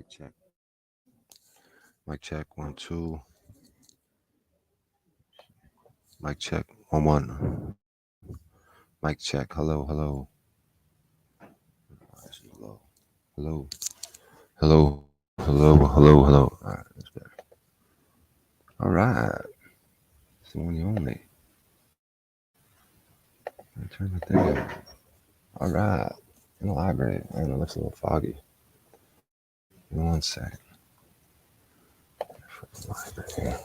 check. Mic check. 1, 2. Mic check. 1, 1. Mic check. Hello, hello. This is low. Hello. Hello. Hello. Hello. Hello. All right, that's better. All right. It's the one you only. I turn the thing on. All right. In the library. I don't know. It looks a little foggy. Give me 1 second. Library.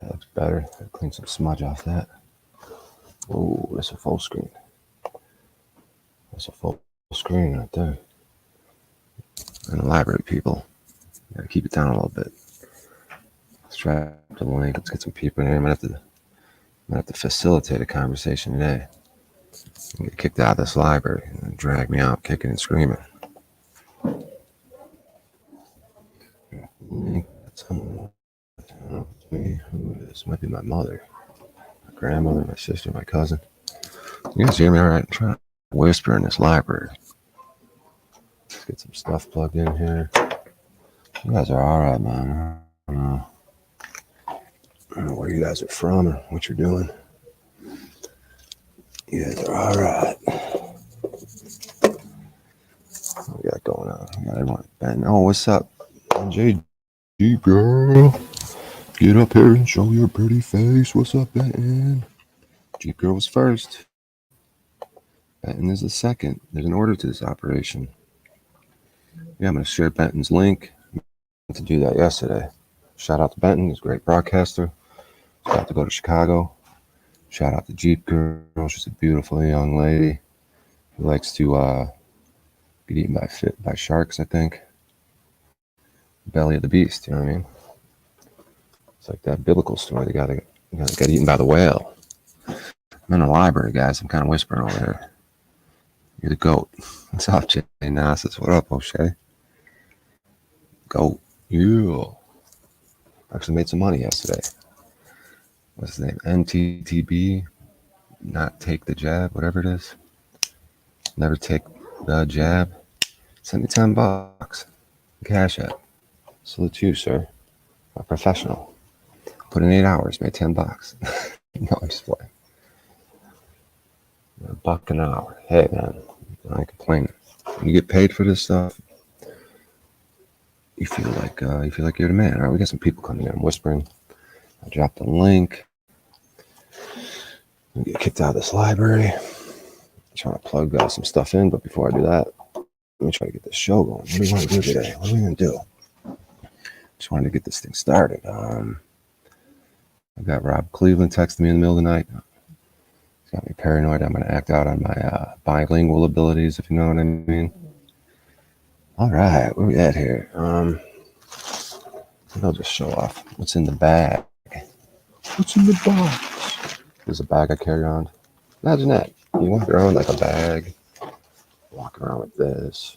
That looks better. Clean some smudge off that. Oh, that's a full screen. That's a full screen right there. In the library, people. Gotta keep it down a little bit. Let's try the link. Let's get some people in here. I'm gonna have to facilitate a conversation today. I'm get kicked out of this library and drag me out kicking and screaming. Someone, I don't know if it's me. Who it is? Might be my mother, my grandmother, my sister, my cousin. You guys hear me all right? I'm trying to whisper in this library. Let's get some stuff plugged in here. You guys are all right, man. I don't know where you guys are from or what you're doing. You guys are all right. What we got going on? We got everyone. Ben. Oh, what's up? NJ Jeep girl. Get up here and show your pretty face. What's up, Benton? Jeep girl was first. Benton is the second. There's an order to this operation. Yeah, I'm going to share Benton's link. I meant to do that yesterday. Shout out to Benton. He's a great broadcaster. He's about to go to Chicago. Shout out to Jeep girl. She's a beautiful young lady who likes to get eaten by sharks, I think. Belly of the beast, you know what I mean? It's like that biblical story. The guy that got eaten by the whale. I'm in a library, guys. I'm kind of whispering over there. You're the goat. What's up, Jay Nassus? What up, O'Shea? Goat. Yeah. Actually made some money yesterday. What's his name? NTTB. Not take the jab, whatever it is. Never take the jab. Send me $10. Cash App. Salute you, sir. A professional. Put in 8 hours, made $10. No, I'm just playing. $1 an hour. Hey, man, I ain't complaining. When you get paid for this stuff, you feel like you're the man. All right, we got some people coming in. I'm whispering. I dropped the link. I'm gonna get kicked out of this library. I'm trying to plug some stuff in, but before I do that, let me try to get this show going. What do we want to do today? What are we gonna do? Just wanted to get this thing started. I got Rob Cleveland texting me in the middle of the night. He's got me paranoid. I'm going to act out on my bilingual abilities, if you know what I mean. All right, where we at here? I'll just show off what's in the bag. What's in the box? There's a bag I carry around. Imagine that. You walk around like a bag. Walk around with this.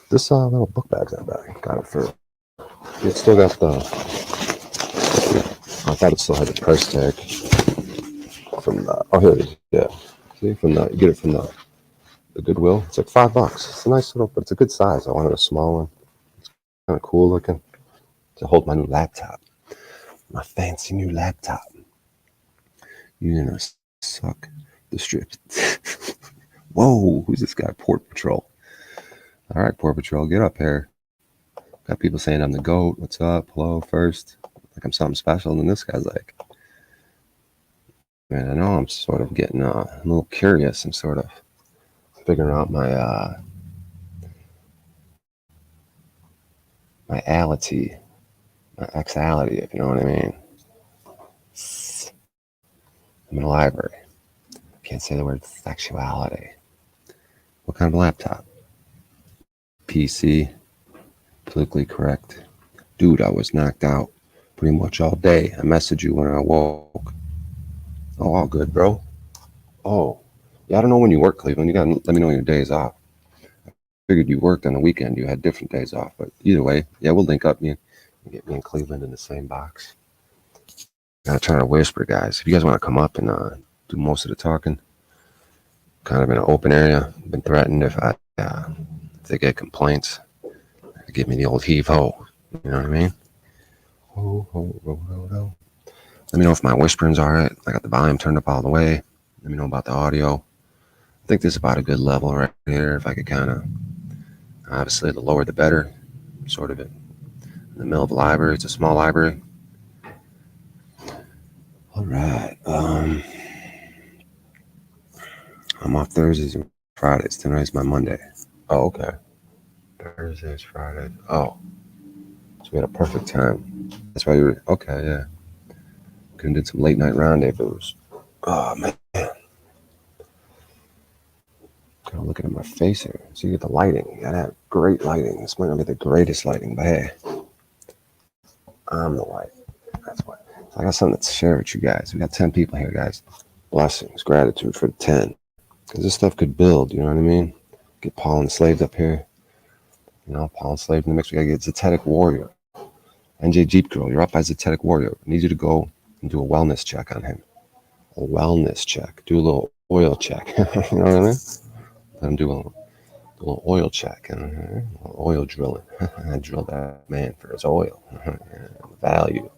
This little book bag's not bad. Got it for. It still got the. I thought it still had the price tag from the. Oh, here it is. Yeah. See, from the. You get it from the Goodwill. It's like $5. It's a nice little, but it's a good size. I wanted a small one. It's kind of cool looking to hold my new laptop. My fancy new laptop. You're gonna suck the strips. Whoa, who's this guy? Port Patrol. All right, Port Patrol, get up here. Got people saying I'm the GOAT. What's up? Hello, first. Like I'm something special. And then this guy's like, man, I know I'm sort of getting a little curious and sort of figuring out my ality, my exality, if you know what I mean. I'm in a library. Can't say the word sexuality. What kind of laptop? PC. Politically correct. Dude, I was knocked out pretty much all day. I messaged you when I woke. Oh, all good, bro. Oh, yeah, I don't know when you work, Cleveland. You gotta let me know your days off. I figured you worked on the weekend. You had different days off, but either way, yeah, we'll link up. Me Get me and Cleveland in the same box. Gotta try to whisper, guys. If you guys want to come up and do most of the talking, kind of in an open area. Been threatened if they get complaints, give me the old heave ho. You know what I mean? Ho ho ho ho ho. Let me know if my whispering's all right. I got the volume turned up all the way. Let me know about the audio. I think this is about a good level right here. If I could kind of, obviously, the lower the better. Sort of in the middle of the library. It's a small library. All right. I'm off Thursdays and Fridays. Tonight's my Monday. Oh, okay. Thursdays, Fridays. Oh, so we had a perfect time. That's why you were okay. Yeah, could have did some late night rendezvous. Oh man, kind of looking at my face here. So you get the lighting. You gotta have great lighting. This might not be the greatest lighting, but hey, I'm the light. That's why. So I got something to share with you guys. We got 10 people here, guys. Blessings, gratitude for the 10. Because this stuff could build, you know what I mean? Get Paul enslaved up here. You know, Paul enslaved in the mix. We gotta get Zetetic Warrior. NJ Jeep Girl, you're up by Zetetic Warrior. I need you to go and do a wellness check on him. A wellness check. Do a little oil check. You know what I mean? Let him do a little oil check. Oil drilling. I drilled that man for his oil. Value.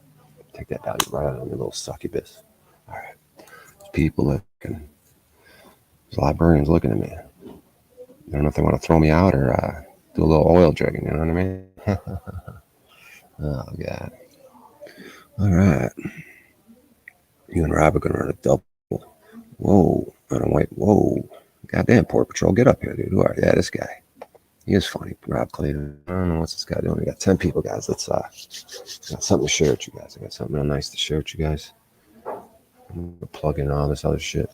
Take that value right out of your little succubus. All right. There's people looking. There's librarians looking at me. I don't know if they want to throw me out or do a little oil drinking. You know what I mean? Oh, God. All right. You and Rob are going to run a double. Whoa. I don't wait. Whoa. Goddamn, Port Patrol. Get up here, dude. Who are you? Yeah, this guy. He is funny. Rob Clayton. I don't know what's this guy doing. We got 10 people, guys. Let's got something to share with you guys. I got something real nice to share with you guys. I'm going to plug in all this other shit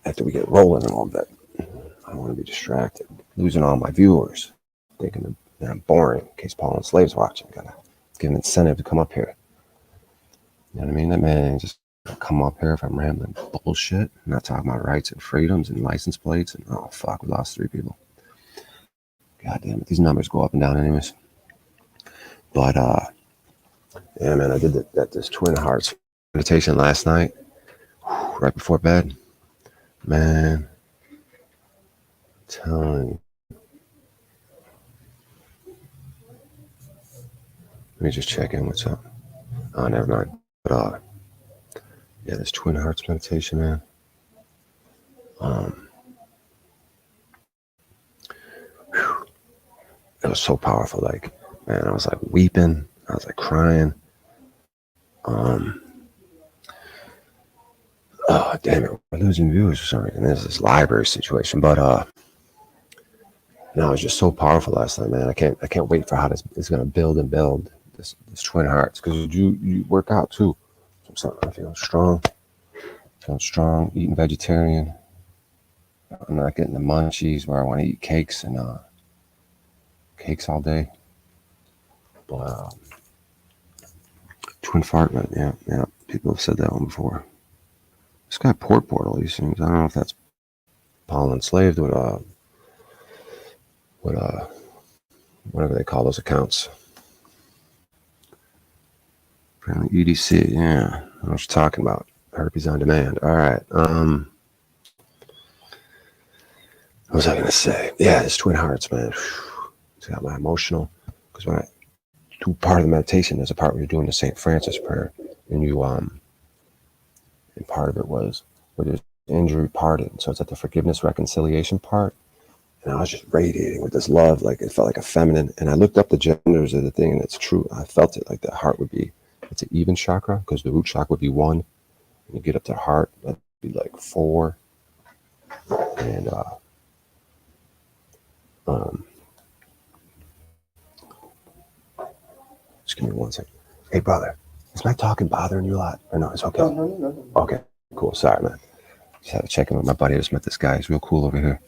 after we get rolling and all that. I don't want to be distracted. Losing all my viewers. Thinking that I'm boring in case Paul and Slave's watching. Gotta give him incentive to come up here. You know what I mean? That man just come up here if I'm rambling bullshit. I'm not talking about rights and freedoms and license plates. And oh, fuck, we lost 3 people. God damn it. These numbers go up and down anyways. But, yeah, man, I did this Twin Hearts meditation last night. Right before bed. Man, I'm telling you. Let me just check in what's up. Oh, never mind. But, yeah, this Twin Hearts meditation, man. It was so powerful. Like, man, I was like weeping. I was like crying. Oh, damn it. We're losing viewers for some reason. There's this library situation. But, no, it was just so powerful last night, man. I can't wait for how this is going to build and build this Twin Hearts. Because you work out too. So I'm feeling strong. Eating vegetarian. I'm not getting the munchies where I want to eat cakes and cakes all day. But Twin Fart, yeah. People have said that one before. This guy Port Portal, these things. I don't know if that's Paul enslaved with whatever they call those accounts. Apparently EDC, yeah. I know what you're talking about. Herpes on demand. All right. What was I gonna say? Yeah, it's Twin Hearts, man. It's got my emotional, because when I do part of the meditation, there's a part where you're doing the St. Francis prayer, and you and part of it was where there's injury parted. So it's at the forgiveness reconciliation part, and I was just radiating with this love, like it felt like a feminine. And I looked up the genders of the thing, and it's true. I felt it, like the heart would be, it's an even chakra, because the root chakra would be 1. And you get up to heart, that'd be like 4. And just give me 1 second. Hey, brother, is my talking bothering you a lot? Or no, it's okay? No. Okay, cool. Sorry, man. Just had to check in with my buddy. I just met this guy. He's real cool over here.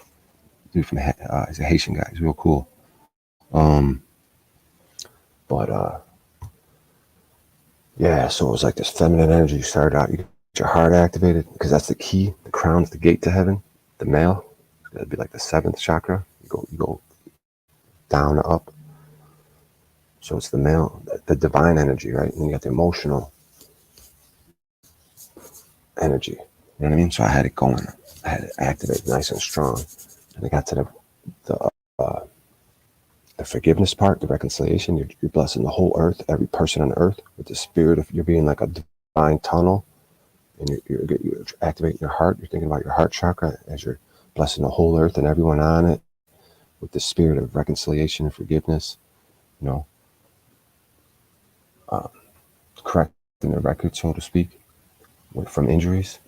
Dude from he's a Haitian guy. He's real cool. Yeah, so it was like this feminine energy. You started out, you get your heart activated, because that's the key. The crown's the gate to heaven. The male, that'd be like the 7th chakra. You go down, up. So it's the male, the divine energy, right? And then you got the emotional energy. You know what I mean? So I had it going. I had it activated nice and strong. And I got to the the forgiveness part, the reconciliation. You're blessing the whole earth, every person on earth, with the spirit of you're being like a divine tunnel, and you're activating your heart. You're thinking about your heart chakra as you're blessing the whole earth and everyone on it with the spirit of reconciliation and forgiveness. You know, correcting the record, so to speak, from injuries.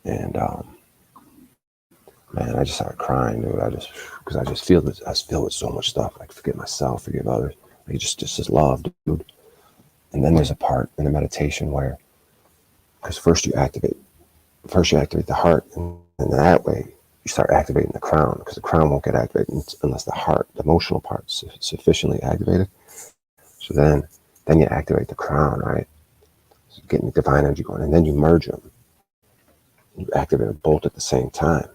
And man, I just started crying, dude. Because I just feel this. I feel with so much stuff. Like forgive myself, forgive others. Like just love, dude. And then there's a part in the meditation where, because first you activate the heart, and that way you start activating the crown, because the crown won't get activated unless the heart, the emotional part, is sufficiently activated. So then you activate the crown, right? So getting the divine energy going, and then you merge them. You activate them both at the same time,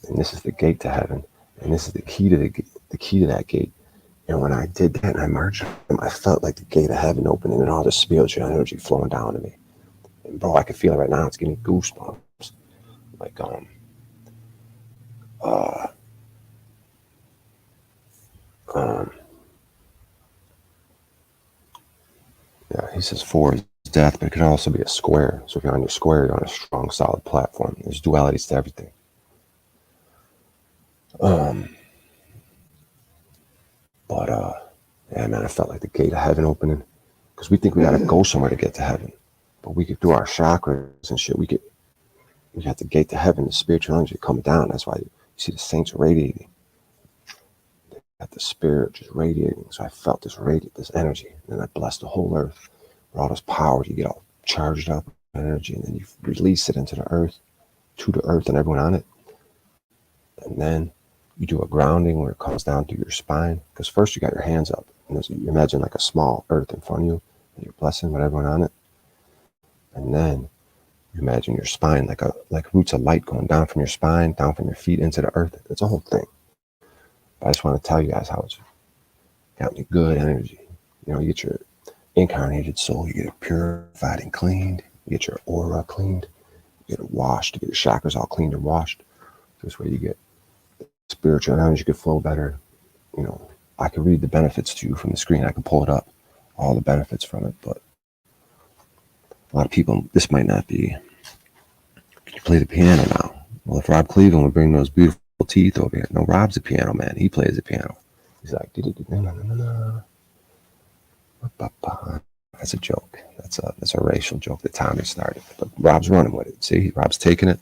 and this is the gate to heaven, and this is the key to the key to that gate. And when I did that and I merged them, I felt like the gate of heaven opening and all this spiritual energy flowing down to me. And bro, I can feel it right now. It's giving me goosebumps. Like yeah, he says 4 is death, but it can also be a square. So if you're on your square, you're on a strong, solid platform. There's dualities to everything. But yeah, man, I felt like the gate of heaven opening, because we think we gotta go somewhere to get to heaven, but we could, through our chakras and shit, we got the gate to heaven, the spiritual energy coming down. That's why you see the saints radiating. They got the spirit just radiating. So I felt this energy, and then I blessed the whole earth with all this power. You get all charged up energy, and then you release it into the earth, to the earth and everyone on it. And then you do a grounding where it comes down through your spine, because first you got your hands up, and you imagine like a small earth in front of you, and you're blessing with everyone on it. And then you imagine your spine like roots of light going down from your spine, down from your feet into the earth. It's a whole thing. But I just want to tell you guys how it's got me good energy. You know, you get your incarnated soul, you get it purified and cleaned, you get your aura cleaned, you get it washed, you get your chakras all cleaned and washed. This way you get spiritual energy could flow better. You know, I could read the benefits to you from the screen. I can pull it up, all the benefits from it. But a lot of people, this might not be. Can you play the piano now? Well, if Rob Cleveland would bring those beautiful teeth over here. No, Rob's a piano man. He plays the piano. He's like, that's a joke. That's a racial joke that Tommy started. But Rob's running with it. See, Rob's taking it.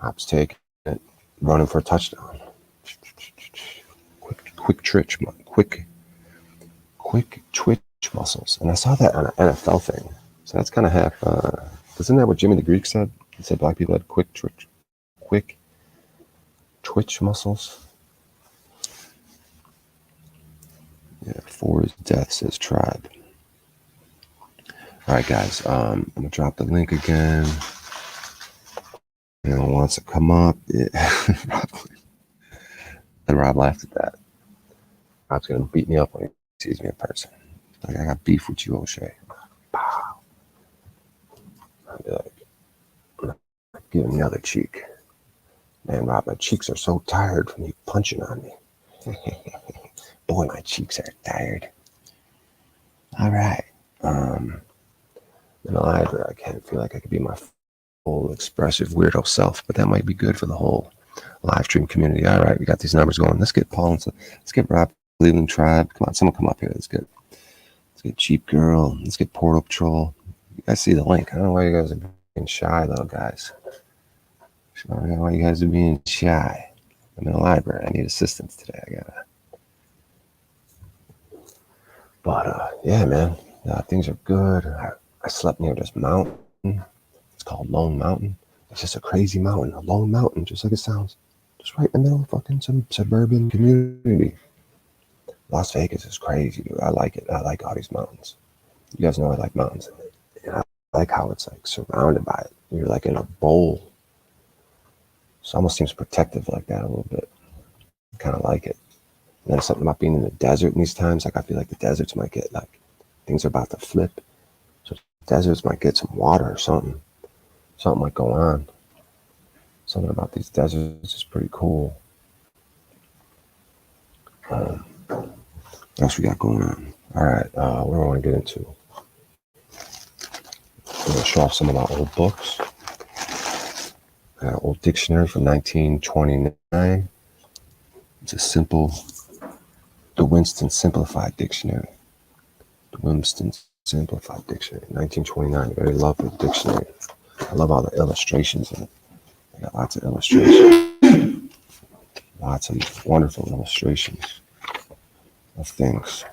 Rob's taking it, running for a touchdown. Quick twitch muscles. And I saw that on an NFL thing. So that's kind of half. Isn't that what Jimmy the Greek said? He said black people had quick twitch muscles. Yeah, 4 is death, says Tribe. All right, guys. I'm gonna drop the link again. Anyone wants to come up? Yeah. And Rob laughed at that. Rob's gonna beat me up when he sees me in person. Like, I got beef with you, O'Shea. Pow. I'll be like, give him the other cheek. Man, Rob, my cheeks are so tired from you punching on me. Boy, my cheeks are tired. All right. In the library, I can't feel like I could be my full expressive weirdo self, but that might be good for the whole live stream community. All right, we got these numbers going. Let's get Paul and let's get Rob Cleveland Tribe. Come on, someone come up here. Let's get Cheap Girl. Let's get Portal Patrol. You guys see the link. I don't know why you guys are being shy, little guys. I don't know why you guys are being shy. I'm in the library. I need assistance today. But yeah, man, things are good. I slept near this mountain. It's called Lone Mountain. It's just a crazy mountain, a lone mountain, just like it sounds. Just right in the middle of fucking some suburban community. Las Vegas is crazy, dude. I like it. I like all these mountains. You guys know I like mountains. And I like how it's like surrounded by it. You're like in a bowl. So it almost seems protective like that a little bit. I kind of like it. And then something about being in the desert in these times. Like I feel like the deserts might get like things are about to flip. So deserts might get some water or something. Something might go on. Something about these deserts is pretty cool. What else we got going on? All right, what do I want to get into? I'm going to show off some of my old books. I got an old dictionary from 1929. It's the Winston Simplified Dictionary. The Winston Simplified Dictionary, 1929. Very lovely dictionary. I love all the illustrations in it. I got lots of illustrations. Lots of wonderful illustrations of things.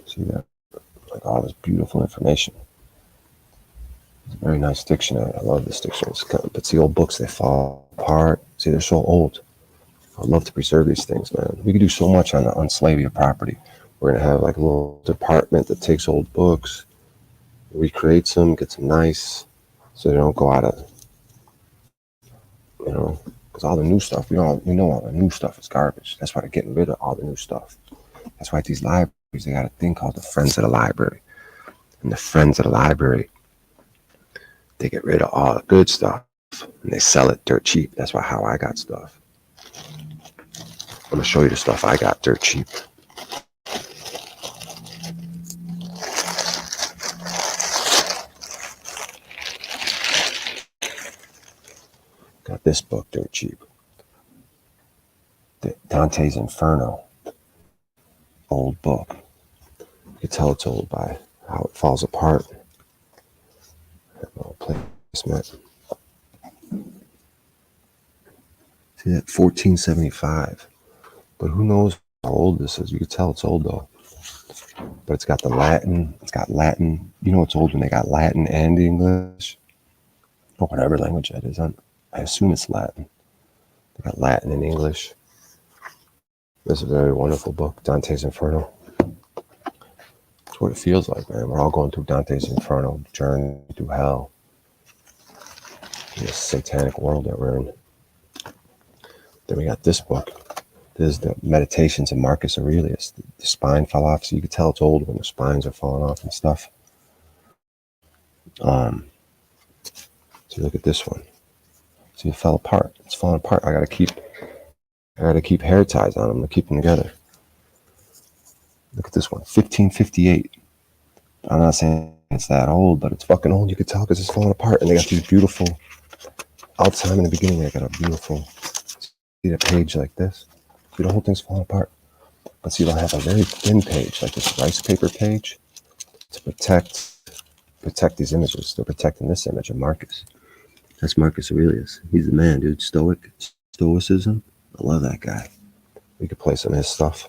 See that? Like all this beautiful information. It's a very nice dictionary. I love this dictionary. But see, old books, they fall apart. See, they're so old. I'd love to preserve these things, man. We could do so much on slavery property. We're going to have like a little department that takes old books, recreates them, gets them nice, so they don't go out of, because all the new stuff, all the new stuff is garbage. That's why they're getting rid of all the new stuff. That's why at these libraries, they got a thing called the Friends of the Library. And the Friends of the Library, they get rid of all the good stuff and they sell it dirt cheap. That's how I got stuff. I'm going to show you the stuff I got dirt cheap. Got this book dirt cheap. Dante's Inferno. Old book. You can tell it's old by how it falls apart. Placement. See that? 1475. But who knows how old this is? You can tell it's old though. But it's got the Latin. It's got Latin. You know it's old when they got Latin and English. Or whatever language that is. I assume it's Latin. They got Latin and English. This is a very wonderful book, Dante's Inferno. That's what it feels like, man. We're all going through Dante's Inferno, journey through hell. This satanic world that we're in. Then we got this book. This is the Meditations of Marcus Aurelius. The spine fell off, so you can tell it's old when the spines are falling off and stuff. So look at this one. See, it fell apart. It's falling apart. I gotta keep hair ties on them to keep them together. Look at this one, 1558. I'm not saying it's that old, but it's fucking old. You could tell because it's falling apart. And they got these beautiful, outside in the beginning, they got a beautiful, see the page like this? See, the whole thing's falling apart. But see, they'll have a very thin page, like this rice paper page, to protect these images. They're protecting this image of Marcus. That's Marcus Aurelius. He's the man, dude. Stoicism. I love that guy. We could play some of his stuff.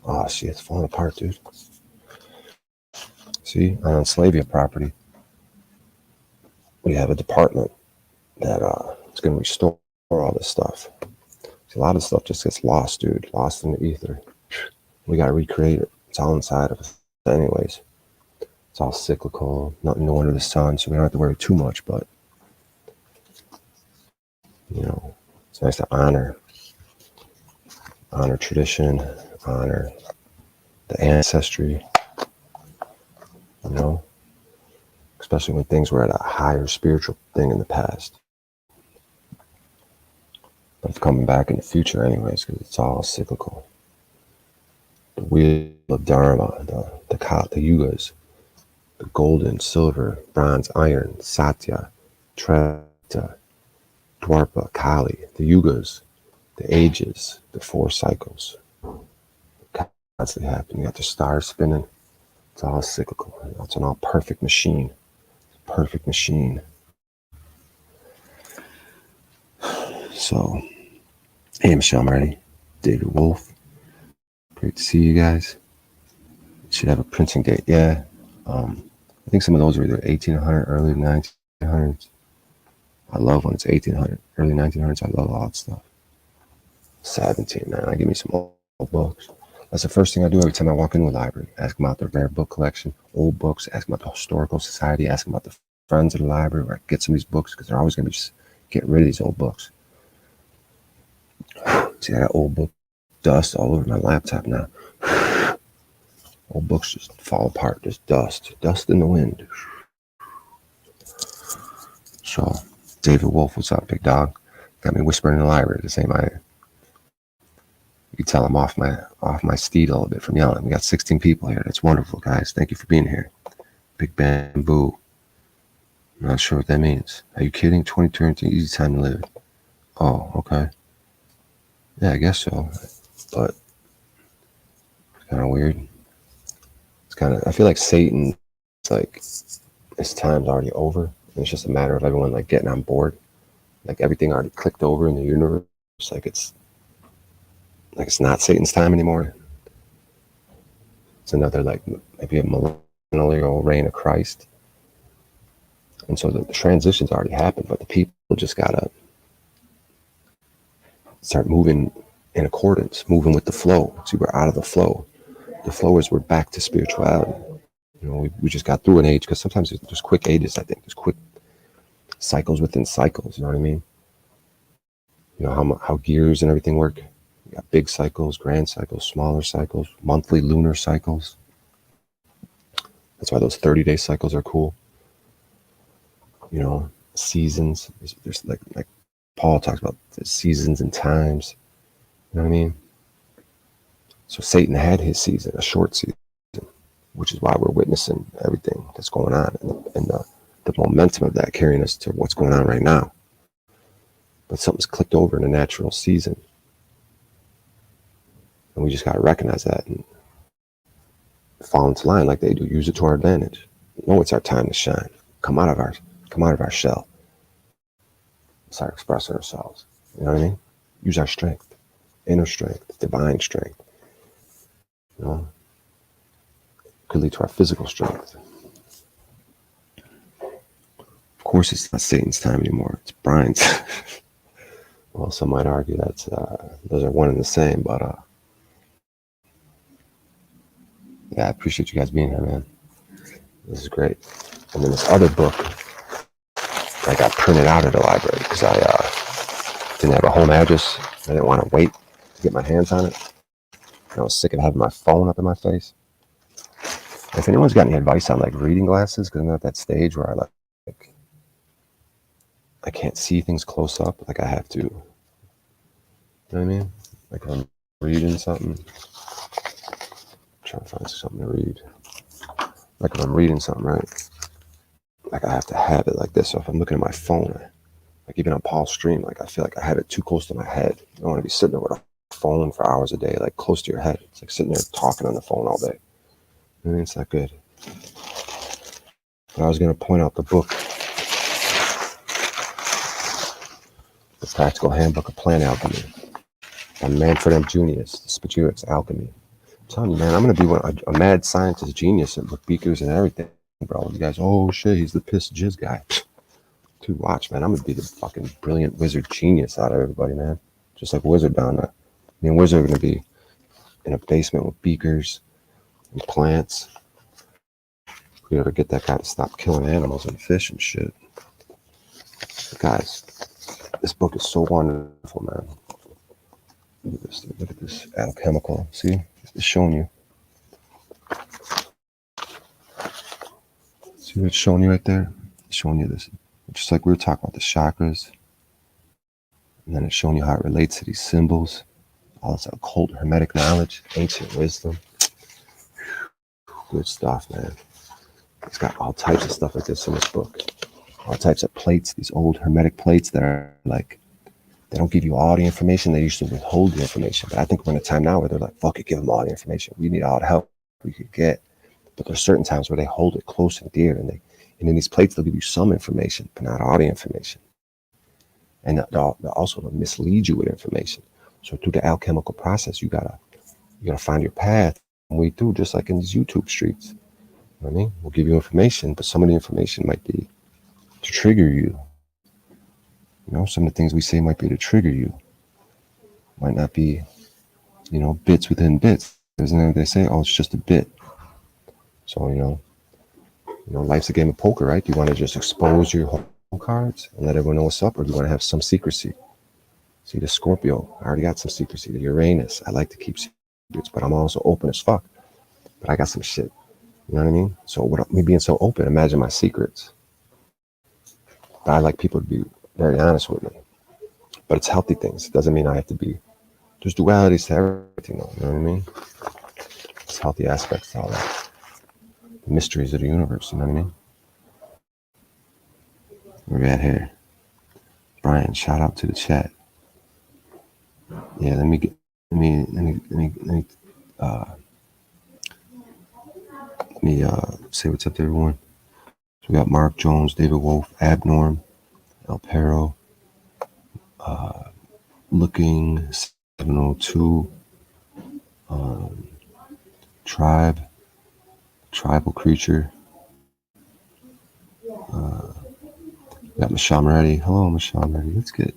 Oh, see, it's falling apart, dude. See, on Slavia property, we have a department that is going to restore all this stuff. See, a lot of stuff just gets lost, dude. Lost in the ether. We got to recreate it. It's all inside of us. Anyways, it's all cyclical. Nothing new under the sun, so we don't have to worry too much, but, it's nice to honor tradition, honor the ancestry, especially when things were at a higher spiritual thing in the past. But it's coming back in the future anyways, because it's all cyclical. The wheel of Dharma, the yugas, the golden, silver, bronze, iron, Satya, Treta, Dwarpa, Kali, the yugas, the ages, the 4 cycles. Constantly happening. You got the stars spinning. It's all cyclical. It's an all perfect machine. Perfect machine. So, hey Michelle Marty, David Wolf. Great to see you guys. Should have a printing date. Yeah. I think some of those were either 1800, early 1900s. I love when it's 1800, early 1900s. I love all that stuff. 17, man. I give me some old books. That's the first thing I do every time I walk into a library. Ask them about their rare book collection, old books, ask them about the historical society, ask them about the friends of the library where I get some of these books, because they're always going to be just getting rid of these old books. See, I got old books dust all over my laptop now. Old books just fall apart. Just dust in the wind. So, David Wolf, what's up, big dog? Got me whispering in the library to say my. You can tell I'm off my steed a little bit from yelling. We got 16 people here. That's wonderful, guys. Thank you for being here. Big bamboo. I'm not sure what that means. Are you kidding? 22 is an easy time to live. Oh, okay. Yeah, I guess so. But it's kind of weird. It's kind of. I feel like Satan. It's like his time's already over. And it's just a matter of everyone like getting on board. Like everything already clicked over in the universe. Like it's not Satan's time anymore. It's another like maybe a millennial reign of Christ. And so the transition's already happened, but the people just gotta start moving in accordance, moving with the flow. See, we're out of the flow. The flow is we're back to spirituality. You know, we just got through an age, because sometimes there's quick ages, I think. There's quick cycles within cycles, you know what I mean? You know how gears and everything work? You got big cycles, grand cycles, smaller cycles, monthly lunar cycles. That's why those 30-day cycles are cool. You know, seasons. There's like Paul talks about the seasons and times. You know what I mean? So Satan had his season, a short season, which is why we're witnessing everything that's going on and the momentum of that carrying us to what's going on right now. But something's clicked over in a natural season. And we just got to recognize that and fall into line like they do. Use it to our advantage. Know it's our time to shine. Come out of our shell. Start expressing ourselves. You know what I mean? Use our strength, inner strength, divine strength. You know, could lead to our physical strength. Of course, it's not Satan's time anymore. It's Brian's. Well, some might argue that those are one and the same, but yeah, I appreciate you guys being here, man. This is great. And then this other book I got printed out at the library because I didn't have a home address. I didn't want to wait to get my hands on it. I was sick of having my phone up in my face. If anyone's got any advice on like reading glasses, because I'm at that stage where I can't see things close up. Like I have to, you know what I mean? Like I'm reading something. I'm trying to find something to read. Like if I'm reading something, right? Like I have to have it like this. So if I'm looking at my phone, like even on Paul's stream, like I feel like I have it too close to my head. I don't want to be sitting there with a phone for hours a day, like close to your head. It's like sitting there talking on the phone all day. I mean, it's not good. But I was going to point out the book, The Practical Handbook of Plant Alchemy by Manfred M. Junius, the Spagurics Alchemy. I'm telling you, man, I'm going to be a mad scientist genius with beakers and everything, bro. You guys, oh shit, he's the piss jizz guy. Dude, watch, man. I'm going to be the fucking brilliant wizard genius out of everybody, man. Just like Wizard down there. Me and Wizard are going to be in a basement with beakers and plants. If we ever get that guy to stop killing animals and fish and shit. But guys, this book is so wonderful, man. Look at this alchemical. See? It's showing you. See what it's showing you right there? It's showing you this. Just like we were talking about the chakras. And then it's showing you how it relates to these symbols. All this occult hermetic knowledge, ancient wisdom. Good stuff, man. It's got all types of stuff like this in this book. All types of plates, these old hermetic plates that are like, they don't give you all the information. They usually withhold the information. But I think we're in a time now where they're like, fuck it, give them all the information. We need all the help we could get. But there's certain times where they hold it close and dear. And in these plates, they'll give you some information, but not all the information. And they'll also mislead you with information. So through the alchemical process, you gotta find your path and weed through, just like in these YouTube streets. You know what I mean? We'll give you information, but some of the information might be to trigger you. You know, some of the things we say might be to trigger you. Might not be, you know, bits within bits. Isn't that what they say? Oh, it's just a bit. So, you know, life's a game of poker, right? Do you want to just expose your home cards and let everyone know what's up, or do you want to have some secrecy? See, the Scorpio, I already got some secrecy. The Uranus, I like to keep secrets, but I'm also open as fuck. But I got some shit. You know what I mean? So what me being so open, imagine my secrets. But I like people to be very honest with me. But it's healthy things. It doesn't mean I have to be. There's dualities to everything, though. You know what I mean? It's healthy aspects to all that. The mysteries of the universe. You know what I mean? Where we at here? Brian, shout out to the chat. Yeah, let me say what's up to everyone. So we got Mark Jones, David Wolf, Abnorm, El Perro, Looking 702, Tribal Creature. We got Michelle Moretti. Hello, Michelle Moretti. Let's get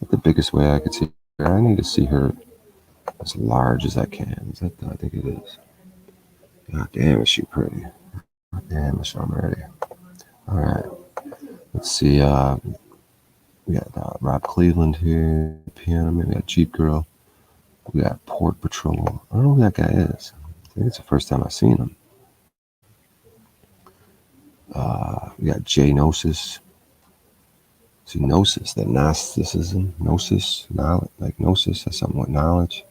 the biggest way I could see her. I need to see her as large as I can. Is that? I think it is. God damn, is she pretty? God damn, Michelle Moretti. All right. Let's see. We got Rob Cleveland here, piano. We got Jeep Girl. We got Port Patrol. I don't know who that guy is. I think it's the first time I've seen him. We got Jay Gnosis. See, Gnosis, that Gnosticism, Gnosis, knowledge, like Gnosis, that's something with knowledge,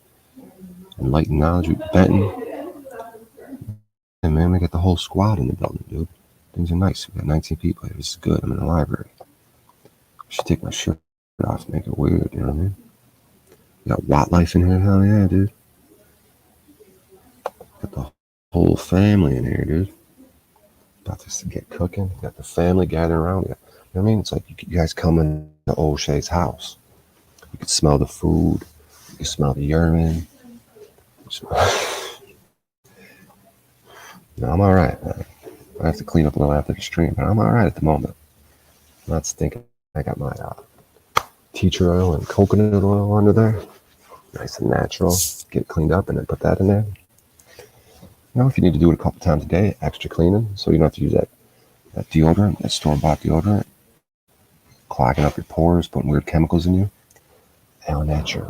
enlightened knowledge. Benton. And man, we got the whole squad in the building, dude. Things are nice. We got 19 people. This is good. I'm in the library. I should take my shirt off, make it weird, you know what I mean? We got Watt Life in here. Hell yeah, dude. Got the whole family in here, dude. About to get cooking. Got the family gathering around. You know what I mean? It's like you guys come in to O'Shea's house. You can smell the food. You can smell the urine. No, I'm all right, man. I have to clean up a little after the stream, but I'm all right at the moment. I'm not stinking. I got my teacher oil and coconut oil under there. Nice and natural. Get it cleaned up and then put that in there. You know, if you need to do it a couple times a day, extra cleaning, so you don't have to use that deodorant, that store-bought deodorant, clogging up your pores, putting weird chemicals in you. El Natural,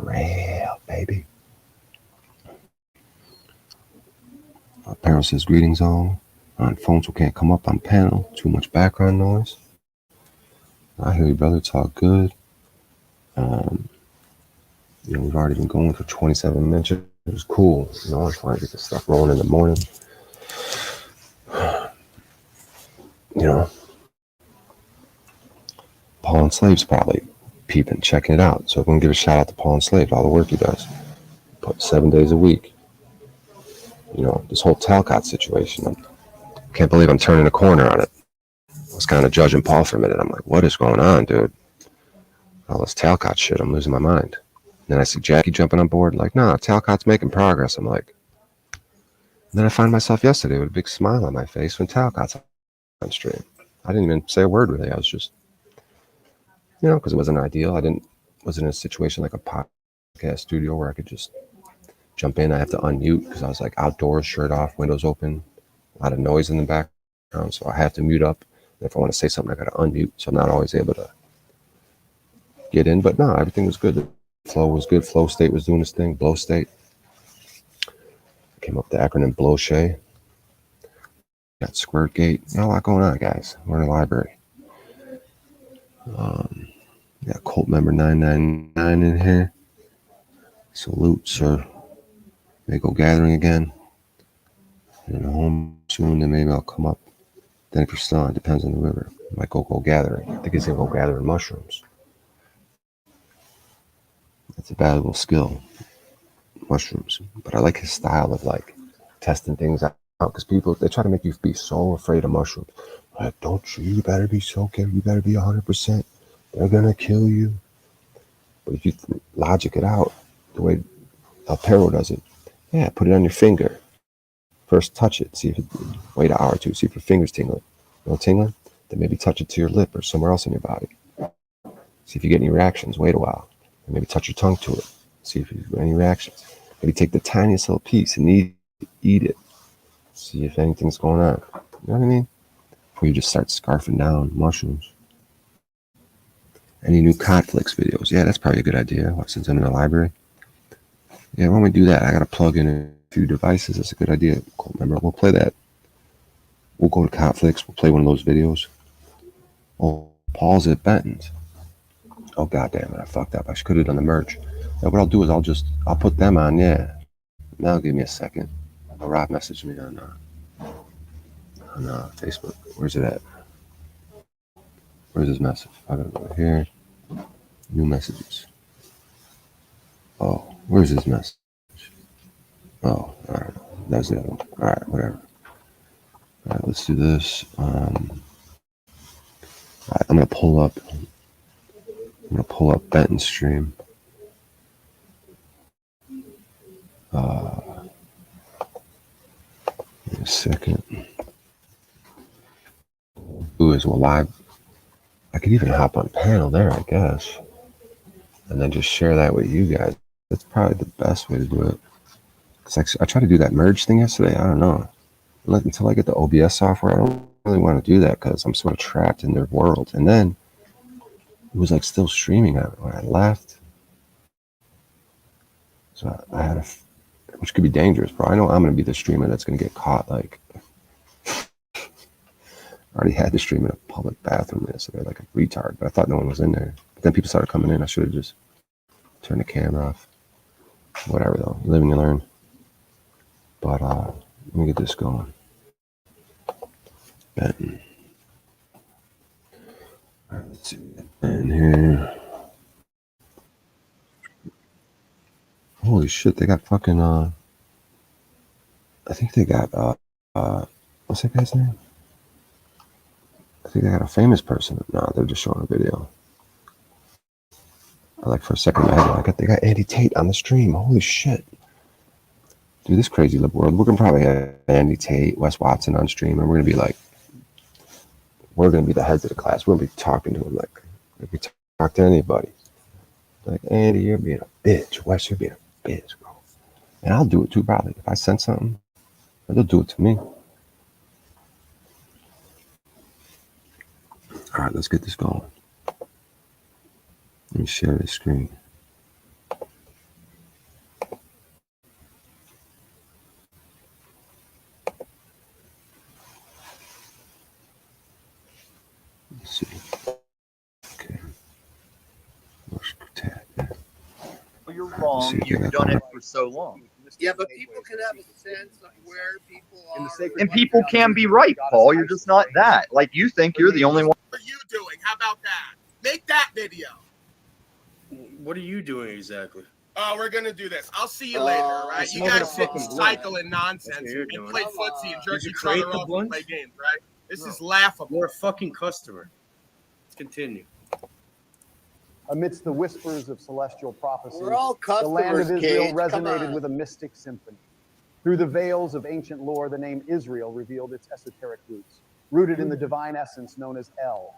baby. Apparel says, greetings all. On phones who can't come up on panel. Too much background noise. I hear you, brother. It's all good. You know, we've already been going for 27 minutes. It was cool. You know, I was trying to get this stuff rolling in the morning. You know, Paul and Slave's probably peeping, checking it out. So I'm going to give a shout out to Paul and Slave, all the work he does. Put 7 days a week. You know, this whole Talcott situation. I can't believe I'm turning a corner on it. I was kind of judging Paul for a minute. I'm like, what is going on, dude? All this Talcott shit, I'm losing my mind. And then I see Jackie jumping on board, like, nah, Talcott's making progress. I'm like, and then I find myself yesterday with a big smile on my face when Talcott's on stream. I didn't even say a word really. I was just, you know, because it wasn't ideal. Wasn't in a situation like a podcast studio where I could just jump in. I have to unmute because I was like outdoors, shirt off, windows open, a lot of noise in the background. So I have to mute up. And if I want to say something, I got to unmute. So I'm not always able to get in. But no, everything was good. The flow was good. Flow State was doing this thing. Blow State. Came up with the acronym Blow Shay. Got Squirt Gate. Got a lot going on, guys. We're in the library. Got Cult Member 999 in here. Salute, sir. May go gathering again. You're home soon, then maybe I'll come up. Then if you're still on, it depends on the river. I might go gathering. I think he's going to go gathering mushrooms. That's a valuable skill. Mushrooms. But I like his style of like testing things out. Because people, they try to make you be so afraid of mushrooms. Like, don't you better be so careful. You better be 100%. They're going to kill you. But if you logic it out, the way El Perro does it, yeah, put it on your finger. First touch it. See if it, wait an hour or two. See if your finger's tingling. No tingling? Then maybe touch it to your lip or somewhere else in your body. See if you get any reactions. Wait a while. And maybe touch your tongue to it. See if you get any reactions. Maybe take the tiniest little piece and eat it. See if anything's going on. You know what I mean? Before you just start scarfing down mushrooms. Any new conflicts videos? Yeah, that's probably a good idea. Since I'm in the library. Yeah, why don't we do that? I gotta plug in a few devices. That's a good idea. Remember, we'll play that. We'll go to conflicts. We'll play one of those videos. Oh, Paul's at Benton's. Oh, god damn it, I fucked up. I could have done the merch. Yeah, what I'll do is I'll put them on, yeah. Now give me a second. Rob messaged me on Facebook. Where's it at? Where's his message? I gotta go here. New messages. Oh, where's his message? Oh, I don't know. That was the other one. Alright, whatever. Alright, let's do this. I'm gonna pull up Benton's stream. Wait a second. Ooh, is well live. I could even hop on panel there, I guess. And then just share that with you guys. That's probably the best way to do it. Cause I tried to do that merge thing yesterday. I don't know. Until I get the OBS software, I don't really want to do that because I'm sort of trapped in their world. And then it was like still streaming when I left. So I had which could be dangerous, bro. I know I'm going to be the streamer that's going to get caught. Like, I already had to stream in a public bathroom yesterday, like a retard, but I thought no one was in there. But then people started coming in. I should have just turned the camera off. Whatever, though. You live and you learn. But let me get this going. Benton. All right, let's see. And here. Holy shit, they got fucking, I think they got, what's that guy's name? I think they got a famous person. No, they're just showing a video. Like for a second, they got Andy Tate on the stream. Holy shit. Dude, this crazy lib world. We're going to probably have Andy Tate, Wes Watson on stream, and we're going to be like, we're going to be the heads of the class. We're going to be talking to him like if we talk to anybody. Like, Andy, you're being a bitch. Wes, you're being a bitch, bro. And I'll do it too, probably. If I send something, they'll do it to me. All right, let's get this going. Let me share this screen. Let's see. Okay. You're wrong. You've done it for so long. Yeah, but people can have a sense of where people are. And people can be right, Paul. You're just not that. Like, you think you're the only one. What are you doing? How about that? Make that video. What are you doing exactly? Oh, we're going to do this. I'll see you later, all right? You guys sit and cycle in nonsense and play footsie and jerk each other off and play games, right? This is laughable. You're a fucking customer. Let's continue. Amidst the whispers of celestial prophecy, We're all the land customers, of Israel Cage. resonated with a mystic symphony. Through the veils of ancient lore, the name Israel revealed its esoteric roots, rooted in the divine essence known as El.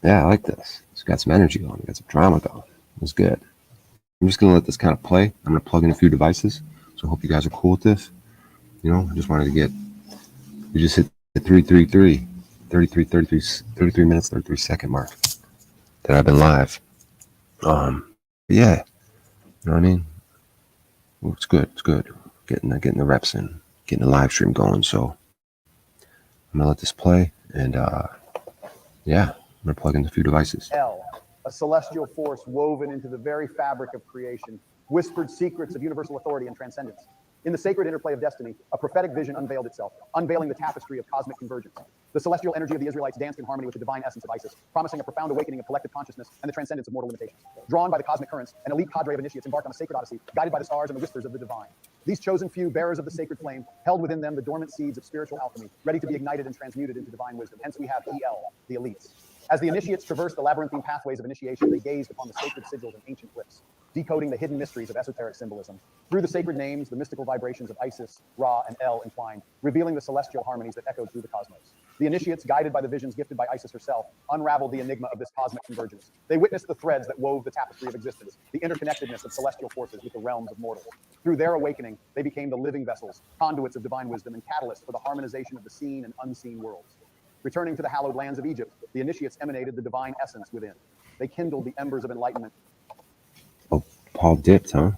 Yeah, I like this. It's got some energy going. It's got some drama going. It's good. I'm just going to let this kind of play. I'm going to plug in a few devices. So I hope you guys are cool with this. You know, I just wanted to get, we just hit the 33 minutes, 33 second mark that I've been live. Yeah, you know what I mean? Well, it's good. It's good. Getting the reps in, getting the live stream going. So I'm going to let this play. And yeah, I'm going to plug in a few devices. El, a celestial force woven into the very fabric of creation, whispered secrets of universal authority and transcendence. In the sacred interplay of destiny, a prophetic vision unveiled itself, unveiling the tapestry of cosmic convergence. The celestial energy of the Israelites danced in harmony with the divine essence of Isis, promising a profound awakening of collective consciousness and the transcendence of mortal limitations. Drawn by the cosmic currents, an elite cadre of initiates embarked on a sacred odyssey, guided by the stars and the whispers of the divine. These chosen few, bearers of the sacred flame, held within them the dormant seeds of spiritual alchemy, ready to be ignited and transmuted into divine wisdom. Hence we have EL, the elites. As the initiates traversed the labyrinthine pathways of initiation, they gazed upon the sacred sigils and ancient glyphs, decoding the hidden mysteries of esoteric symbolism. Through the sacred names, the mystical vibrations of Isis, Ra, and El entwined, revealing the celestial harmonies that echoed through the cosmos. The initiates, guided by the visions gifted by Isis herself, unraveled the enigma of this cosmic convergence. They witnessed the threads that wove the tapestry of existence, the interconnectedness of celestial forces with the realms of mortals. Through their awakening, they became the living vessels, conduits of divine wisdom, and catalysts for the harmonization of the seen and unseen worlds. Returning to the hallowed lands of Egypt, the initiates emanated the divine essence within. They kindled the embers of enlightenment. Oh, Paul dipped, huh?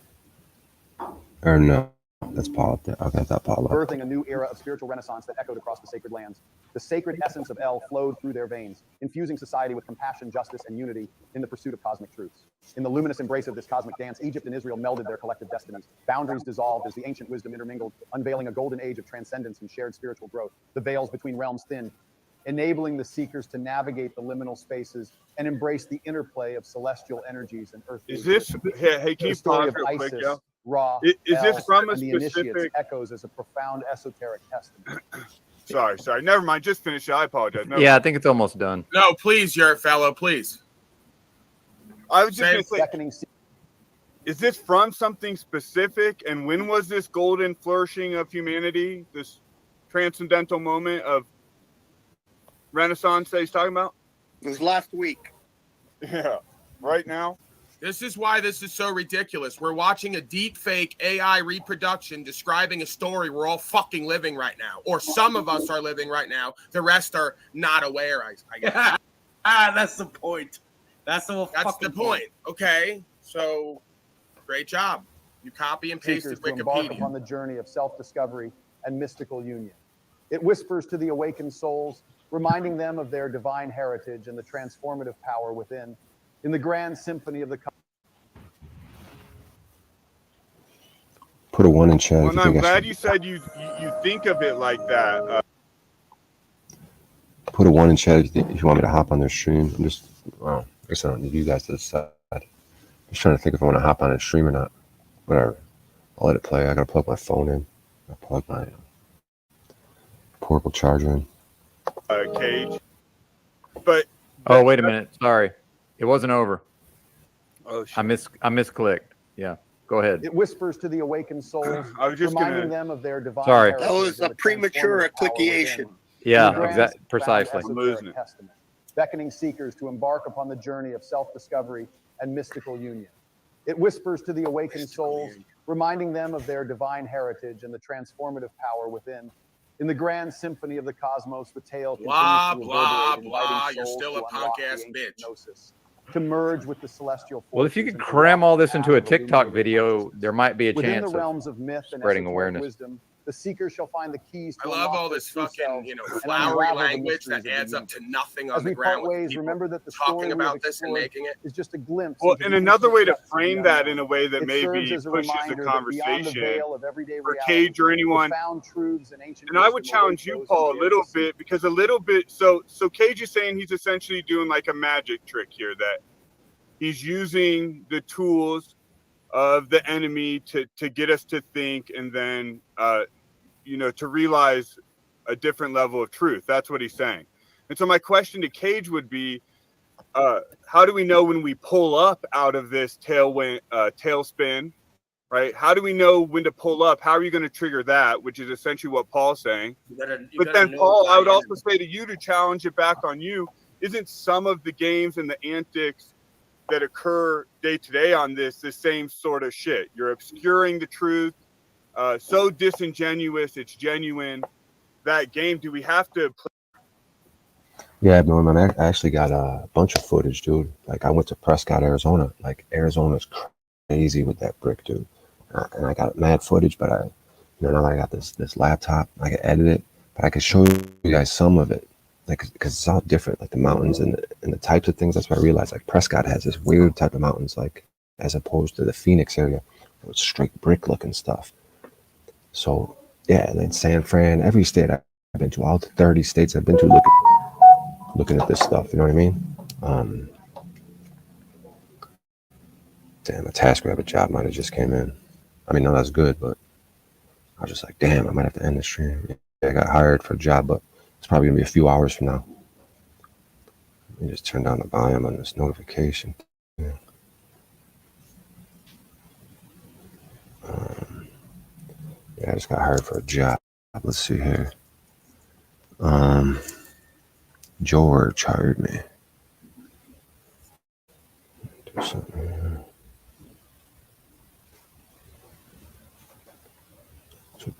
Or no? That's Paul. Okay, I thought Paul left. Birthing a new era of spiritual renaissance that echoed across the sacred lands. The sacred essence of El flowed through their veins, infusing society with compassion, justice, and unity in the pursuit of cosmic truths. In the luminous embrace of this cosmic dance, Egypt and Israel melded their collective destinies. Boundaries dissolved as the ancient wisdom intermingled, unveiling a golden age of transcendence and shared spiritual growth. The veils between realms thinned, enabling the seekers to navigate the liminal spaces and embrace the interplay of celestial energies and earthly. Is this, hey, can you pause real quick, yo? Ra, Is this from a and the initiates specific? echoes as a profound esoteric testament. Sorry. Never mind. Just finish it. I apologize. Never Yeah, I mind. think it's almost done. No, please, your fellow, please. I was just Say- going to say, Beckoning is this from something specific? And when was this golden flourishing of humanity, this transcendental moment of Renaissance that he's talking about? It was last week. Yeah, right now. This is why this is so ridiculous. We're watching a deep fake AI reproduction describing a story we're all fucking living right now. Or some of us are living right now. The rest are not aware, I guess. That's the point. That's the point. Okay. So, great job. You copy and pasted seekers to embark Wikipedia. upon the journey of self-discovery and mystical union. It whispers to the awakened souls, reminding them of their divine heritage and the transformative power within. In the grand symphony of the Put a 1 in chat. Well, I'm glad you said you think of it like that. Put a 1 in chat if you want me to hop on their stream. I'm just, well, I guess I don't need you guys to decide. I'm just trying to think if I want to hop on a stream or not. Whatever. I'll let it play. I gotta plug my phone in. I plug my portable charger in. Cage. But Oh, wait a minute. Sorry. It wasn't over. oh, I misclicked. Yeah. Go ahead. It whispers to the awakened souls, I was just reminding gonna. them of their divine Sorry. heritage That was and a the premature transformative power clickation. within. Yeah, In the grand, precisely. profound losing esoteric it. testament, beckoning seekers to embark upon the journey of self-discovery and mystical union. It whispers to the awakened souls, reminding them of their divine heritage and the transformative power within. In the grand symphony of the cosmos, the tale Blah, continues to blah, reverberate, blah. inviting You're souls still to a unlock the punk-ass ancient bitch. gnosis, to merge with the celestial forces. Well, if you could and to cram walk all the this into a path of TikTok illuminated video, consciousness. there might be a Within the chance of realms of myth and spreading esoteric awareness. wisdom, the seeker shall find the keys to I love unlock all their this true fucking, selves you know, and flowery unravel the language that mysteries of the adds up to universe. nothing on As the we ground. part with ways, people remember that the talking story we have about this and explored making it. is just a glimpse. Well, into and the another infinite way to depths of the frame that in unknown. a way that It maybe serves as a pushes the reminder that beyond the conversation veil of everyday for reality, Cage or anyone. profound truths and ancient And I would wisdom challenge await you, those Paul, who a dare to little seek. bit, because a little bit. So Cage is saying he's essentially doing like a magic trick here, that he's using the tools of the enemy to get us to think, and then to realize a different level of truth. That's what he's saying. And so my question to Cage would be, how do we know when we pull up out of this tailspin, right? How do we know when to pull up? How are you going to trigger that? Which is essentially what Paul's saying. But then, Paul, I would also say to you, to challenge it back on you, isn't some of the games and the antics that occur day to day on this the same sort of shit? You're obscuring the truth, so disingenuous, it's genuine. That game, do we have to play? Yeah, man, I actually got a bunch of footage, dude. Like, I went to Prescott, Arizona. Like, Arizona's crazy with that brick, dude. And I got mad footage, but now that I got this laptop, I can edit it, but I can show you guys some of it. Like, because it's all different, like the mountains and the types of things. That's what I realized. Like, Prescott has this weird type of mountains, like, as opposed to the Phoenix area, with straight brick looking stuff. So, yeah, and then San Fran, every state I've been to, all the 30 states I've been to, looking at this stuff, you know what I mean? Damn, a TaskRabbit job might have just came in. I mean, no, that's good, but I was just like, damn, I might have to end the stream. Yeah, I got hired for a job, but it's probably gonna be a few hours from now. Let me just turn down the volume on this notification. Yeah, I just got hired for a job. Let's see here. George hired me. Do something here. So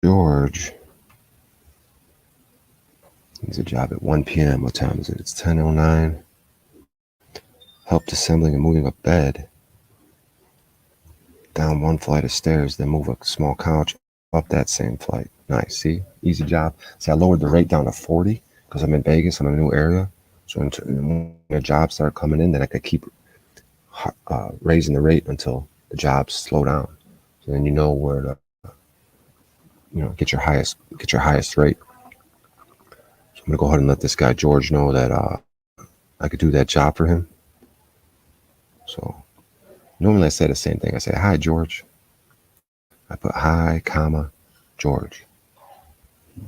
George, It's a job at 1 p.m. What time is it? It's 10:09. Helped assembling and moving a bed down one flight of stairs, then move a small couch up that same flight. Nice. See? Easy job. See, I lowered the rate down to 40 because I'm in Vegas. I'm in a new area. So when the jobs start coming in, then I could keep raising the rate until the jobs slow down. So then you know where to, get your highest rate. So I'm gonna go ahead and let this guy George know that I could do that job for him. So normally I say the same thing. I say, hi, George. I put hi, comma, George.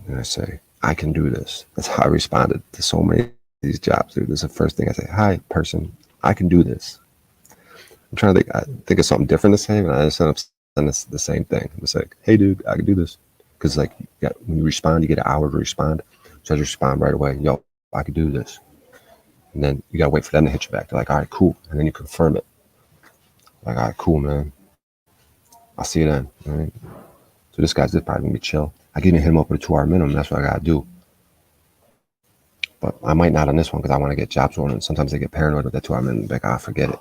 And I say, I can do this. That's how I responded to so many of these jobs, dude. This is the first thing I say. Hi, person. I can do this. I'm trying to think of something different to say, but I just end up saying the same thing. It's like, hey, dude, I can do this. Because like when you respond, you get an hour to respond. So I just respond right away. Yo, I can do this. And then you got to wait for them to hit you back. They're like, all right, cool. And then you confirm it. Like, all right, cool, man. I'll see you then. All right. So this guy's just probably going to be chill. I can even hit him up with a 2-hour minimum. That's what I got to do. But I might not on this one because I want to get jobs rolling. Sometimes they get paranoid with that 2-hour minimum. Like, forget it.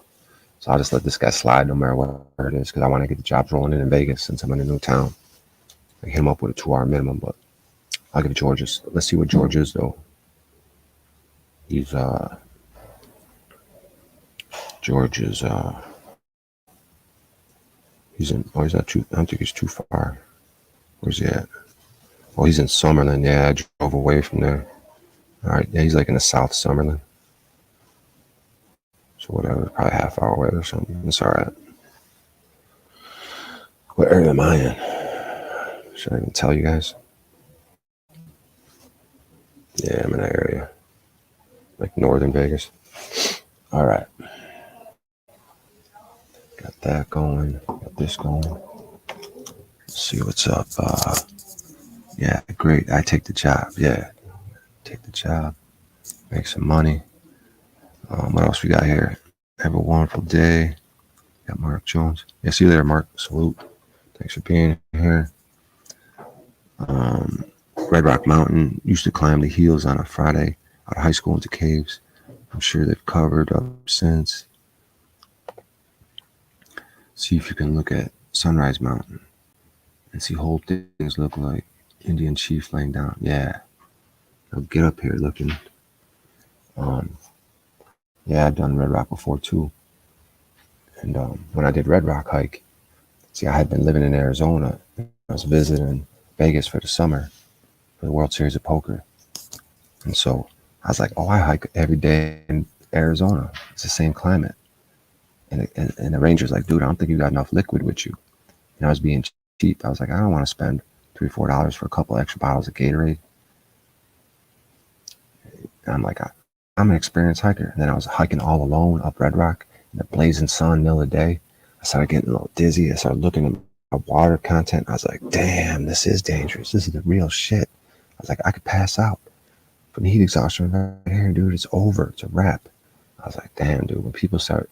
So I'll just let this guy slide no matter where it is because I want to get the jobs rolling in Vegas since I'm in a new town. I hit him up with a 2-hour minimum, but I'll give George's. Let's see what George is, though. He's, George is, he's not too, I don't think he's too far. Where's he at? Oh, he's in Summerlin. Yeah, I drove away from there. All right, yeah, he's like in the South Summerlin. So whatever, probably half hour away or something. It's all right. What area am I in? Should I even tell you guys? Yeah, I'm in that area. Like northern Vegas. All right. Got that going. Got this going. Let's see what's up. Yeah, great. I take the job. Yeah. Take the job. Make some money. What else we got here? Have a wonderful day. Got Mark Jones. Yeah, see you later, Mark. Salute. Thanks for being here. Red Rock Mountain. Used to climb the hills on a Friday out of high school into caves. I'm sure they've covered up since. See if you can look at Sunrise Mountain and see whole things look like Indian chief laying down. Yeah. I'll get up here looking. Yeah, I've done Red Rock before too. And when I did Red Rock hike, see, I had been living in Arizona. I was visiting Vegas for the summer for the World Series of Poker. And so I was like, oh, I hike every day in Arizona. It's the same climate. And the ranger's like, dude, I don't think you got enough liquid with you. And I was being cheap. I was like, I don't want to spend $3-4 for a couple extra bottles of Gatorade. And I'm like, I'm an experienced hiker. And then I was hiking all alone up Red Rock in the blazing sun, middle of the day. I started getting a little dizzy. I started looking at my water content. I was like, damn, this is dangerous. This is the real shit. I was like, I could pass out from the heat exhaustion right here, dude. It's over. It's a wrap. I was like, damn, dude, when people start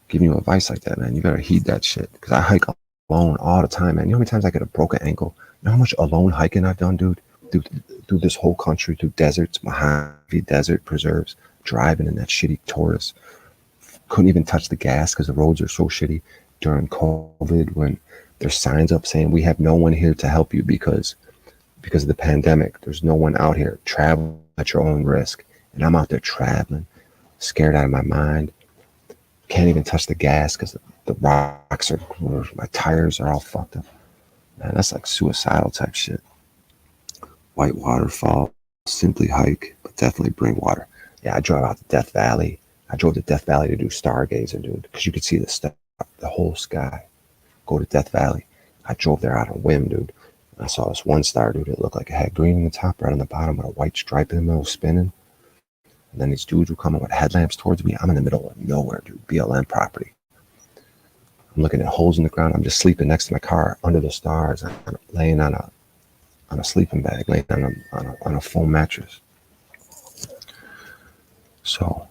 giving you advice like that, man, you better heed that shit. Because I hike alone all the time, man. You know how many times I get a broken ankle? You know how much alone hiking I've done, dude? Through this whole country, through deserts, Mojave Desert preserves, driving in that shitty Taurus. Couldn't even touch the gas because the roads are so shitty during COVID when there's signs up saying we have no one here to help you because of the pandemic. There's no one out here. Travel at your own risk. And I'm out there traveling, scared out of my mind. Can't even touch the gas because the rocks are, my tires are all fucked up. Man, that's like suicidal type shit. White waterfall, simply hike, but definitely bring water. Yeah, I drove out to Death Valley. I drove to Death Valley to do stargazing, dude, because you could see the whole sky. Go to Death Valley. I drove there out on a whim, dude. And I saw this one star, dude. It looked like it had green on the top, right on the bottom, with a white stripe in the middle, spinning. And then these dudes would come with headlamps towards me. I'm in the middle of nowhere, dude. BLM property. I'm looking at holes in the ground. I'm just sleeping next to my car under the stars. I'm laying on a sleeping bag, laying on a foam mattress. So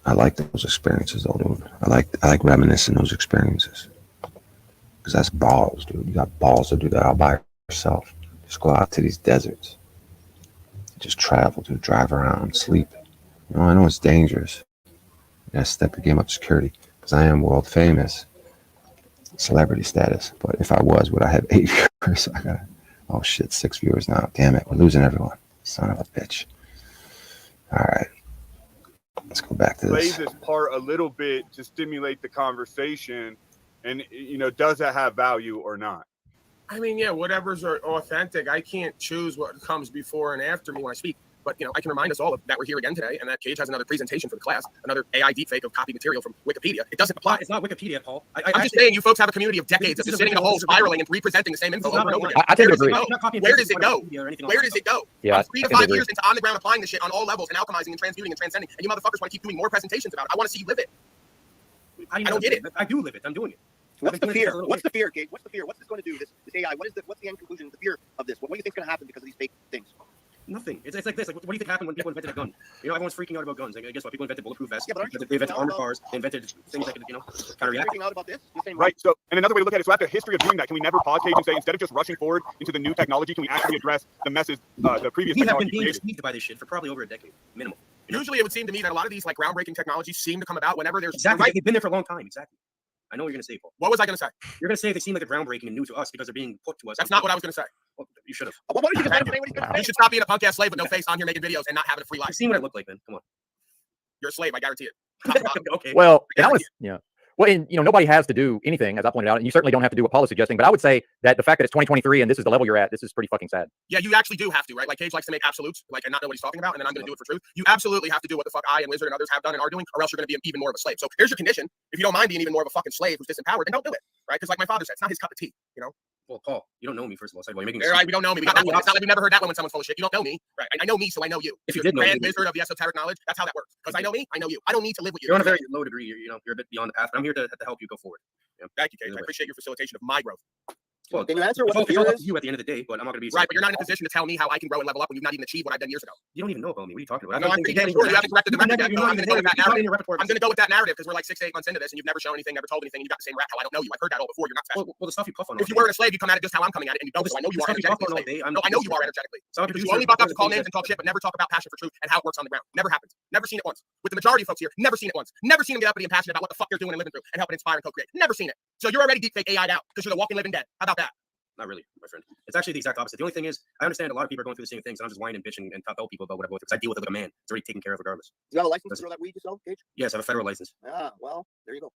I like those experiences, though, dude. I like reminiscing those experiences because that's balls, dude. You got balls to do that all by yourself. Just go out to these deserts. just travel, to drive around, sleep. You know, I know it's dangerous. You gotta step your game up security because I am world famous, celebrity status. But if I was, would I have 8 viewers? I got, oh shit, 6 viewers now. Damn it, we're losing everyone. Son of a bitch. All right, let's go back to Plays this. this part a little bit to stimulate the conversation, and you know, does that have value or not? I mean, yeah, whatever's authentic. I can't choose what comes before and after me when I speak. But, you know, I can remind us all that we're here again today and that Cage has another presentation for the class, another AI deepfake of copy material from Wikipedia. It doesn't apply. It's not Wikipedia, Paul. I'm just saying you folks have a community of decades of just sitting in a hole spiraling and representing the same info over and over again. I tend to agree. Where does it go? Where does it go? Yeah, I'm 3 to 5 years into on the ground applying this shit on all levels and alchemizing and transmuting and transcending. And you motherfuckers want to keep doing more presentations about it. I want to see you live it. I don't get it. I do live it. I'm doing it. What's the fear? What's the fear, Gage? What's the fear? What's this going to do? This AI. What's the end conclusion? The fear of this? What do you think is going to happen because of these fake things? Nothing. It's like this. Like, what do you think happened when people invented a gun? You know, everyone's freaking out about guns. Like, guess what? People invented bulletproof vests. Yeah, but they invented armored cars. They invented things that could, you know, kind of react. Freaking out about this? Right. So, and another way to look at it, so after a history of doing that, can we never pause, Cage, and say, instead of just rushing forward into the new technology, can we actually address the messes the previous We have technology been being created? deceived by this shit for probably over a decade, minimum. Usually it would seem to me that a lot of these like groundbreaking technologies seem to come about whenever there's Exactly. right. They've been there for a long time. Exactly. I know what you're going to say, Paul. What was I going to say? You're going to say they seem like they're groundbreaking and new to us because they're being put to us. That's not what I was going to say. Well, you should have. What did you just say what he's going to You should stop being a punk ass slave with no face on here making videos and not having a free life. You've seen what I look like, man. Come on. You're a slave, I guarantee it. Top to bottom. Okay. Well, and I was, yeah. Well, and you know, nobody has to do anything, as I pointed out, and you certainly don't have to do what Paul is suggesting. But I would say that the fact that it's 2023 and this is the level you're at, this is pretty fucking sad. Yeah, you actually do have to, right? Like Cage likes to make absolutes, like and not know what he's talking about, and then I'm going to do it for truth. You absolutely have to do what the fuck I and Lizard and others have done and are doing, or else you're going to be even more of a slave. So here's your condition: if you don't mind being even more of a fucking slave who's disempowered, then don't do it, right? Because like my father said, it's not his cup of tea, you know. Well, Paul, you don't know me, first of all. Second of all, you're making Right, we don't know me. We got that one. It's not like we never heard that one when someone's full of shit. You don't know me, right? I know me, so I know you. If you You're did know the grand me, wizard of the esoteric knowledge, that's how that works. Because I know me, I know you. I don't need to live with you. you're on a very low degree. You're a bit beyond the path, but I'm here to help you go forward. Yeah. Thank you, Cage. I appreciate your facilitation of my growth. Well, Can you answer what the it's fear all up is? to you at the end of the day, but I'm not going to be Right, but you're not in a position to tell me how I can grow and level up when you've not even achieved what I've done years ago. You don't even know about me. What are you talking about? No, I'm pretty damn sure you haven't corrected the record yet. No, I'm going to go with that narrative. I'm going to go with that narrative because we're like 6 to 8 months into this and you've never shown anything, never told anything, and you've got the same rap how I don't know you. I've heard that all before. You're not special. Well, the stuff you puff on. If you weren't a slave, you come at it just how I'm coming at it, and you don't. So I know you are energetically a slave. No, I know you are energetically. Because you only buck up to call names and talk shit, but never talk about passion for truth and how it works on the ground. Never happens. Never seen it once. With the majority of folks here, never seen it once. Never seen them get uppity and passionate about what the fuck they're doing and living through and helping inspire and co-create. Never seen it. So you're already deepfake AI'd out because you're the walking living dead. How about that? Not really, my friend. It's actually the exact opposite. The only thing is, I understand a lot of people are going through the same things, and I'm just whining and bitching and tell people about what I go through because I deal with it like a man. It's already taken care of regardless. You got a license to grow that weed yourself, Gage? Yes, I have a federal license. Ah, well, there you go.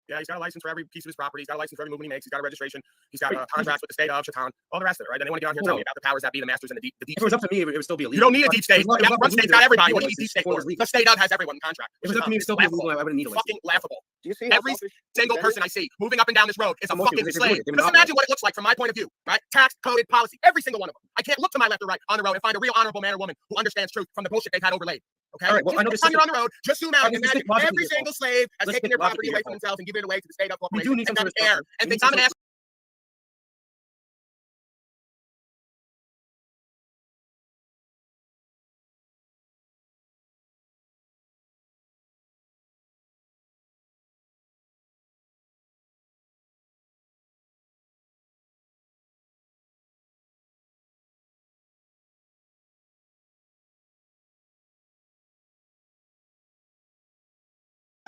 Yeah, he's got a license for every piece of his property. He's got a license for every movement he makes. He's got a registration. He's got contracts with the state of Shaitan, all the rest of it, right? And they want to get on here and tell me about the powers that be, the masters, and the deep If it was up to me, it would still be illegal. You don't need a deep state. Yeah, one state's got everybody. What do you need deep state for? The state of has everyone in contract. If it was up to me, it'd still be illegal. I wouldn't need a license. Fucking laughable. Do you see Every single person I see moving up and down this road is a Most fucking people, slave. they're Just not. imagine what it looks like from my point of view, right? Tax, coded, policy, every single one of them. I can't look to my left or right on the road and find a real honorable man or woman who understands truth from the bullshit they've had overlaid. Okay? All right, well, I know Next this time you're on the road, just zoom out and imagine logically every here, single slave has Let's taken think their property logically away here, from Paul. themselves and given it away to the state of We corporation do need and some doesn't sort of care structure. and We thinks need I'm an some ass.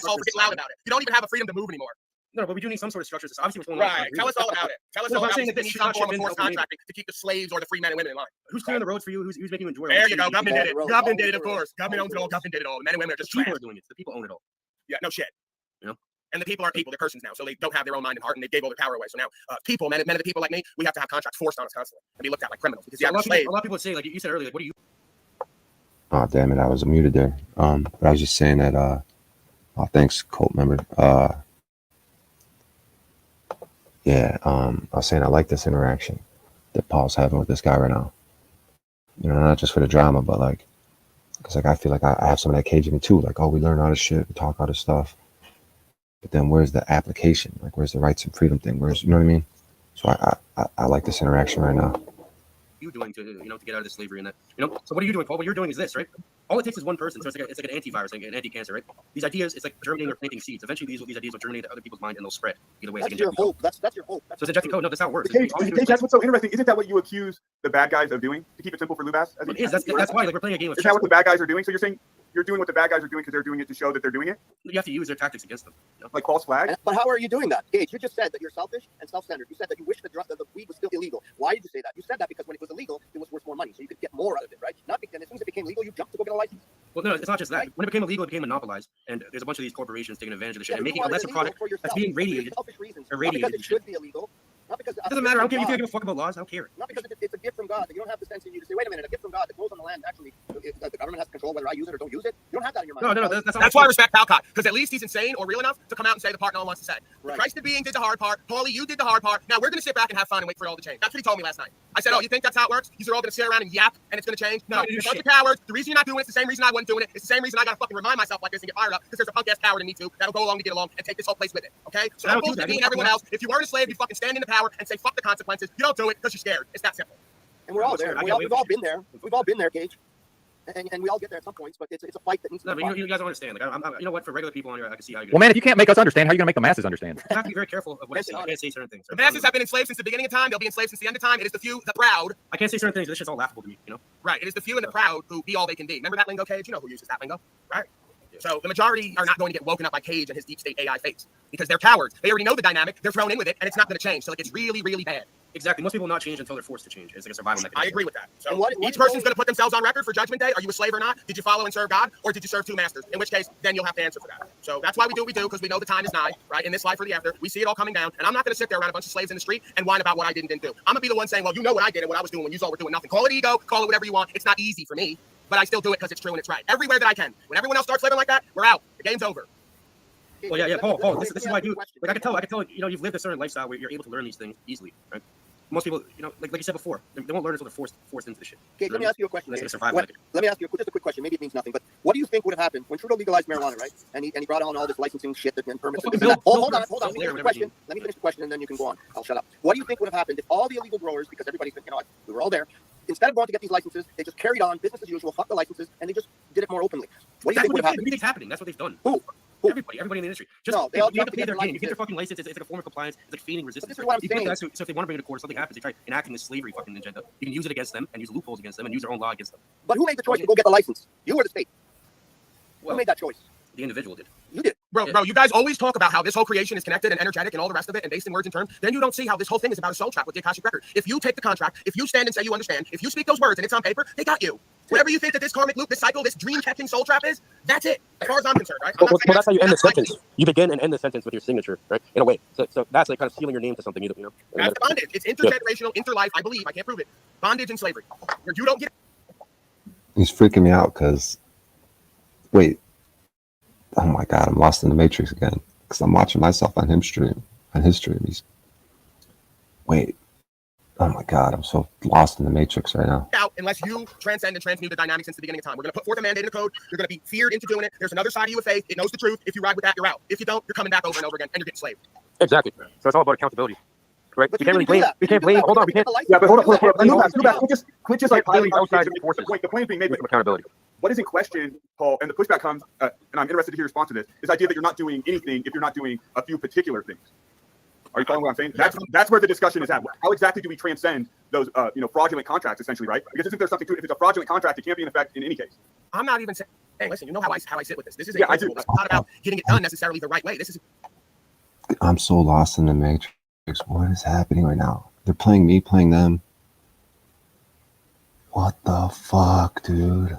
So freaking loud about it. You don't even have a freedom to move anymore. No, but we do need some sort of structure. Obviously, what's going Right. on. Tell us all about it. Tell us Well, all I'm about saying it. that We need this some should form of not forced ship in contracting to keep the slaves or the free men and women in line. Who's clearing the roads for you? Who's making you enjoy? There you go. Government did it. Road. Government did it, of course. Government owns it all. Government did it all. The men and women are just People trash. are doing it. The people own it all. Yeah, no shit. You know? And the people aren't people; they're persons now, so they don't have their own mind and heart, and they gave all their power away. So now, people, men of the people like me, we have to have contracts forced on us constantly and be looked at like criminals because Yeah, yeah, a slave. lot of people would say, like you said earlier, like, what do you? Oh damn it, I was muted there. But I was just saying that. Oh, thanks, cult member. Yeah. I was saying I like this interaction that Paul's having with this guy right now. You know, not just for the drama, but like, because like I feel like I have some of that Cage in me too. Like, oh, we learn all this shit, we talk all this stuff, but then where's the application? Like, where's the rights and freedom thing? Where's, you know what I mean? So I like this interaction right now. You doing to to get out of this slavery and that, So what are you doing, Paul? What you're doing is this, right? All it takes is one person. So it's like an antivirus, like an anti-cancer, right? These ideas, it's like germinating or planting seeds. Eventually, these ideas will germinate to other people's mind and they'll spread. Either way, That's your hope. That's your hope. So it's injecting code. No, that's how it works. Cage, that's what's so interesting. Isn't that what you accuse the bad guys of doing? To keep it simple for Lubas? It is. That's why. Like we're playing a game of Is chess. that what the bad guys are doing? So you're saying you're doing what the bad guys are doing because they're doing it to show that they're doing it? You have to use their tactics against them. You know? Like false flag? But how are you doing that? Gage, you just said that you're selfish and self-centered. You said that you wish that the weed was still illegal. Why did you say that? You said that because when it was illegal, it was worth more money, so you could get more out of it, right? Not because, and as soon as it became legal, you jumped to go get a license. Well, no, it's not just that. When it became illegal, it became monopolized, and there's a bunch of these corporations taking advantage of the shit and making a lesser product that's being radiated. Selfish reasons. Irradiated. Not because it should be illegal. Not because It doesn't matter. I don't care. You can't give a fuck about laws. I don't care. Not because it's a gift from God. That you don't have the sense in you to say, wait a minute, a gift from God that grows on the land. Actually, the government has control whether I use it or don't use it. You don't have that in your mind. No. That's why I respect Palcott, because at least he's insane or real enough to come out and say the part no one wants to say. Right. Christ the being did the hard part. Paulie, you did the hard part. Now we're going to sit back and have fun and wait for it all to change. That's what he told me last night. I said, oh, you think that's how it works? You're all going to sit around and yap and it's going to change? No, you're a bunch of cowards. The reason you're not doing it is the same reason I wasn't doing it. It's the same reason I got to fucking remind myself like this and get fired up, because there's a punk ass coward in me too that'll go along to get along and take this whole place with it. Okay? So don't bullshit me and everyone else. If you weren't a slave, you fucking stand into power and say fuck the consequences. You don't do it because you're scared. It's that simple. And we're all there. We've all been there. We've all been there, Gage. And we all get there at some points, but it's a fight that needs to be fought. You guys don't understand. Like, you know what? For regular people on here, I can see how you. Well, man, if you can't make us understand, how are you gonna make the masses understand? You have to be very careful of what I say. I can't say certain things. The masses have been enslaved since the beginning of time. They'll be enslaved since the end of time. It is the few, the proud. I can't say certain things. This shit's all laughable to me. You know. Right. It is the few and the proud who be all they can be. Remember that lingo, Cage? You know who uses that lingo, right? So the majority are not going to get woken up by Cage and his deep state AI face because they're cowards. They already know the dynamic. They're thrown in with it, and it's not going to change. So like it's really, really bad. Exactly. Most people will not change until they're forced to change. It's like a survival mechanism. I agree with that. So each person's going to put themselves on record for Judgment Day. Are you a slave or not? Did you follow and serve God, or did you serve two masters? In which case, then you'll have to answer for that. So that's why we do what we do, because we know the time is nigh, right? In this life or the after, we see it all coming down. And I'm not going to sit there around a bunch of slaves in the street and whine about what I did and didn't do. I'm going to be the one saying, well, you know what I did and what I was doing when you all were doing nothing. Call it ego, call it whatever you want. It's not easy for me, but I still do it because it's true and it's right. Everywhere that I can. When everyone else starts living like that, we're out. The game's over. Well, yeah, Paul. This is what I do. Like I can tell. You know, you've lived a certain lifestyle where you're able to learn these things easily, right? Most people, you know, like you said before, they won't learn until they're forced into the shit. Okay, let me ask you a question. Let me ask you just a quick question. Maybe it means nothing, but what do you think would have happened when Trudeau legalized marijuana, right? And he brought on all this licensing shit and permits. Hold on. Let me finish the question. Let me finish the question, and then you can go on. I'll shut up. What do you think would have happened if all the illegal growers, because everybody's been, you know, we were all there, instead of going to get these licenses, they just carried on business as usual, fuck the licenses, and they just did it more openly? What do you think would have happened? Everything's happening. That's what they've done. Who? Everybody in the industry. Just no, they all you have to play their game. You licenses. get their fucking license. It's like a form of compliance. It's like feigning resistance. This is what I'm saying. So if they want to bring it to court, something happens. They try enacting this slavery fucking agenda. You can use it against them and use loopholes against them and use their own law against them. But who made the choice to go get the license? You or the state? Well, who made that choice? The individual did. You did. Bro, you guys always talk about how this whole creation is connected and energetic and all the rest of it and based in words and terms. Then you don't see how this whole thing is about a soul trap with the Akashic Record. If you take the contract, if you stand and say you understand, if you speak those words and it's on paper, they got you. Whatever you think that this karmic loop, this cycle, this dream-catching soul trap is, that's it. As far as I'm concerned, right? Well, that's how you end the sentence. You begin and end the sentence with your signature, right? In a way. So that's like kind of sealing your name to something, you know? That's bondage. It's intergenerational, interlife, I believe. I can't prove it. Bondage and slavery. Where you don't get. He's freaking me out because, wait. Oh my God, I'm lost in the Matrix again. Because I'm watching myself on his stream. Wait. Oh my God, I'm so lost in the Matrix right now. Out unless you transcend and transmute the dynamics since the beginning of time. We're going to put forth a mandate in the code. You're going to be feared into doing it. There's another side of you with faith. It knows the truth. If you ride with that, you're out. If you don't, you're coming back over and over again, and you're getting slaved. Exactly. So it's all about accountability. Right? But We can't really blame. We can't blame. Hold on. We can't. Yeah, but hold on. Quit just like blaming outside forces. Wait, the point is being made. With some accountability. What is in question, Paul, and the pushback comes, and I'm interested to hear your response to this, is the idea that you're not doing anything if you're not doing a few particular things. Are you following what I'm saying? That's where the discussion is at. How exactly do we transcend those, fraudulent contracts, essentially, right? Because isn't there something to it? If it's a fraudulent contract, it can't be in effect in any case. I'm not even saying, hey, listen, you know how I sit with this. This is a principle. It's not about getting it done necessarily the right way. This is. I'm so lost in the Matrix. What is happening right now? They're playing me, playing them. What the fuck, dude?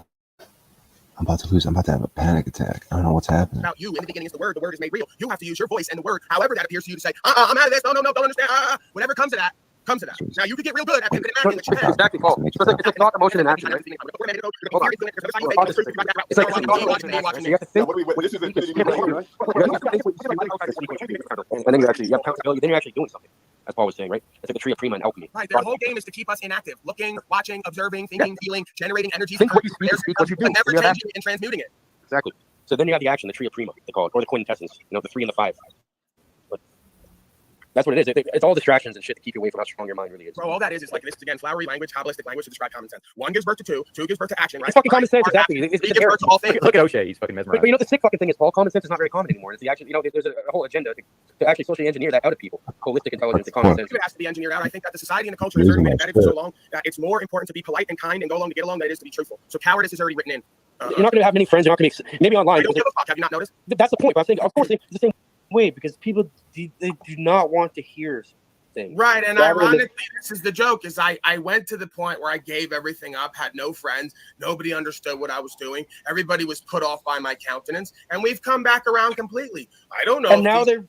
I'm about to lose. I'm about to have a panic attack. I don't know what's happening. About you in the beginning is the word. The word is made real. You have to use your voice and the word, however that appears to you, to say, I'm out of this. No, don't understand. Whatever comes to that. Now you can get real good at pivoting and acting. Exactly, Paul. So it's not emotion and action, right? Hold on. It's like you have to think. And then you have accountability. Then you're actually doing something. As Paul was saying, right? It's like the tree of Prima and alchemy. Right. Their whole game is to keep us inactive, looking, watching, observing, thinking, feeling, generating energy. Think what you speak what you do. But never changing and transmuting it. Exactly. So then you have the action, the tree of Prima, they call it, or the quintessence. You know, the 3 and the 5. But That's what it is. It's all distractions and shit to keep you away from how strong your mind really is. Bro, all that is like this is again flowery language, Kabbalistic language to describe common sense. One gives birth to two, two gives birth to action, right? It's fucking common sense, Right, exactly. action, It's three gives birth to all things. Look at O'Shea. He's fucking mesmerized. But you know the sick fucking thing is, Paul, common sense is not very common anymore. It's the action. You know, there's a whole agenda to actually socially engineer that out of people. Holistic intelligence and common sense. It has to be engineered out. I think that the society and the culture has already been embedded for so long that it's more important to be polite and kind and go along to get along than it is to be truthful. So cowardice is already written in. You're not going to have many friends. You're not going to maybe online. I don't give a fuck. Have you not noticed? That's the point. But I'm saying, of course, it's the same way because people they do not want to hear things. Right, and ironically, this is the joke: is I went to the point where I gave everything up, had no friends, nobody understood what I was doing, everybody was put off by my countenance, and we've come back around completely. I don't know. And now they're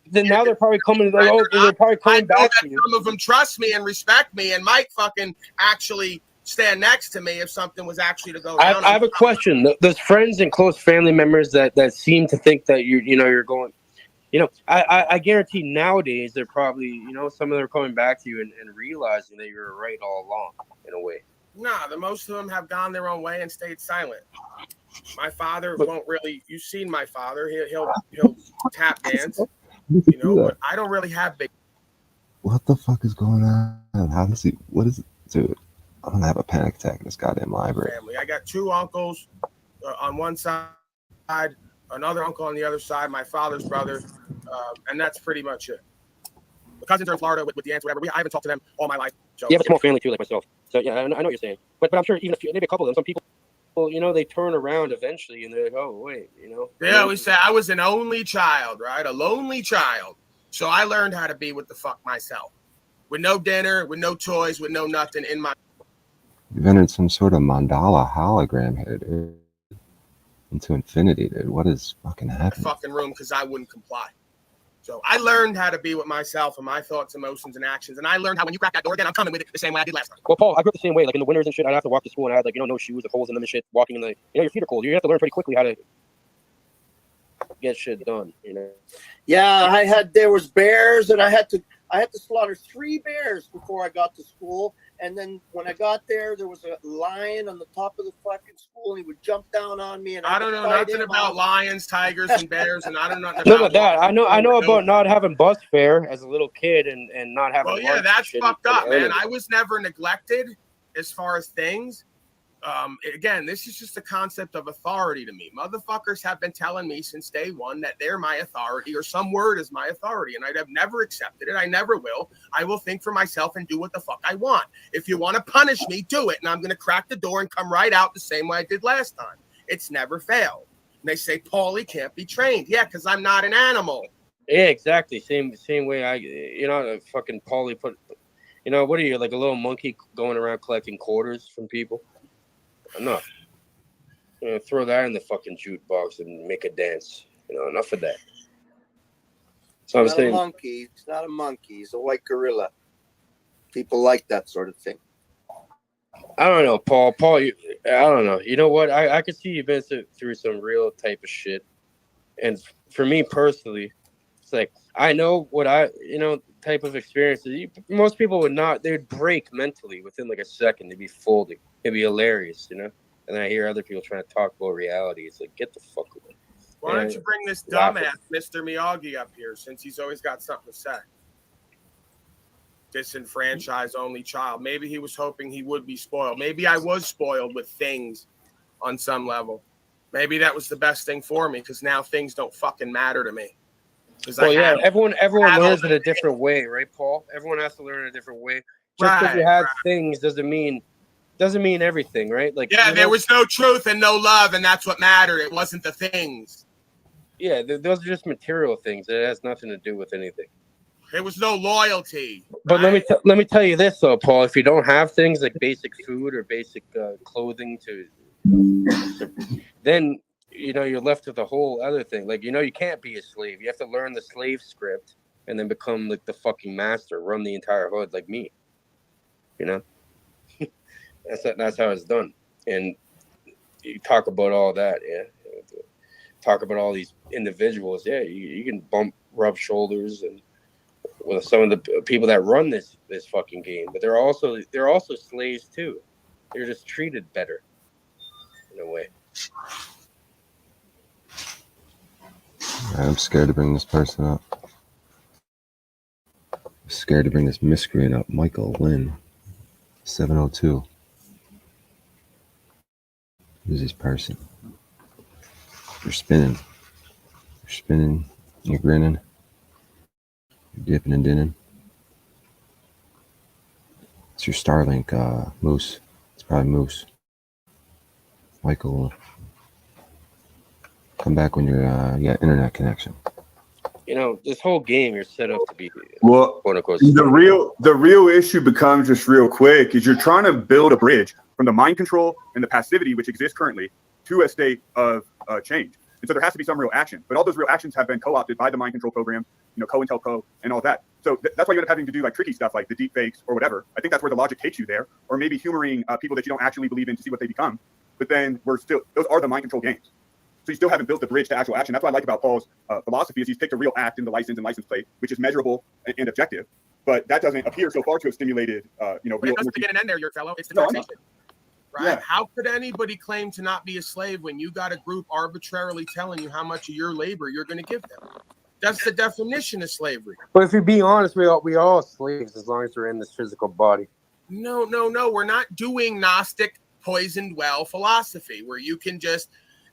probably coming. They're probably coming back to you. Some of them trust me and respect me, and might fucking actually stand next to me if something was actually to go down. I have a question. Those friends and close family members that seem to think that you're going. I guarantee nowadays they're probably, some of them are coming back to you and realizing that you're right all along in a way. Nah, the most of them have gone their own way and stayed silent. My father won't really. You've seen my father. He'll tap dance. But I don't really have big. What the fuck is going on? How does he? What is it, dude? I'm gonna have a panic attack in this goddamn library. Family. I got two uncles on one side, another uncle on the other side, my father's brother, and that's pretty much it. The cousins are in Florida with the aunts, whatever. I haven't talked to them all my life. So, you have a small family too, like myself. So yeah, I know what you're saying. But I'm sure even maybe a couple of them, some people, they turn around eventually and they're like, oh wait, They always say I was an only child, right? A lonely child. So I learned how to be with the fuck myself, with no dinner, with no toys, with no nothing in my. You've entered some sort of mandala hologram here, dude. Into infinity, dude. What is fucking happening? Fucking room because I wouldn't comply. So I learned how to be with myself and my thoughts, emotions, and actions. And I learned how when you crack that door again, I'm coming with it the same way I did last time. Well, Paul, I grew up the same way. Like in the winters and shit, I'd have to walk to school and I had no shoes, with holes in them and shit. Walking in the, your feet are cold. You have to learn pretty quickly how to get shit done. Yeah, there was bears, and I had to slaughter 3 bears before I got to school. And then when I got there was a lion on the top of the fucking school, and he would jump down on me. And I don't know nothing about lions, tigers, and bears, and I don't know nothing about that. I know about not having bus fare as a little kid and not having. Well, yeah, that's fucked up, man. I was never neglected as far as things. Again, this is just a concept of authority to me. Motherfuckers have been telling me since day one that they're my authority or some word is my authority, and I have never accepted it. I never will. I will think for myself and do what the fuck I want. If you want to punish me, do it, and I'm going to crack the door and come right out the same way I did last time. It's never failed. And they say, Paulie can't be trained. Yeah, because I'm not an animal. Yeah, exactly. Same way fucking Paulie put, what are you, like a little monkey going around collecting quarters from people? Enough. Throw that in the fucking jukebox and make a dance. Enough of that. So it's not a monkey. It's not a monkey. It's a white gorilla. People like that sort of thing. I don't know, Paul. I don't know. You know what? I could see you've been through some real type of shit. And for me personally, it's like, I know what type of experiences. Most people would not. They'd break mentally within like a second. They'd be folding. It'd be hilarious, And then I hear other people trying to talk about reality. It's like, get the fuck away. Why don't you bring this dumbass Mr. Miyagi up here, since he's always got something to say? Disenfranchised only child. Maybe he was hoping he would be spoiled. Maybe I was spoiled with things on some level. Maybe that was the best thing for me, because now things don't fucking matter to me. Well, yeah, everyone learns in a different way, right, Paul? Everyone has to learn in a different way. Just because you have things doesn't mean everything, right? Like, yeah, there was no truth and no love, and that's what mattered. It wasn't the things. Yeah, those are just material things. It has nothing to do with anything. There was no loyalty. But let me tell you this though, Paul. If you don't have things like basic food or basic clothing then you're left with a whole other thing. Like, you can't be a slave. You have to learn the slave script and then become like the fucking master, run the entire hood like me. That's how it's done. And you talk about all that, yeah. Talk about all these individuals, yeah. You can rub shoulders and with some of the people that run this fucking game, but they're also slaves too. They're just treated better in a way. I'm scared to bring this person up. scared to bring this miscreant up. Michael Lynn, 702. Who's this person? You're spinning. You're spinning. You're grinning. You're dipping and dinning. It's your Starlink, Moose. It's probably Moose. Michael, come back when you got internet connection. You know, this whole game you're set up to be Well, quote unquote. the real issue becomes just real quick is you're trying to build a bridge from the mind control and the passivity which exists currently to a state of change. And so there has to be some real action. But all those real actions have been co-opted by the mind control program, you know, COINTELPRO and all that. So that's why you end up having to do like tricky stuff like the deep fakes or whatever. I think that's where the logic takes you there, or maybe humoring people that you don't actually believe in to see what they become. But then those are the mind control games. So you still haven't built the bridge to actual action. That's what I like about Paul's philosophy is he's picked a real act in the license and license plate, which is measurable and objective. But that doesn't appear so far to have stimulated, real. It doesn't get an end there, your fellow. It's the No, taxation. Right? Yeah. How could anybody claim to not be a slave when you got a group arbitrarily telling you how much of your labor you're going to give them? That's the definition of slavery. But if you're being honest, we all slaves as long as we're in this physical body. No. We're not doing Gnostic poisoned well philosophy where you can just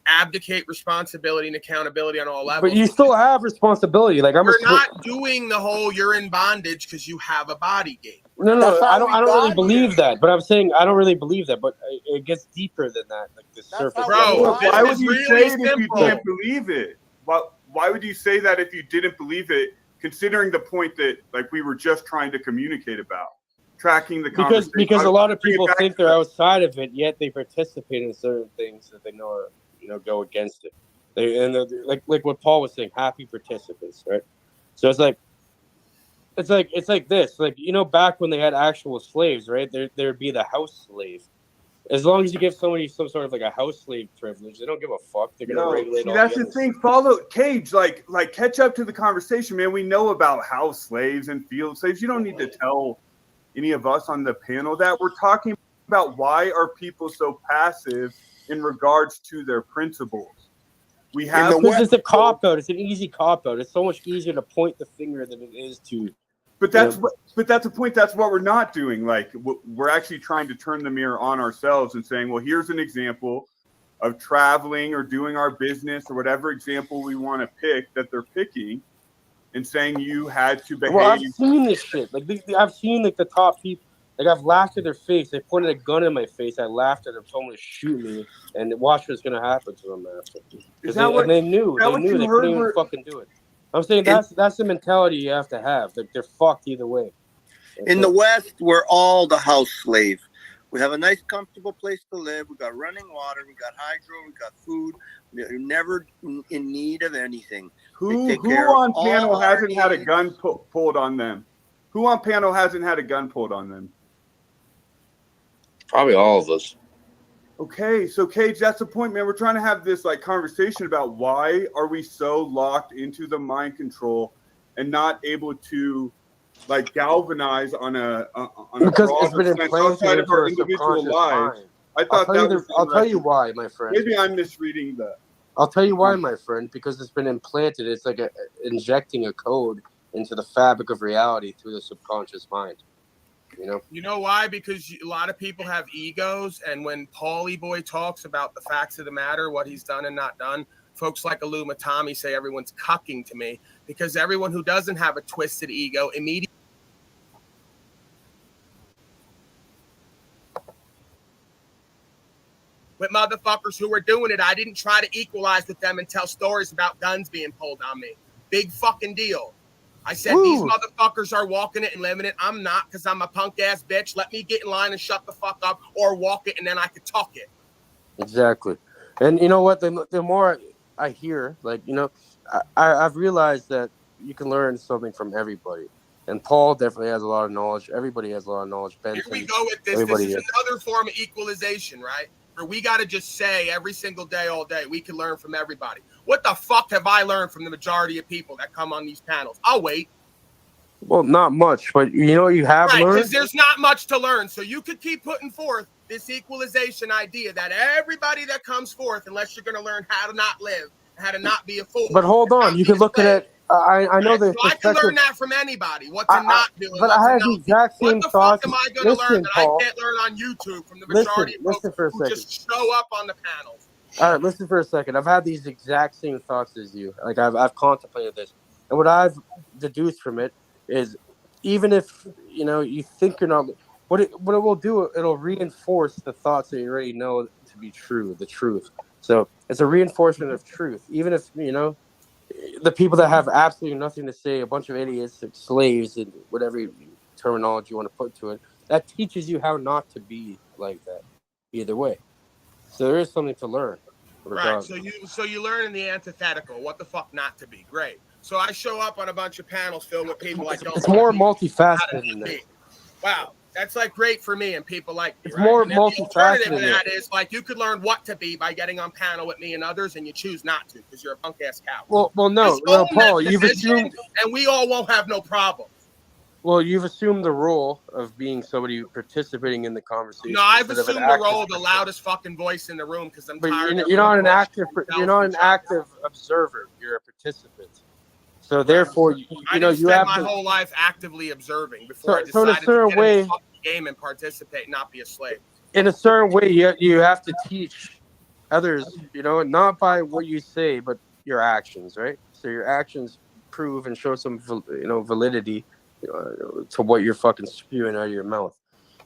abdicate responsibility and accountability on all levels. But you still have responsibility. Like we're not doing the whole you're in bondage because you have a body game. No, I don't really believe that. But I'm saying I don't really believe that. But it gets deeper than that. Like the surface. Bro, why would you say it if you simple. didn't believe it? Why would you say that if you didn't believe it, considering the point that like we were just trying to communicate about? Tracking the conversation. Because a lot of people think they're outside of it, yet they participate in certain things that they know are, you know, go against it. They're like what Paul was saying, happy participants, right? So it's like this, like, you know, back when they had actual slaves, right? There'd be the house slave. As long as you give somebody some sort of like a house slave privilege, they don't give a fuck. They're gonna regulate all that's the the thing. Follow Cage, like catch up to the conversation, man. We know about house slaves and field slaves. You don't need to tell any of us on the panel that. We're talking about why are people so passive in regards to their principles. We have because it's a cop out. It's an easy cop out. It's so much easier to point the finger than it is to. But that's the point. That's what we're not doing. Like we're actually trying to turn the mirror on ourselves and saying, well, here's an example of traveling or doing our business or whatever example we want to pick that they're picking, and saying you had to behave. Well, I've seen this shit. Like I've seen like the top people. Like I've laughed at their face. They pointed a gun in my face. I laughed at them, told them to shoot me, and watch what's gonna happen to them after. And they knew. They knew they couldn't even fucking do it. I'm saying that's the mentality you have to have. Like they're fucked either way. In the West, we're all the house slave. We have a nice, comfortable place to live. We got running water. We got hydro. We got food. We're never in need of anything. Who on panel hasn't had a gun pulled on them? Who on panel hasn't had a gun pulled on them? Probably all of us. Okay, so Cage, that's the point, man. We're trying to have this like conversation about why are we so locked into the mind control and not able to like galvanize on a because it's been sense outside of our individual lives. I thought I'll tell you why, my friend. Maybe I'm misreading that. I'll tell you why, my friend. Because it's been implanted. It's like injecting a code into the fabric of reality through the subconscious mind. You know why? Because a lot of people have egos, and when Paulie Boy talks about the facts of the matter, what he's done and not done, folks like Aluma Tommy say everyone's cucking to me, because everyone who doesn't have a twisted ego immediately with motherfuckers who are doing it. I didn't try to equalize with them and tell stories about guns being pulled on me. Big fucking deal. I said, these motherfuckers are walking it and living it. I'm not, because I'm a punk ass bitch. Let me get in line and shut the fuck up, or walk it and then I could talk it. Exactly. And you know what? The more I hear, like, you know, I've realized that you can learn something from everybody. And Paul definitely has a lot of knowledge. Everybody has a lot of knowledge. Benson, here we go with this. This is another form of equalization, right? Where we got to just say every single day, all day, we can learn from everybody. What the fuck have I learned from the majority of people that come on these panels? I'll wait. Well, not much, but you know what you have learned? Because there's not much to learn. So you could keep putting forth this equalization idea that everybody that comes forth, unless you're going to learn how to not live, how to not be a fool. But hold on. You can look at it. I know the So I can learn perspective. that from anybody. What to not do. And But what I to have the not do. exact What same the thoughts. fuck am I going to learn Listen, that Paul. I can't learn on YouTube from the majority of Listen folks for a who second. just show up on the panels? All right, listen for a second. I've had these exact same thoughts as you. Like I've contemplated this, and what I've deduced from it is, even if you think you're not, what it will do, it'll reinforce the thoughts that you already know to be true, the truth. So it's a reinforcement of truth, even if the people that have absolutely nothing to say, a bunch of idiots, like slaves, and whatever terminology you want to put to it, that teaches you how not to be like that. Either way, so there is something to learn. Right. So you learn in the antithetical what the fuck not to be. Great. So I show up on a bunch of panels filled with people I don't. It's more multifaceted than that. Wow. That's like great for me and people like me. It's right? more And then the alternative multifaceted to than that that. is like you could learn what to be by getting on panel with me and others, and you choose not to because you're a punk ass cow. Well, no, Paul, you've assumed, and we all won't have no problem. Well, you've assumed the role of being somebody participating in the conversation. No, I've assumed the role of the loudest fucking voice in the room because I'm tired. You're not an active. You're not an active observer. You're a participant. So therefore, I spent my whole life actively observing before I decided in a certain to get way, in the fucking game and participate, not be a slave. In a certain way, you have to teach others. Not by what you say, but your actions, right? So your actions prove and show some validity to what you're fucking spewing out of your mouth,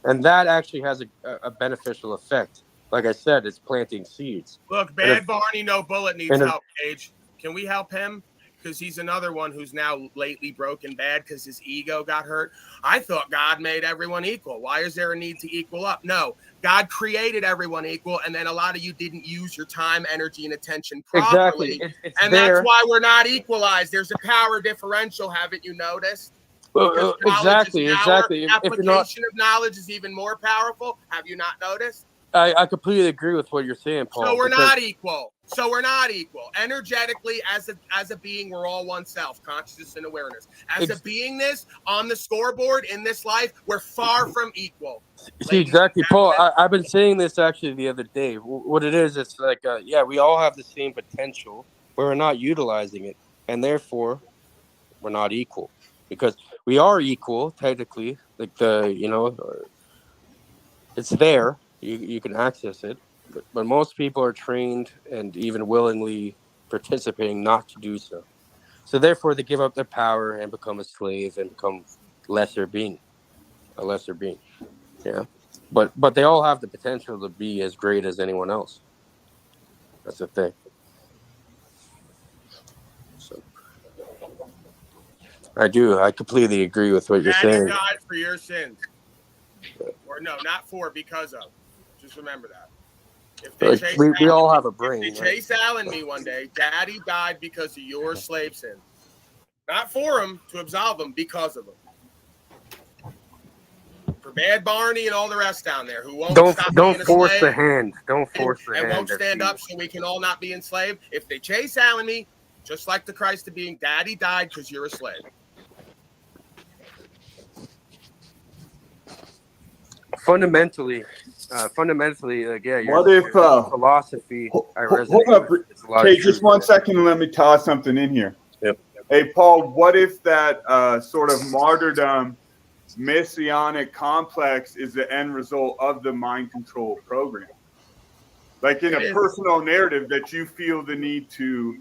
and that actually has a beneficial effect. Like I said, it's planting seeds. Look, Bad Barney No Bullet needs help, Paige. Can we help him? Because he's another one who's now lately broken bad because his ego got hurt. I thought God made everyone equal. Why is there a need to equal up? No, God created everyone equal, and then a lot of you didn't use your time, energy, and attention properly. Exactly. And that's why we're not equalized. There's a power differential, haven't you noticed? Well, exactly. Application of knowledge is even more powerful. Have you not noticed? I completely agree with what you're saying, Paul. So we're not equal. Energetically, as a being, we're all one self, consciousness and awareness. As a beingness on the scoreboard in this life, we're far from equal. See, exactly, Paul. I've been saying this actually the other day. What it is, it's like, we all have the same potential, but we're not utilizing it, and therefore, we're not equal. Because we are equal, technically. Like it's there. You can access it, but most people are trained and even willingly participating not to do so. So therefore, they give up their power and become a slave and become a lesser being. Yeah, but they all have the potential to be as great as anyone else. That's the thing. So I completely agree with what you're saying. God died for your sins. Or no, not for, because of. Just remember that. If they we all have a brain. If they chase Alan me one day, Daddy died because of your slave sin. Not for him, to absolve him, because of him. For Bad Barney and all the rest down there who won't stop don't being force a slave the hand. Don't force the hand. And won't stand up so we can all not be enslaved. If they chase Alan me, just like the Christ of being, Daddy died because you're a slave. Fundamentally, like, what if philosophy? Hold up, okay, just 1 second and let me toss something in here. Yep. Hey, Paul, what if that sort of martyrdom messianic complex is the end result of the mind control program? Like in a personal narrative that you feel the need to,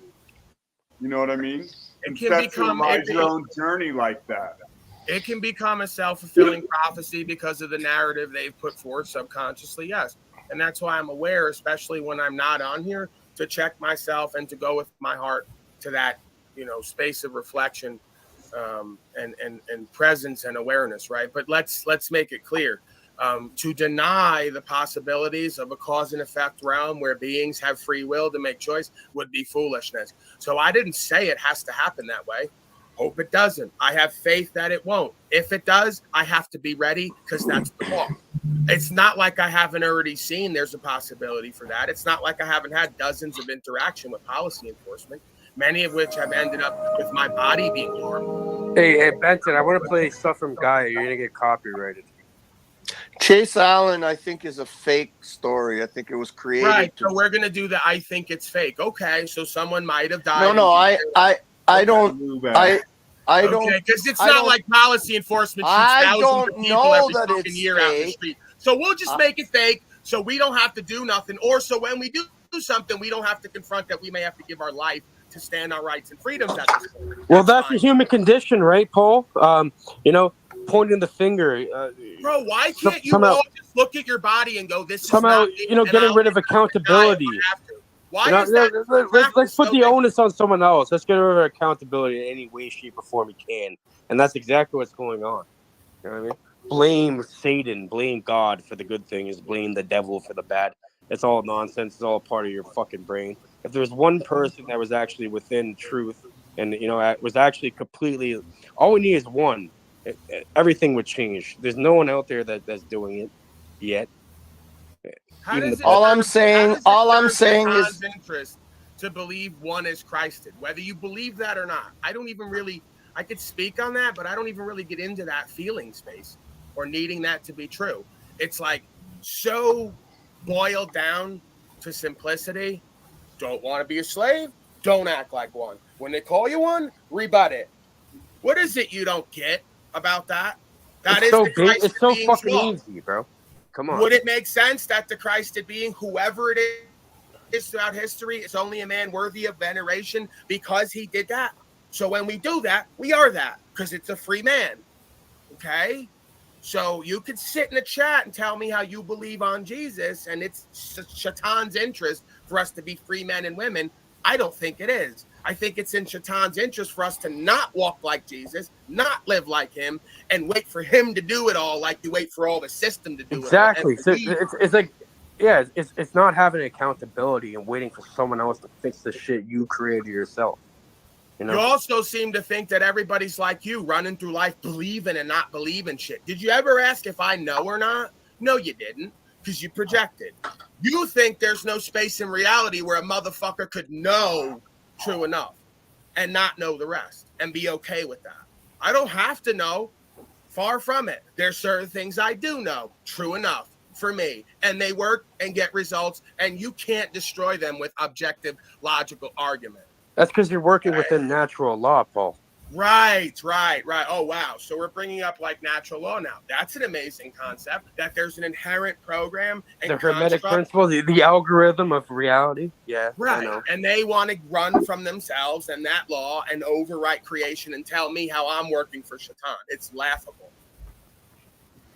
you know what I mean? It can become your own journey like that. It can become a self-fulfilling prophecy because of the narrative they've put forth subconsciously, yes. And that's why I'm aware, especially when I'm not on here, to check myself and to go with my heart to that, space of reflection and presence and awareness, right? But let's make it clear. To deny the possibilities of a cause and effect realm where beings have free will to make choice would be foolishness. So I didn't say it has to happen that way. Hope it doesn't. I have faith that it won't. If it does, I have to be ready because that's the law. It's not like I haven't already seen there's a possibility for that. It's not like I haven't had dozens of interaction with policy enforcement, many of which have ended up with my body being harmed. Hey, Benson, I want to play stuff from Gaia. You're going to get copyrighted. Chase Allen, I think, is a fake story. I think it was created. Right. So we're going to do the I think it's fake. Okay. So someone might have died. No, I don't. I don't. Okay, because it's I not don't- like policy enforcement shoots I thousands don't of people know every that fucking it's year out in the fake. street. So we'll just make it fake, so we don't have to do nothing, or so when we do something, we don't have to confront that we may have to give our life to stand our rights and freedoms at this point. Well, that's fine. the human condition, right, Paul? You know, pointing the finger. Bro, why can't you somehow- all just look at your body and go, "This is Somehow, not me," you know, and getting I'll rid of die accountability. if I have to? Why You know, is that? let's put so the big? onus on someone else. Let's get rid of accountability in any way, shape, or form we can. And that's exactly what's going on. You know what I mean? Blame Satan, blame God for the good things, blame the devil for the bad. It's all nonsense. It's all part of your fucking brain. If there's one person that was actually within truth and, you know, was actually completely, all we need is one. Everything would change. There's no one out there that's doing it yet. How Even does the it All serve- I'm saying, how does it all I'm serve saying is, Satan's interest to believe one is Christed, whether you believe that or not. I don't even really, I could speak on that, but I don't even really get into that feeling space or needing that to be true. It's like so boiled down to simplicity. Don't want to be a slave? Don't act like one. When they call you one, rebut it. What is it you don't get about that? That is the Christed it's so being's fucking law. easy, bro. Come on. Would it make sense that the Christed being, whoever it is throughout history, is only a man worthy of veneration because he did that? So when we do that, we are that because it's a free man. Okay? So you could sit in the chat and tell me how you believe on Jesus and it's Shaitan's interest for us to be free men and women. I don't think it is. I think it's in Shaitan's interest for us to not walk like Jesus, not live like him, and wait for him to do it all like you wait for all the system to do Exactly. it all. So it's like, yeah, it's not having accountability and waiting for someone else to fix the shit you created yourself. You know? You also seem to think that everybody's like you, running through life believing and not believing shit. Did you ever ask if I know or not? No, you didn't, because you projected. You think there's no space in reality where a motherfucker could know true enough and not know the rest and be okay with that. I don't have to know. Far from it. There's certain things I do know, true enough for me, and they work and get results, and you can't destroy them with objective, logical argument. That's because you're working within natural law, Paul. Right. Oh, wow. So we're bringing up like natural law now. That's an amazing concept, that there's an inherent program and The Hermetic construct. principle, the algorithm of reality. Yeah, I Right. know. And they want to run from themselves and that law and overwrite creation and tell me how I'm working for Shaitan. It's laughable.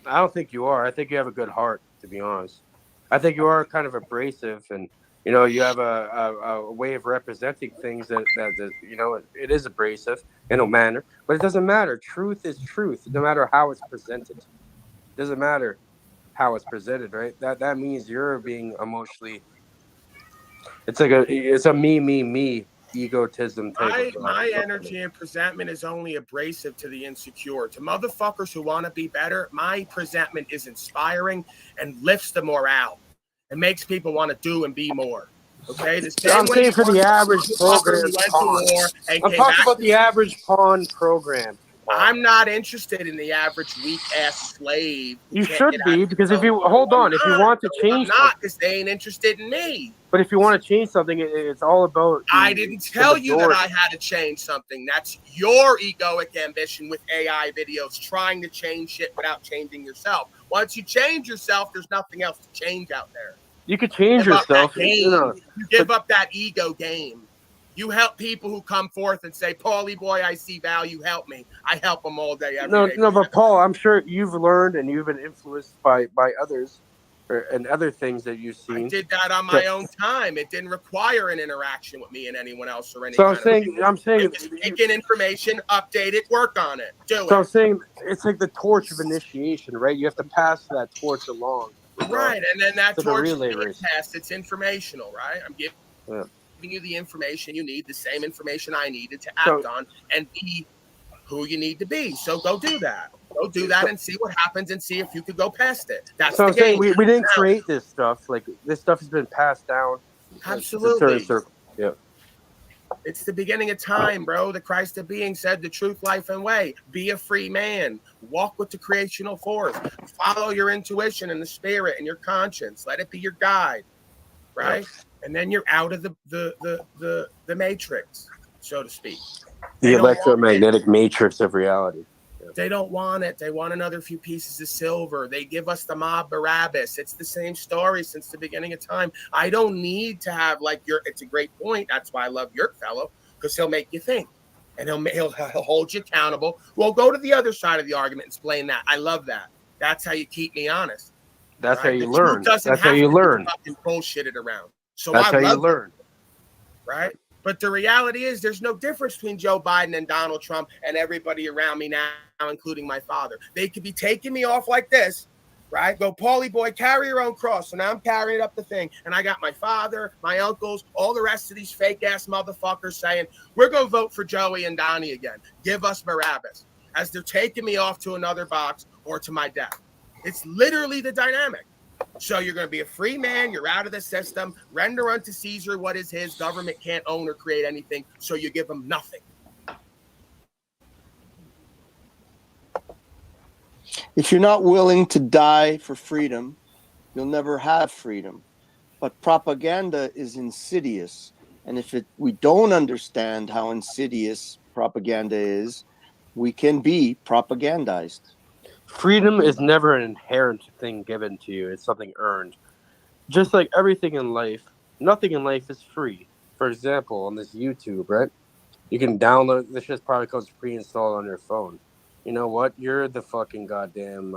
I don't think you are. I think you have a good heart, to be honest. I think you are kind of abrasive, and you know you have a way of representing things that you know it is abrasive in a manner, but it doesn't matter. Truth is truth, no matter how it's presented. It doesn't matter how it's presented, right? That means you're being emotionally. It's a me egotism type My energy and presentment is only abrasive to the insecure. To motherfuckers who want to be better, my presentment is inspiring and lifts the morale. It makes people want to do and be more. Okay? The same I'm way saying for the average program. who went to war and I'm came talking back. about the average pawn program. I'm not interested in the average weak ass slave. You should be, because if you if you want to change, I'm not, because they ain't interested in me. But if you want to change something, it's all about. I didn't tell you that I had to change something. That's your egoic ambition with AI videos, trying to change shit without changing yourself. Once you change yourself, there's nothing else to change out there. You could change yourself. You give up that ego game. You help people who come forth and say, "Paulie boy, I see value. Help me." I help them all day, every day. No, but Paul, I'm sure you've learned and you've been influenced by others, and other things that you've seen. I did that on my own time. It didn't require an interaction with me and anyone else or any. So I'm saying, take in information, update it, work on it, do it. So I'm saying it's like the torch of initiation, right? You have to pass that torch along. Right, and then that to the torch relay is race. passed. It's informational, right? I'm giving you the information you need, the same information I needed to act on and be who you need to be. So go do that. Go do that and see what happens and see if you could go past it. That's so the I'm saying game. we didn't create this stuff. Like, this stuff has been passed down. Absolutely. Yeah. It's the beginning of time, bro. The Christ of being said the truth, life, and way. Be a free man. Walk with the creational force. Follow your intuition and the spirit and your conscience. Let it be your guide, right? And then you're out of the matrix, so to speak. They The don't want it. electromagnetic matrix of reality. They don't want it. They want another few pieces of silver. They give us the mob Barabbas. It's the same story since the beginning of time. I don't need to have like your. It's a great point. That's why I love your fellow, because he'll make you think, and he'll hold you accountable. Well, go to the other side of the argument and explain that. I love that. That's how you keep me honest. That's how you The learn. truth doesn't That's have how you to be learn. fucking bullshitted around. So That's I how you love it. learn. Right? But the reality is there's no difference between Joe Biden and Donald Trump and everybody around me now, including my father. They could be taking me off like this, right? Go, Paulie boy, carry your own cross. So now I'm carrying up the thing. And I got my father, my uncles, all the rest of these fake-ass motherfuckers saying, we're going to vote for Joey and Donnie again. Give us Barabbas. As they're taking me off to another box or to my death. It's literally the dynamic. So you're going to be a free man. You're out of the system. Render unto Caesar what is his. Government can't own or create anything. So you give them nothing. If you're not willing to die for freedom, you'll never have freedom. But propaganda is insidious. And if we don't understand how insidious propaganda is, we can be propagandized. Freedom is never an inherent thing given to you. It's something earned. Just like everything in life, nothing in life is free. For example, on this YouTube, right? You can download, this shit probably comes pre-installed on your phone. You know what? You're the fucking goddamn,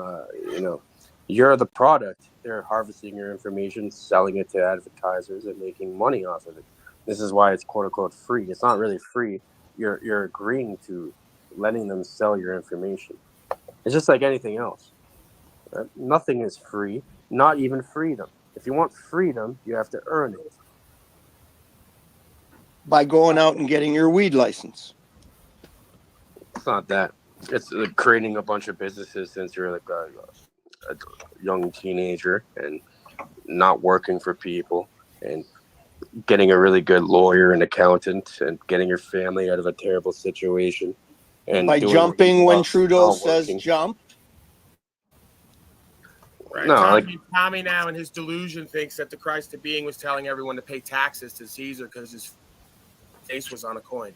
you're the product. They're harvesting your information, selling it to advertisers, and making money off of it. This is why it's quote-unquote free. It's not really free. You're agreeing to letting them sell your information. It's just like anything else. Right? Nothing is free, not even freedom. If you want freedom, you have to earn it. By going out and getting your weed license. It's not that. It's creating a bunch of businesses since you're like a young teenager and not working for people and getting a really good lawyer and accountant and getting your family out of a terrible situation. And by jumping when Trudeau says jump. Right. No, Tommy now in his delusion thinks that the Christ of being was telling everyone to pay taxes to Caesar because his face was on a coin,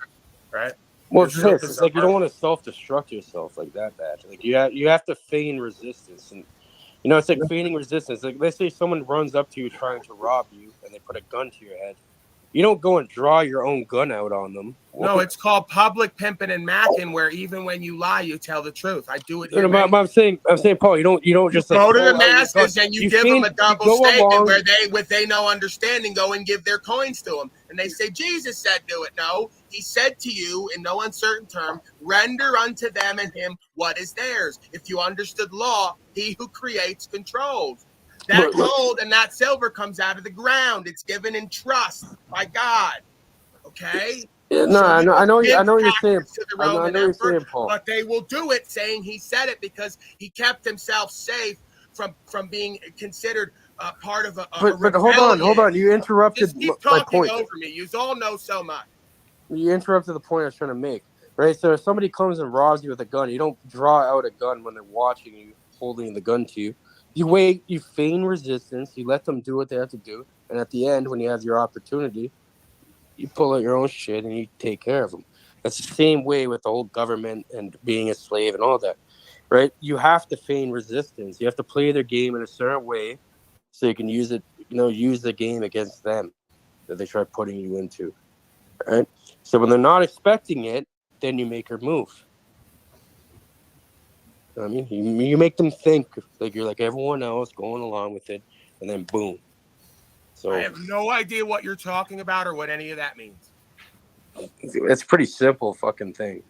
right? Well, it's like you don't want to self-destruct yourself like that bad. Like you have to feign resistance, and it's like feigning resistance. Like let's say someone runs up to you trying to rob you, and they put a gun to your head. You don't go and draw your own gun out on them. No, it's called public pimping and macking, where even when you lie, you tell the truth. I do it here. I'm saying, Paul, you don't just go to the masses and you give them a double statement where they, with no understanding, go and give their coins to them, and they say Jesus said do it. No, he said to you in no uncertain term, render unto them and him what is theirs. If you understood law, he who creates controls. That gold and that silver comes out of the ground. It's given in trust by God. Okay? Yeah, no, so I know what you're saying. I know what you're saying, Paul. But they will do it saying he said it because he kept himself safe from being considered part of a But hold on. You interrupted keep my talking point. over me. You all know so much. You interrupted the point I was trying to make. Right? So if somebody comes and robs you with a gun, you don't draw out a gun when they're watching you holding the gun to you. You wait, you feign resistance, you let them do what they have to do, and at the end, when you have your opportunity, you pull out your own shit and you take care of them. That's the same way with the whole government and being a slave and all that, right? You have to feign resistance. You have to play their game in a certain way so you can use it, use the game against them that they try putting you into, right? So when they're not expecting it, then you make your move. I mean, you make them think like you're like everyone else going along with it, and then boom. So I have no idea what you're talking about or what any of that means. It's a pretty simple fucking thing.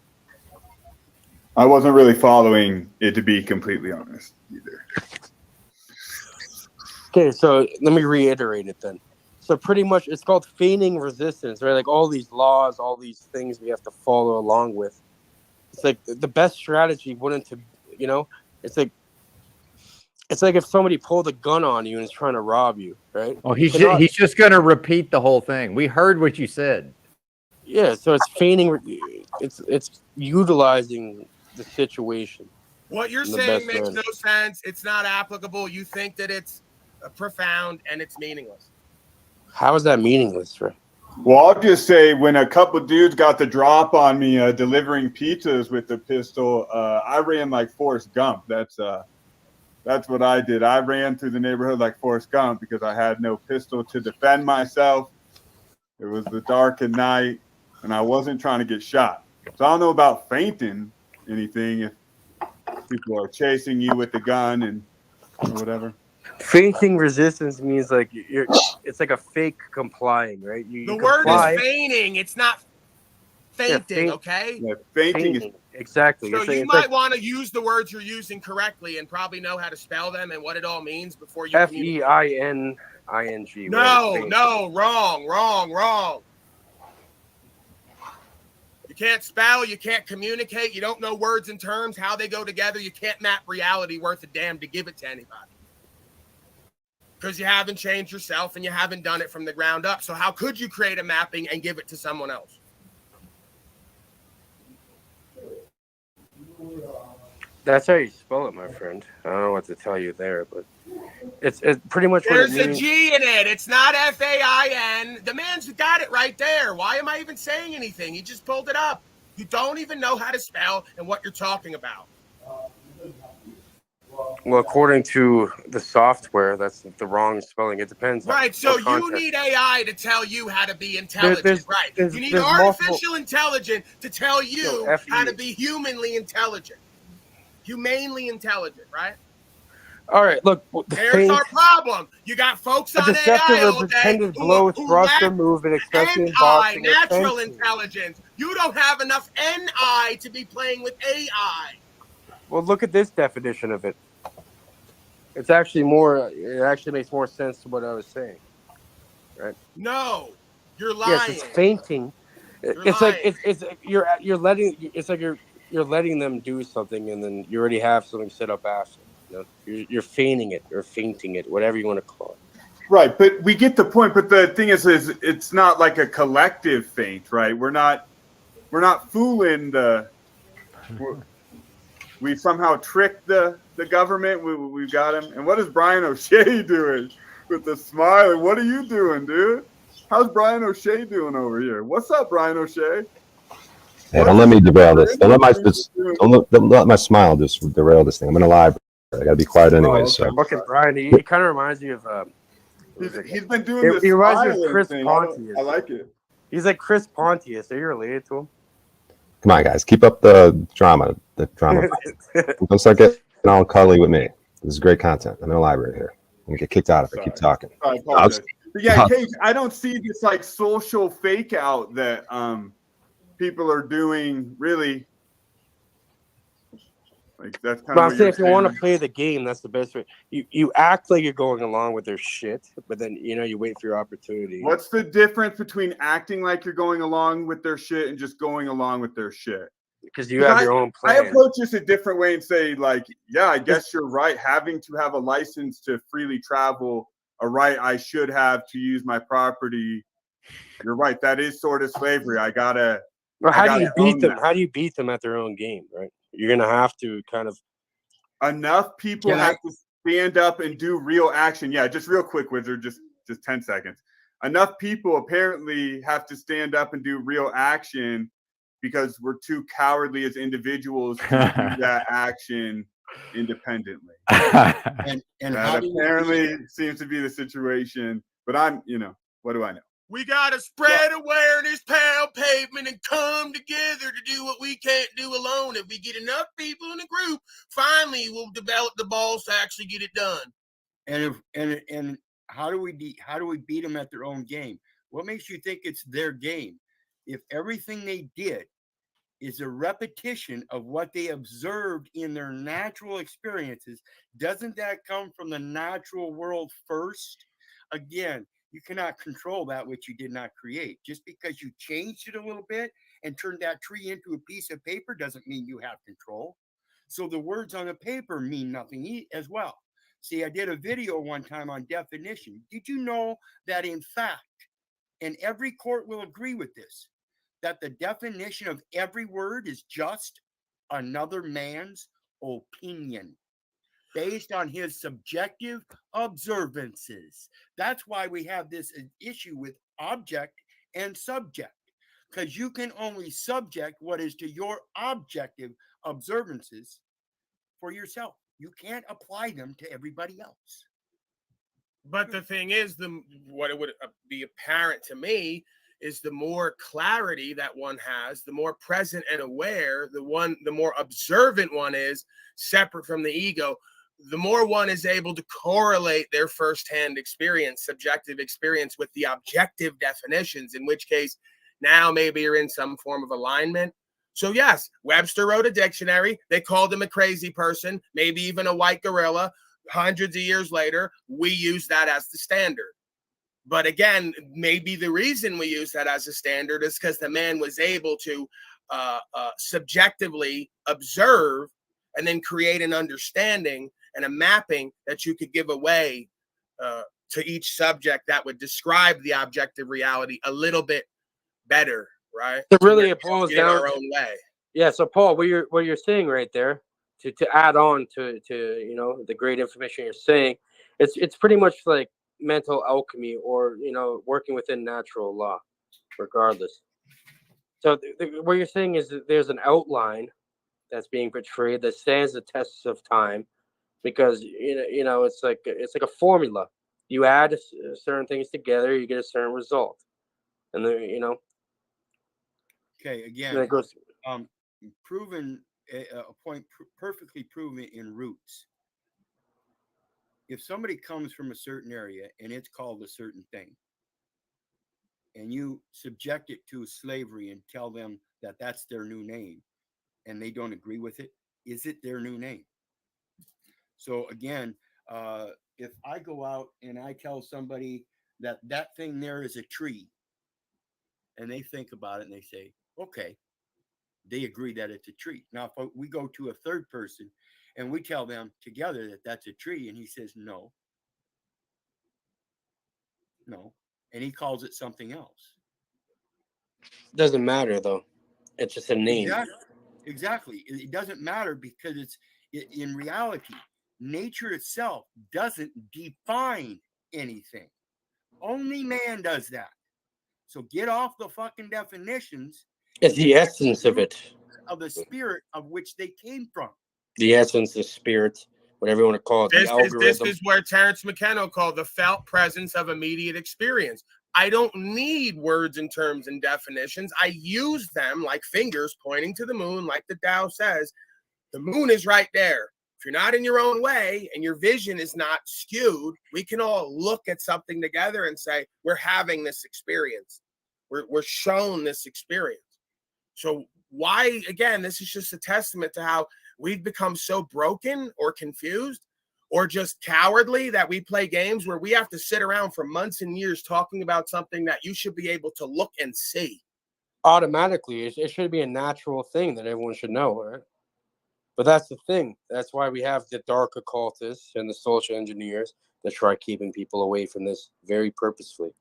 I wasn't really following it, to be completely honest, either. Okay, so let me reiterate it then. So pretty much it's called feigning resistance, right? Like all these laws, all these things we have to follow along with. It's like the best strategy wouldn't to, it's like if somebody pulled a gun on you and is trying to rob you, right? Oh, he's just going to repeat the whole thing. We heard what you said. Yeah, so it's feigning. It's utilizing the situation. What you're saying makes no sense. It's not applicable. You think that it's profound and it's meaningless. How is that meaningless, right? Well, I'll just say when a couple dudes got the drop on me delivering pizzas with the pistol, I ran like Forrest Gump. That's what I did. I ran through the neighborhood like Forrest Gump because I had no pistol to defend myself. It was the dark of night, and I wasn't trying to get shot. So I don't know about fainting anything if people are chasing you with the gun and whatever. Fainting resistance means like it's like a fake complying, right? You The word comply. is feigning. It's not fainting, okay? Yeah, fainting is exactly. So It's you it's might want to use the words you're using correctly and probably know how to spell them and what it all means before you communicate. FEINING. No, wrong. You can't spell, you can't communicate, you don't know words and terms, how they go together. You can't map reality worth a damn to give it to anybody. Because you haven't changed yourself and you haven't done it from the ground up. So how could you create a mapping and give it to someone else? That's how you spell it, my friend. I don't know what to tell you there, but it's pretty much what There's it a means. G in it. It's not FAIN. The man's got it right there. Why am I even saying anything? He just pulled it up. You don't even know how to spell and what you're talking about. Well, according to the software, that's the wrong spelling. It depends. Right, so what you context. need AI to tell you how to be intelligent, right? You need there's artificial intelligence to tell you No, how to be humanly intelligent. Humanely intelligent, right? All right, look. Here's our problem. You got folks on deceptive AI or all day pretended who blow, thrust, or lack movement, especially in NI, boxing or natural fencing. intelligence. You don't have enough NI to be playing with AI. Well, look at this definition of it. It's actually more. It actually makes more sense to what I was saying, right? No, you're lying. Yes, it's fainting. It's lying. like it's you're letting. It's like you're letting them do something, and then you already have something set up after. You know, you're feigning it or fainting it, whatever you want to call it. right, but we get the point. But the thing is it's not like a collective faint, right? We're not fooling we somehow tricked the government. We've got him. And what is Brian O'Shea doing with the smile? What are you doing, dude? How's Brian O'Shea doing over here? What's up, Brian O'Shea? Hey, don't let me derail this. Don't let my smile just derail this thing. I'm in a library. I gotta be quiet anyway. So Fucking Brian, he kind of reminds me of. He's been doing this. He reminds me of Chris thing. Pontius. I like it. He's like Chris Pontius. Are you related to him? come on, guys, keep up the drama. Don't start getting all cuddly with me. This is great content. I'm in a library here. I'm gonna get kicked out of it. Keep talking. Yeah, Cage, I don't see this like social fake out that people are doing really. Like that's kind But of. I'm saying if you want to play the game, that's the best way. You act like you're going along with their shit, but then you wait for your opportunity. What's the difference between acting like you're going along with their shit and just going along with their shit? Because you have your own plan. I approach this a different way and say, like, yeah, I guess you're right. Having to have a license to freely travel, a right I should have to use my property. You're right. That is sort of slavery. I gotta. Well, how do you beat them? How do you beat them at their own game, right? You're gonna have to kind of. Enough people have to stand up and do real action. Yeah, just real quick, Wizard. Just 10 seconds. Enough people apparently have to stand up and do real action because we're too cowardly as individuals to do that action independently. and that apparently seems to be the situation. But what do I know? We gotta spread awareness, pound pavement, and come together to do what we can't do alone. If we get enough people in a group, finally we'll develop the balls to actually get it done. And how do we beat them at their own game? What makes you think it's their game? If everything they did is a repetition of what they observed in their natural experiences, doesn't that come from the natural world first? Again, you cannot control that which you did not create. Just because you changed it a little bit and turned that tree into a piece of paper doesn't mean you have control. So the words on the paper mean nothing as well. See, I did a video one time on definition. Did you know that in fact, and every court will agree with this, that the definition of every word is just another man's opinion based on his subjective observances? That's why we have this issue with object and subject, because you can only subject what is to your objective observances for yourself. You can't apply them to everybody else. But the thing is, what it would be apparent to me is the more clarity that one has, the more present and aware the more observant one is, separate from the ego, the more one is able to correlate their firsthand experience, subjective experience, with the objective definitions, in which case now maybe you're in some form of alignment. So yes, Webster wrote a dictionary. They called him a crazy person, maybe even a white gorilla. Hundreds of years later, we use that as the standard. But again, maybe the reason we use that as a standard is because the man was able to subjectively observe and then create an understanding and a mapping that you could give away to each subject that would describe the objective reality a little bit better, right? So really, it boils down our own way. Yeah. So Paul, what you're saying right there, to add on to you know, the great information you're saying, it's pretty much like mental alchemy, or you know, working within natural law, regardless. So what you're saying is that there's an outline that's being portrayed that stands the test of time, because you know it's like a formula. You add certain things together, you get a certain result, and then you know. Okay, again, Then it goes. Proven a point perfectly proven in roots. If somebody comes from a certain area and it's called a certain thing, and you subject it to slavery and tell them that that's their new name, and they don't agree with it, is it their new name? So again, if I go out and I tell somebody that that thing there is a tree, and they think about it and they say, okay, they agree that it's a tree. Now, if we go to a third person and we tell them together that that's a tree, and he says, no, and he calls it something else. Doesn't matter though. It's just a name. Exactly. It doesn't matter, because in reality, nature itself doesn't define anything. Only man does that. So get off the fucking definitions. It's the essence of it. Of the spirit of which they came from. The essence, the spirit, whatever you want to call it. This is where Terence McKenna called the felt presence of immediate experience. I don't need words and terms and definitions. I use them like fingers pointing to the moon, like the Tao says. The moon is right there. If you're not in your own way and your vision is not skewed, we can all look at something together and say, we're having this experience. We're shown this experience. So why, again, this is just a testament to how we've become so broken or confused or just cowardly that we play games where we have to sit around for months and years talking about something that you should be able to look and see. Automatically, it should be a natural thing that everyone should know, right? But that's the thing. That's why we have the dark occultists and the social engineers that try keeping people away from this very purposefully.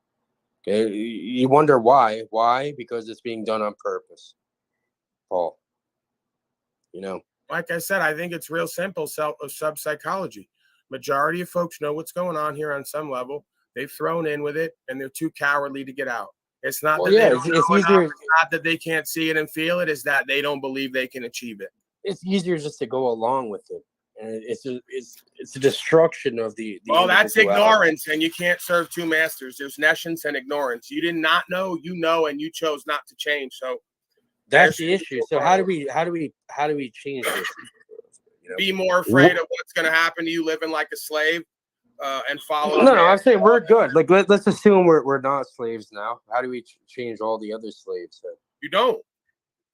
Okay, you wonder why? Why? Because it's being done on purpose, Paul. You know, like I said, I think it's real simple. Sub-psychology. Majority of folks know what's going on here on some level. They've thrown in with it, and they're too cowardly to get out. It's not that they don't know enough. It's not that they can't see it and feel it. It's that they don't believe they can achieve it. It's easier just to go along with it, and it's a destruction of the well, that's ignorance, and you can't serve two masters. There's nescience and ignorance. You did not know, you know, and you chose not to change. So that's the issue. So how do we change this? You know? Be more afraid of what's going to happen to you living like a slave, and follow. No, I'm saying we're good. Like let's assume we're not slaves now. How do we change all the other slaves then? You don't.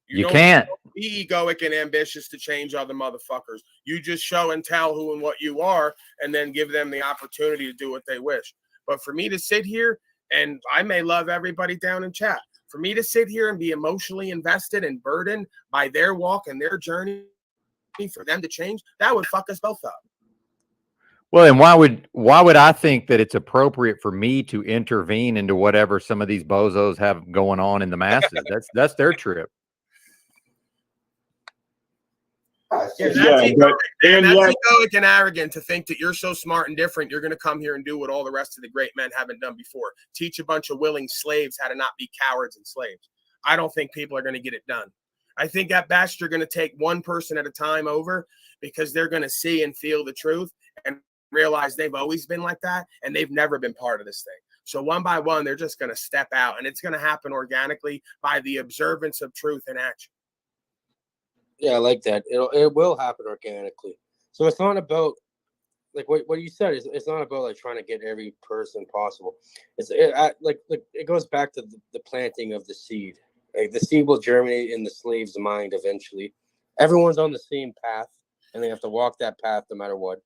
You can't be egoic and ambitious to change other motherfuckers. You just show and tell who and what you are, and then give them the opportunity to do what they wish. But for me to sit here, and I may love everybody down in chat, for me to sit here and be emotionally invested and burdened by their walk and their journey, for them to change, that would fuck us both up. Well, and why would I think that it's appropriate for me to intervene into whatever some of these bozos have going on in the masses? That's their trip. Yeah, that's Yeah, egoic. but And and that's yet, egoic and arrogant to think that you're so smart and different. You're going to come here and do what all the rest of the great men haven't done before. Teach a bunch of willing slaves how to not be cowards and slaves. I don't think people are going to get it done. I think at best you're going to take one person at a time over because they're going to see and feel the truth and realize they've always been like that and they've never been part of this thing. So one by one, they're just going to step out, and it's going to happen organically by the observance of truth and action. Yeah, I like that. It will happen organically. So it's not about like what you said. It's not about like trying to get every person possible. Like it goes back to the planting of the seed. Like the seed will germinate in the slave's mind eventually. Everyone's on the same path, and they have to walk that path no matter what.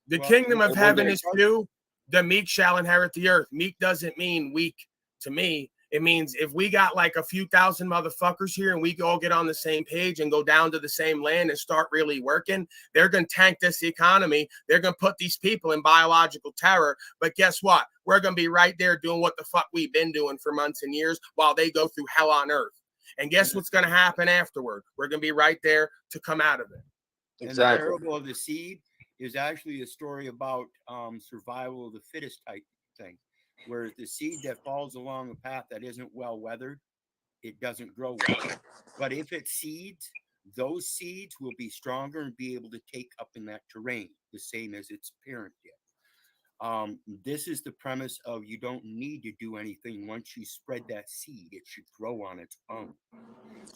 The kingdom of heaven is few. The meek shall inherit the earth. Meek doesn't mean weak to me. It means if we got like a few thousand motherfuckers here and we all get on the same page and go down to the same land and start really working, they're going to tank this economy. They're going to put these people in biological terror. But guess what? We're going to be right there doing what the fuck we've been doing for months and years while they go through hell on earth. And guess what's going to happen afterward? We're going to be right there to come out of it. Exactly. And the parable of the seed is actually a story about survival of the fittest type thing. Whereas the seed that falls along a path that isn't well weathered, it doesn't grow well. But if it seeds, those seeds will be stronger and be able to take up in that terrain, the same as its parent did. This is the premise of you don't need to do anything once you spread that seed. It should grow on its own.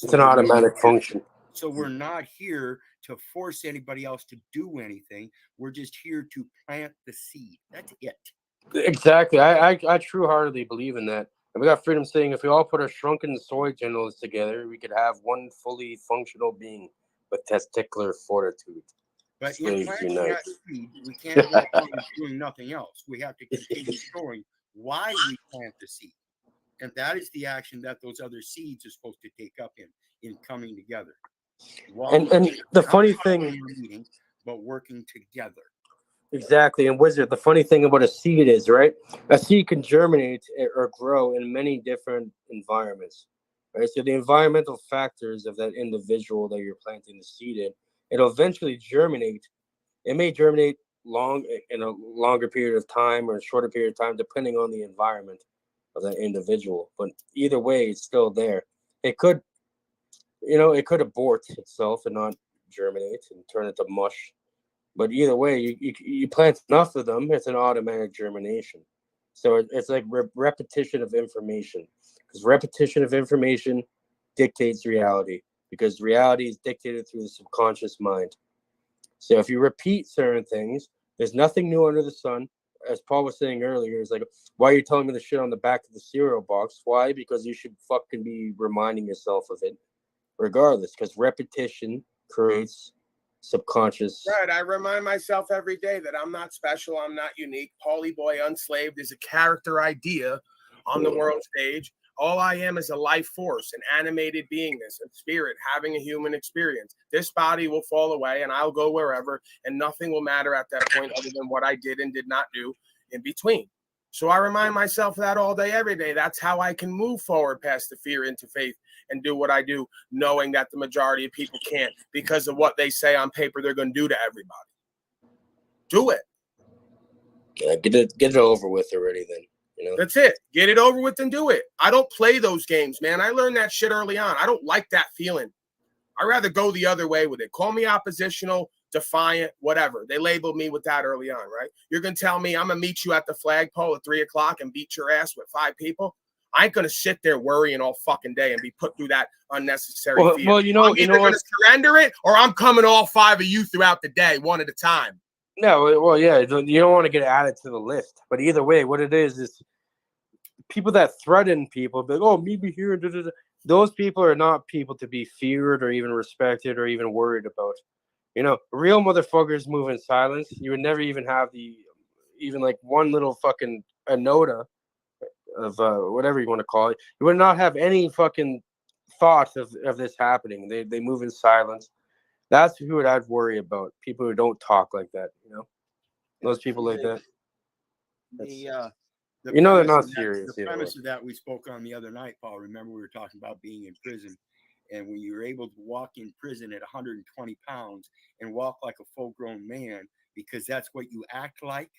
It's an automatic function. So we're not here to force anybody else to do anything. We're just here to plant the seed. That's it. Exactly. I true-heartedly believe in that. And we got Freedom saying if we all put our shrunken soy genitals together, we could have one fully functional being with testicular fortitude. But in planting that seed, we can't go on doing nothing else. We have to continue showing why we plant the seed. And that is the action that those other seeds are supposed to take up in coming together. And the funny thing, but working together. Exactly. And Wizard, the funny thing about a seed is, right? A seed can germinate or grow in many different environments, right? So the environmental factors of that individual that you're planting the seed in, it'll eventually germinate. It may germinate in a longer period of time or a shorter period of time, depending on the environment of that individual. But either way, it's still there. It could, it could abort itself and not germinate and turn into mush. But either way, you plant enough of them, it's an automatic germination. So it's like repetition of information, because repetition of information dictates reality, because reality is dictated through the subconscious mind. So if you repeat certain things, there's nothing new under the sun. As Paul was saying earlier, it's like, why are you telling me the shit on the back of the cereal box? Why? Because you should fucking be reminding yourself of it, regardless, because repetition creates subconscious. Right. I remind myself every day that I'm not special. I'm not unique. Paulie Boy Unslaved is a character idea on the world stage. All I am is a life force, an animated beingness, a spirit having a human experience. This body will fall away and I'll go wherever, and nothing will matter at that point other than what I did and did not do in between. So I remind myself of that all day, every day. That's how I can move forward past the fear into faith and do what I do, knowing that the majority of people can't because of what they say on paper they're going to do to everybody. Do it. Yeah, get it over with already then. That's it. Get it over with and do it. I don't play those games, man. I learned that shit early on. I don't like that feeling. I'd rather go the other way with it. Call me oppositional, defiant, whatever. They labeled me with that early on, right? You're going to tell me I'm going to meet you at the flagpole at 3 o'clock and beat your ass with 5 people? I ain't going to sit there worrying all fucking day and be put through that unnecessary fear. Well, I'm either going to surrender it or I'm coming all 5 of you throughout the day, one at a time. No, well, yeah, you don't want to get added to the list. But either way, what it is people that threaten people, be like, oh, meet me here. Da, da, da. Those people are not people to be feared or even respected or even worried about. Real motherfuckers move in silence. You would never even have even like one little fucking nota of whatever you want to call it. You would not have any fucking thoughts of this happening. They move in silence. That's who I'd worry about. People who don't talk like that, Those people like that. They're not serious. The premise of that we spoke on the other night, Paul. Remember we were talking about being in prison And when you're able to walk in prison at 120 pounds and walk like a full-grown man, because that's what you act like,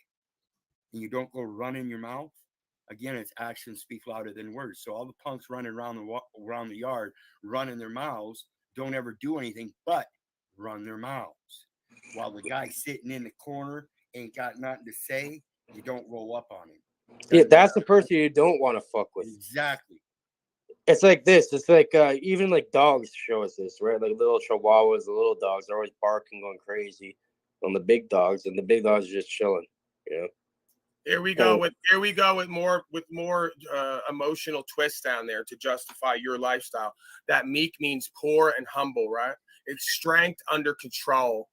and you don't go running your mouth, again, it's actions speak louder than words. So all the punks running around the yard, running their mouths, don't ever do anything but run their mouths. While the guy sitting in the corner ain't got nothing to say, you don't roll up on him. Yeah, that's the person you don't want to fuck with. Exactly. It's like this. It's like even like dogs show us this, right? Like little chihuahuas, the little dogs are always barking, going crazy on the big dogs, and the big dogs are just chilling. You know. Here we go with more emotional twists down there to justify your lifestyle. That meek means poor and humble, right? It's strength under control.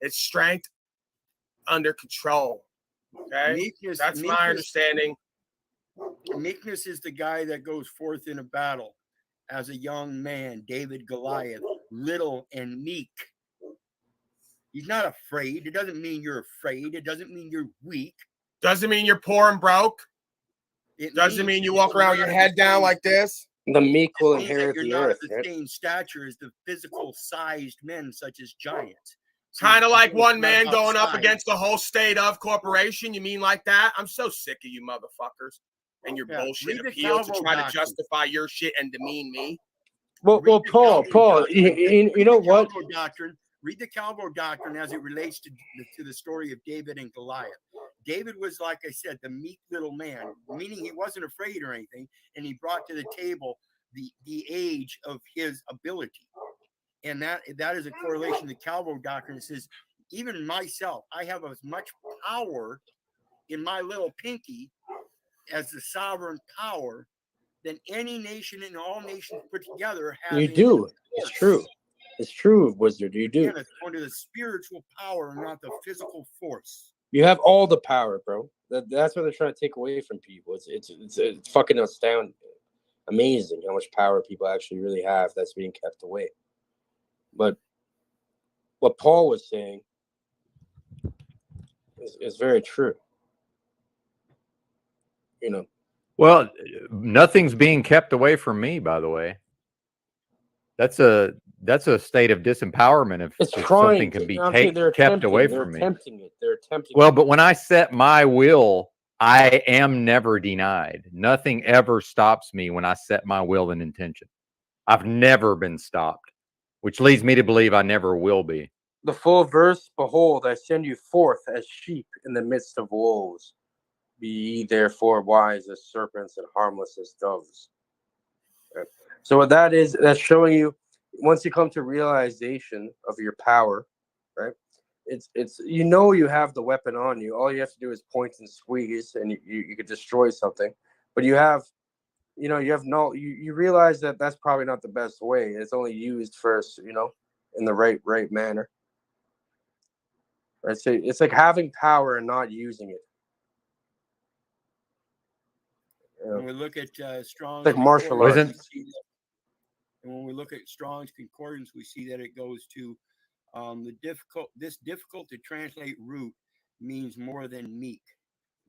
It's strength under control. Okay, that's my understanding. Meekness is the guy that goes forth in a battle as a young man, David Goliath, little and meek. He's not afraid. It doesn't mean you're afraid. It doesn't mean you're weak. Doesn't mean you're poor and broke. It doesn't mean you walk around with your head down like this. The meek will inherit the earth. You're not the same stature as the physical sized men such as giants. Kind of like one man going up against the whole state of corporation. You mean like that? I'm so sick of you motherfuckers and your bullshit appeal to try to justify your shit and demean me. Well, Paul, you know what? Read the Calvo Doctrine as it relates to the story of David and Goliath. David was, like I said, the meek little man, meaning he wasn't afraid or anything, and he brought to the table the age of his ability. And that is a correlation to Calvo Doctrine. It says, even myself, I have as much power in my little pinky as the sovereign power than any nation and all nations put together have. You do. It's true. It's true, Wizard. You do. Again, it's going to the spiritual power, not the physical force. You have all the power, bro. That's what they're trying to take away from people. It's fucking astounding, amazing how much power people actually really have that's being kept away. But what Paul was saying is very true. You know. Well, nothing's being kept away from me, by the way. That's a state of disempowerment if something can be kept away from me. They're attempting. Well, but when I set my will, I am never denied. Nothing ever stops me when I set my will and intention. I've never been stopped, which leads me to believe I never will be. The full verse, behold, I send you forth as sheep in the midst of wolves. Be ye therefore wise as serpents and harmless as doves. Right. So what that is, that's showing you, once you come to realization of your power, right? It's you have the weapon on you. All you have to do is point and squeeze, and you could destroy something. But you realize that that's probably not the best way. It's only used first, in the right manner. Right? So it's like having power and not using it. When we look at Strong's, like martial arts. And when we look at Strong's concordance, we see that it goes to this difficult to translate root means more than meek.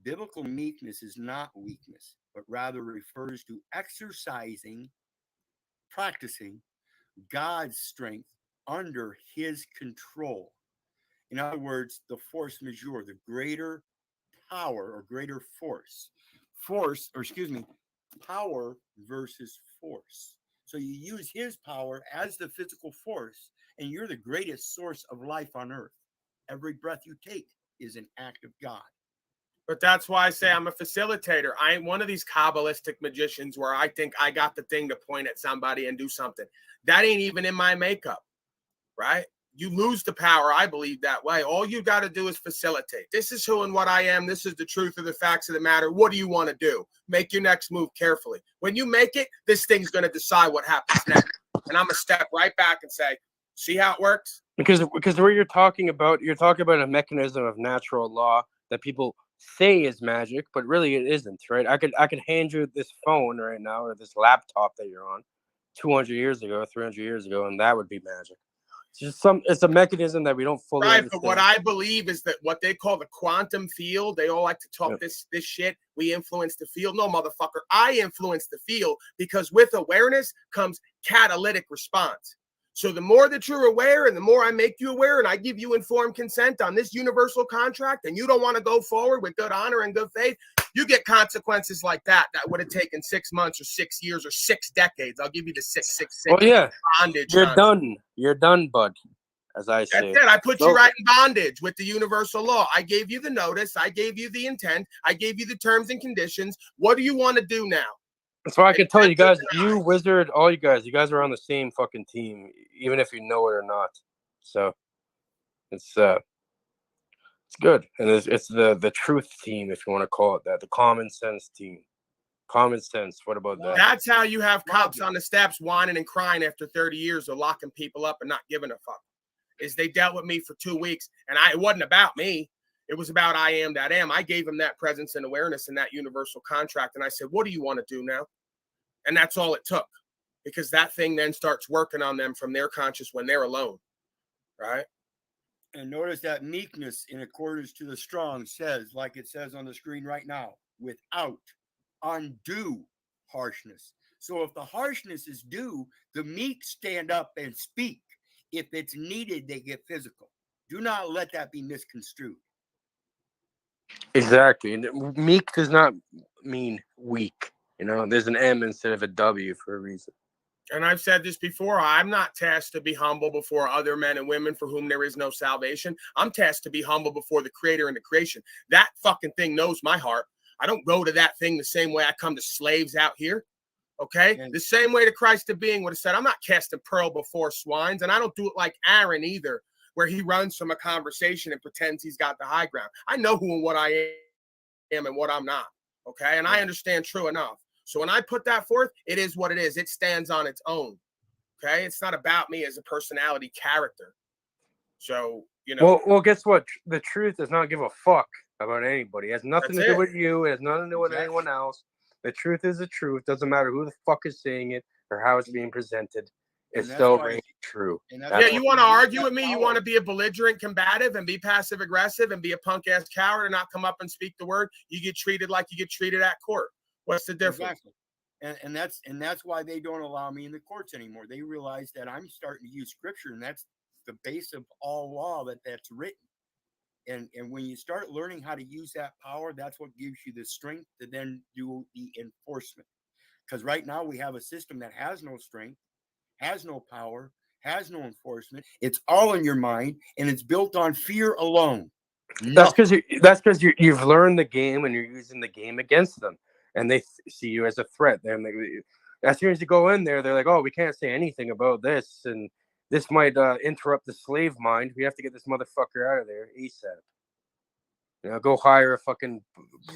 Biblical meekness is not weakness, but rather refers to practicing God's strength under his control. In other words, the force majeure, the greater power or greater force. Power versus force. So you use his power as the physical force, and you're the greatest source of life on earth. Every breath you take is an act of God. But that's why I say I'm a facilitator. I ain't one of these Kabbalistic magicians where I think I got the thing to point at somebody and do something. That ain't even in my makeup, right? You lose the power, I believe, that way. All you got to do is facilitate. This is who and what I am. This is the truth of the facts of the matter. What do you want to do? Make your next move carefully. When you make it, this thing's going to decide what happens next. And I'm going to step right back and say, see how it works? Because what you're talking about a mechanism of natural law that people say is magic, but really it isn't, right? I could hand you this phone right now or this laptop that you're on 200 years ago, 300 years ago, and that would be magic. It's a mechanism that we don't fully Right, understand. but what I believe is that what they call the quantum field, they all like to talk this shit. We influence the field. No, motherfucker, I influence the field because with awareness comes catalytic response. So the more that you're aware and the more I make you aware and I give you informed consent on this universal contract and you don't want to go forward with good honor and good faith, you get consequences like that would have taken 6 months or 6 years or 6 decades. I'll give you the 666 Well, yeah, bondage. you're concept. done. You're done, bud. As I say. That's it. I put you right in bondage with the universal law. I gave you the notice. I gave you the intent. I gave you the terms and conditions. What do you want to do now? That's why I can tell you guys, you Wizard, all you guys are on the same fucking team, even if you know it or not. So it's good, and it's the truth team, if you want to call it that, the common sense team. Common sense. What about that? That's how you have cops on the steps whining and crying after 30 years of locking people up and not giving a fuck. Is they dealt with me for 2 weeks, and it wasn't about me. It was about I am that am. I gave them that presence and awareness in that universal contract, and I said, what do you want to do now? And that's all it took, because that thing then starts working on them from their conscious when they're alone, right? And notice that meekness, in accordance to the strong, says, like it says on the screen right now, without undue harshness. So if the harshness is due, the meek stand up and speak. If it's needed, they get physical. Do not let that be misconstrued. Exactly. And meek does not mean weak. You know, there's an M instead of a W for a reason. And I've said this before, I'm not tasked to be humble before other men and women for whom there is no salvation. I'm tasked to be humble before the creator and the creation. That fucking thing knows my heart. I don't go to that thing the same way I come to slaves out here. Okay? The same way the Christ of being would have said, I'm not casting pearl before swines. And I don't do it like Aaron either, where he runs from a conversation and pretends he's got the high ground. I know who and what I am and what I'm not. Okay? And I understand true enough. So when I put that forth, it is what it is. It stands on its own. Okay? It's not about me as a personality character. So, you know. Well, guess what? The truth does not give a fuck about anybody. It has nothing to do with you. It has nothing to do with anyone else. The truth is the truth. Doesn't matter who the fuck is saying it or how it's being presented. It's still true. Yeah, you want to argue with me? You want to be a belligerent combative and be passive aggressive and be a punk ass coward and not come up and speak the word? You get treated like you get treated at court. What's the difference? Exactly. And that's why they don't allow me in the courts anymore. They realize that I'm starting to use scripture, and that's the base of all law that's written. And when you start learning how to use that power, that's what gives you the strength to then do the enforcement. Because right now we have a system that has no strength, has no power, has no enforcement. It's all in your mind, and it's built on fear alone. That's because you've learned the game and you're using the game against them, and they see you as a threat. Then as soon as you go in there, they're like, "Oh, we can't say anything about this, and this might interrupt the slave mind. We have to get this motherfucker out of there ASAP." You know, go hire a fucking.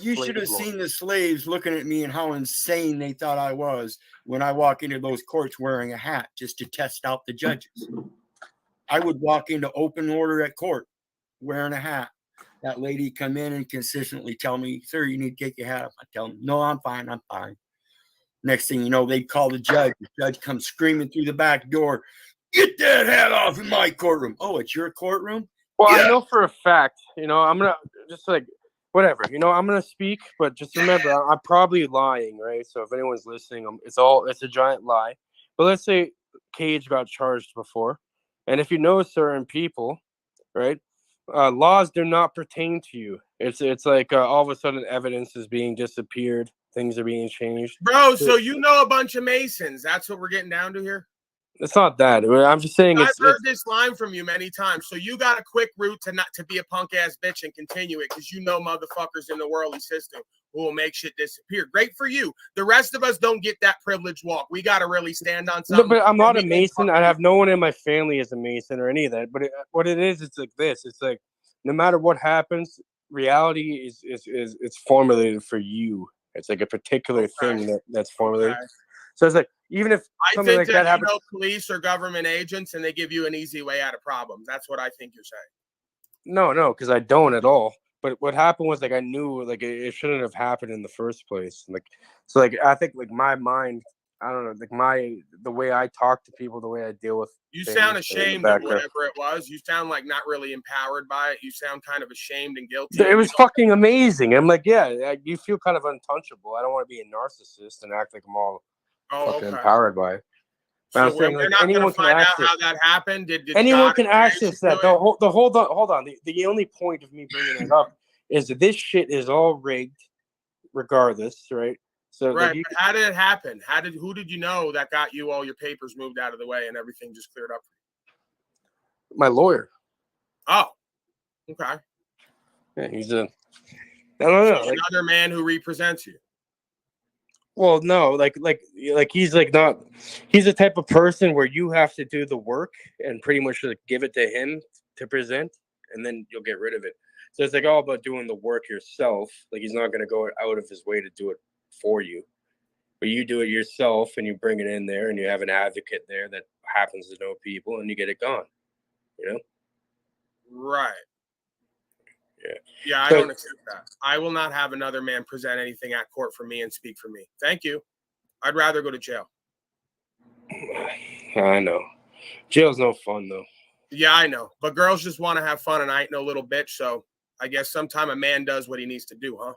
You should have seen the slaves looking at me and how insane they thought I was when I walk into those courts wearing a hat just to test out the judges. I would walk into open order at court wearing a hat. That lady come in and consistently tell me, "Sir, you need to take your hat off." I tell them, "No, I'm fine. I'm fine." Next thing you know, they'd call the judge. The judge comes screaming through the back door, "Get that hat off in my courtroom." "Oh, it's your courtroom?" Well, yeah. I know for a fact, you know, I'm going to just like, whatever, you know, I'm going to speak, but just remember, I'm probably lying, right? So if anyone's listening, it's a giant lie. But let's say Cage got charged before. And if you know certain people, right, laws do not pertain to you. It's like all of a sudden evidence is being disappeared. Things are being changed. Bro, so you know a bunch of Masons. That's what we're getting down to here? It's not that. I'm just saying I've heard this line from you many times. So you got a quick route to be a punk ass bitch and continue it because you know motherfuckers in the worldly system who will make shit disappear. Great for you. The rest of us don't get that privileged walk. We got to really stand on something. No, but I'm not a Mason. I have no one in my family as a Mason or any of that. But what it is, it's like this. It's like no matter what happens, reality is it's formulated for you. It's like a particular thing that's formulated. So it's like even if something like that happens, police or government agents, and they give you an easy way out of problems. That's what I think you're saying. No, because I don't at all. But what happened was like I knew like it shouldn't have happened in the first place. Like so, like I think like my mind I don't know, like the way I talk to people, the way I deal with You things sound in the ashamed of background. whatever it was. You sound like not really empowered by it. You sound kind of ashamed and guilty. It was fucking amazing. I'm like, yeah, you feel kind of untouchable. I don't want to be a narcissist and act like I'm all fucking empowered by it. But So I'm saying, we're like, not going to anyone can find out access. how that happened. Did Anyone God can or creation access that. do it? Hold on. The only point of me bringing it up is that this shit is all rigged, regardless, right? So Right, like, but how did it happen? Who did you know that got you all your papers moved out of the way and everything just cleared up? my lawyer. Oh, okay. Yeah, he's a. I don't know. Like, Another man who represents you. well, no, like he's like not. He's the type of person where you have to do the work and pretty much like give it to him to present, and then you'll get rid of it. So it's like all about doing the work yourself. Like he's not going to go out of his way to do it for you, but you do it yourself and you bring it in there and you have an advocate there that happens to know people and you get it gone. You know? Right. Yeah. Yeah, I don't accept that. I will not have another man present anything at court for me and speak for me. Thank you. I'd rather go to jail. I know. Jail's no fun though. Yeah, I know. But girls just want to have fun and I ain't no little bitch, so I guess sometime a man does what he needs to do, huh?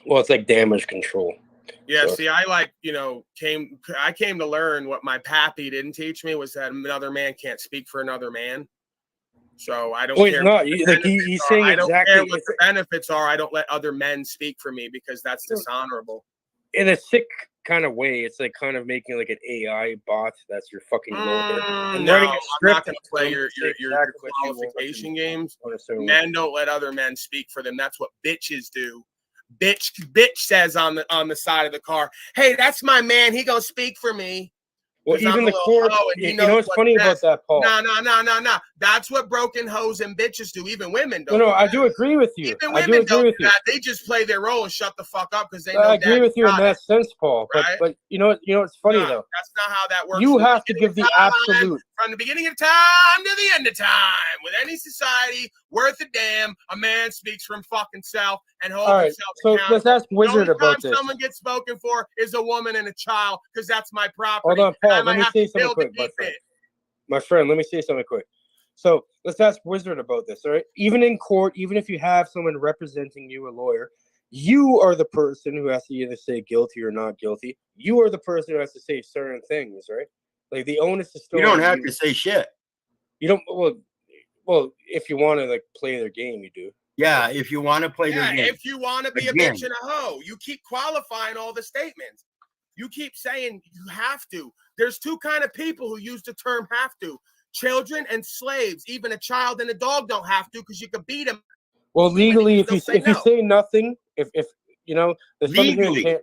Well, it's like damage control. Yeah, So. see, I came to learn what my pappy didn't teach me was that another man can't speak for another man. So I don't care. Not. Like he's saying I don't exactly care what the benefits are. I don't let other men speak for me because that's dishonorable. In a sick kind of way, it's like kind of making like an AI bot that's your fucking lawyer. I'm not going to play your qualification games. Men don't let other men speak for them. That's what bitches do. Bitch says on the side of the car, "Hey, that's my man. He gonna speak for me." Well, even the court, you know what's funny about that, Paul? No. That's what broken hoes and bitches do. Even women don't. No, I do agree with you. Even women don't do that. They just play their role and shut the fuck up because they know. I agree with you in that sense, Paul. Right? But you know what's funny though? That's not how that works. You have to give the absolute. From the beginning of time to the end of time, with any society worth a damn, a man speaks for him fucking self and holds himself accountable. So let's ask Wizard about this. Someone gets spoken for is a woman and a child because that's my property. Hold on, Paul. Let me say something quick, my friend. Let me say something quick. So let's ask Wizard about this. All right. Even in court, even if you have someone representing you, a lawyer, you are the person who has to either say guilty or not guilty. You are the person who has to say certain things, right? Like the onus is still. You don't have to say shit. You don't. Well, if you want to like play their game, you do. Yeah, if you want to play their game. If you want to be a bitch and a hoe, you keep qualifying all the statements. You keep saying you have to. There's two kind of people who use the term have to. Children and slaves. Even a child and a dog don't have to because you could beat them. Well, legally, if you say nothing, if you know, legally.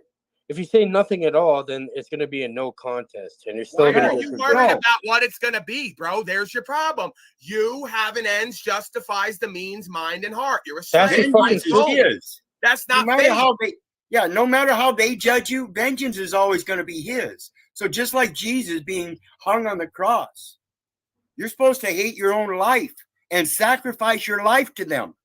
If you say nothing at all, then it's going to be a no contest, and you're still going to. Why are you worried about what it's going to be, bro? There's your problem. You have an ends justifies the means, mind, and heart. You're a slave. That's not fair. No matter how they judge you, vengeance is always going to be his. So just like Jesus being hung on the cross, you're supposed to hate your own life and sacrifice your life to them.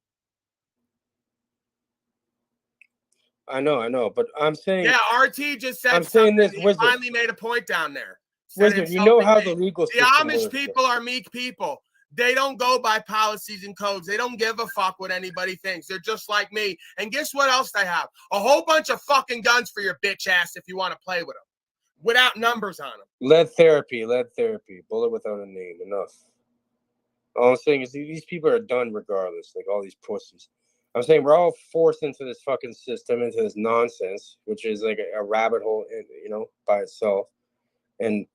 I know, but I'm saying. Yeah, RT just said. I'm saying this. He finally made a point down there. Wizard, you know how the legal system Amish works, people are meek people. They don't go by policies and codes. They don't give a fuck what anybody thinks. They're just like me. And guess what else they have? A whole bunch of fucking guns for your bitch ass if you want to play with them, without numbers on them. Lead therapy. Bullet without a name. Enough. All I'm saying is these people are done regardless. Like all these pussies. I'm saying we're all forced into this fucking system, into this nonsense, which is like a rabbit hole, you know, by itself. And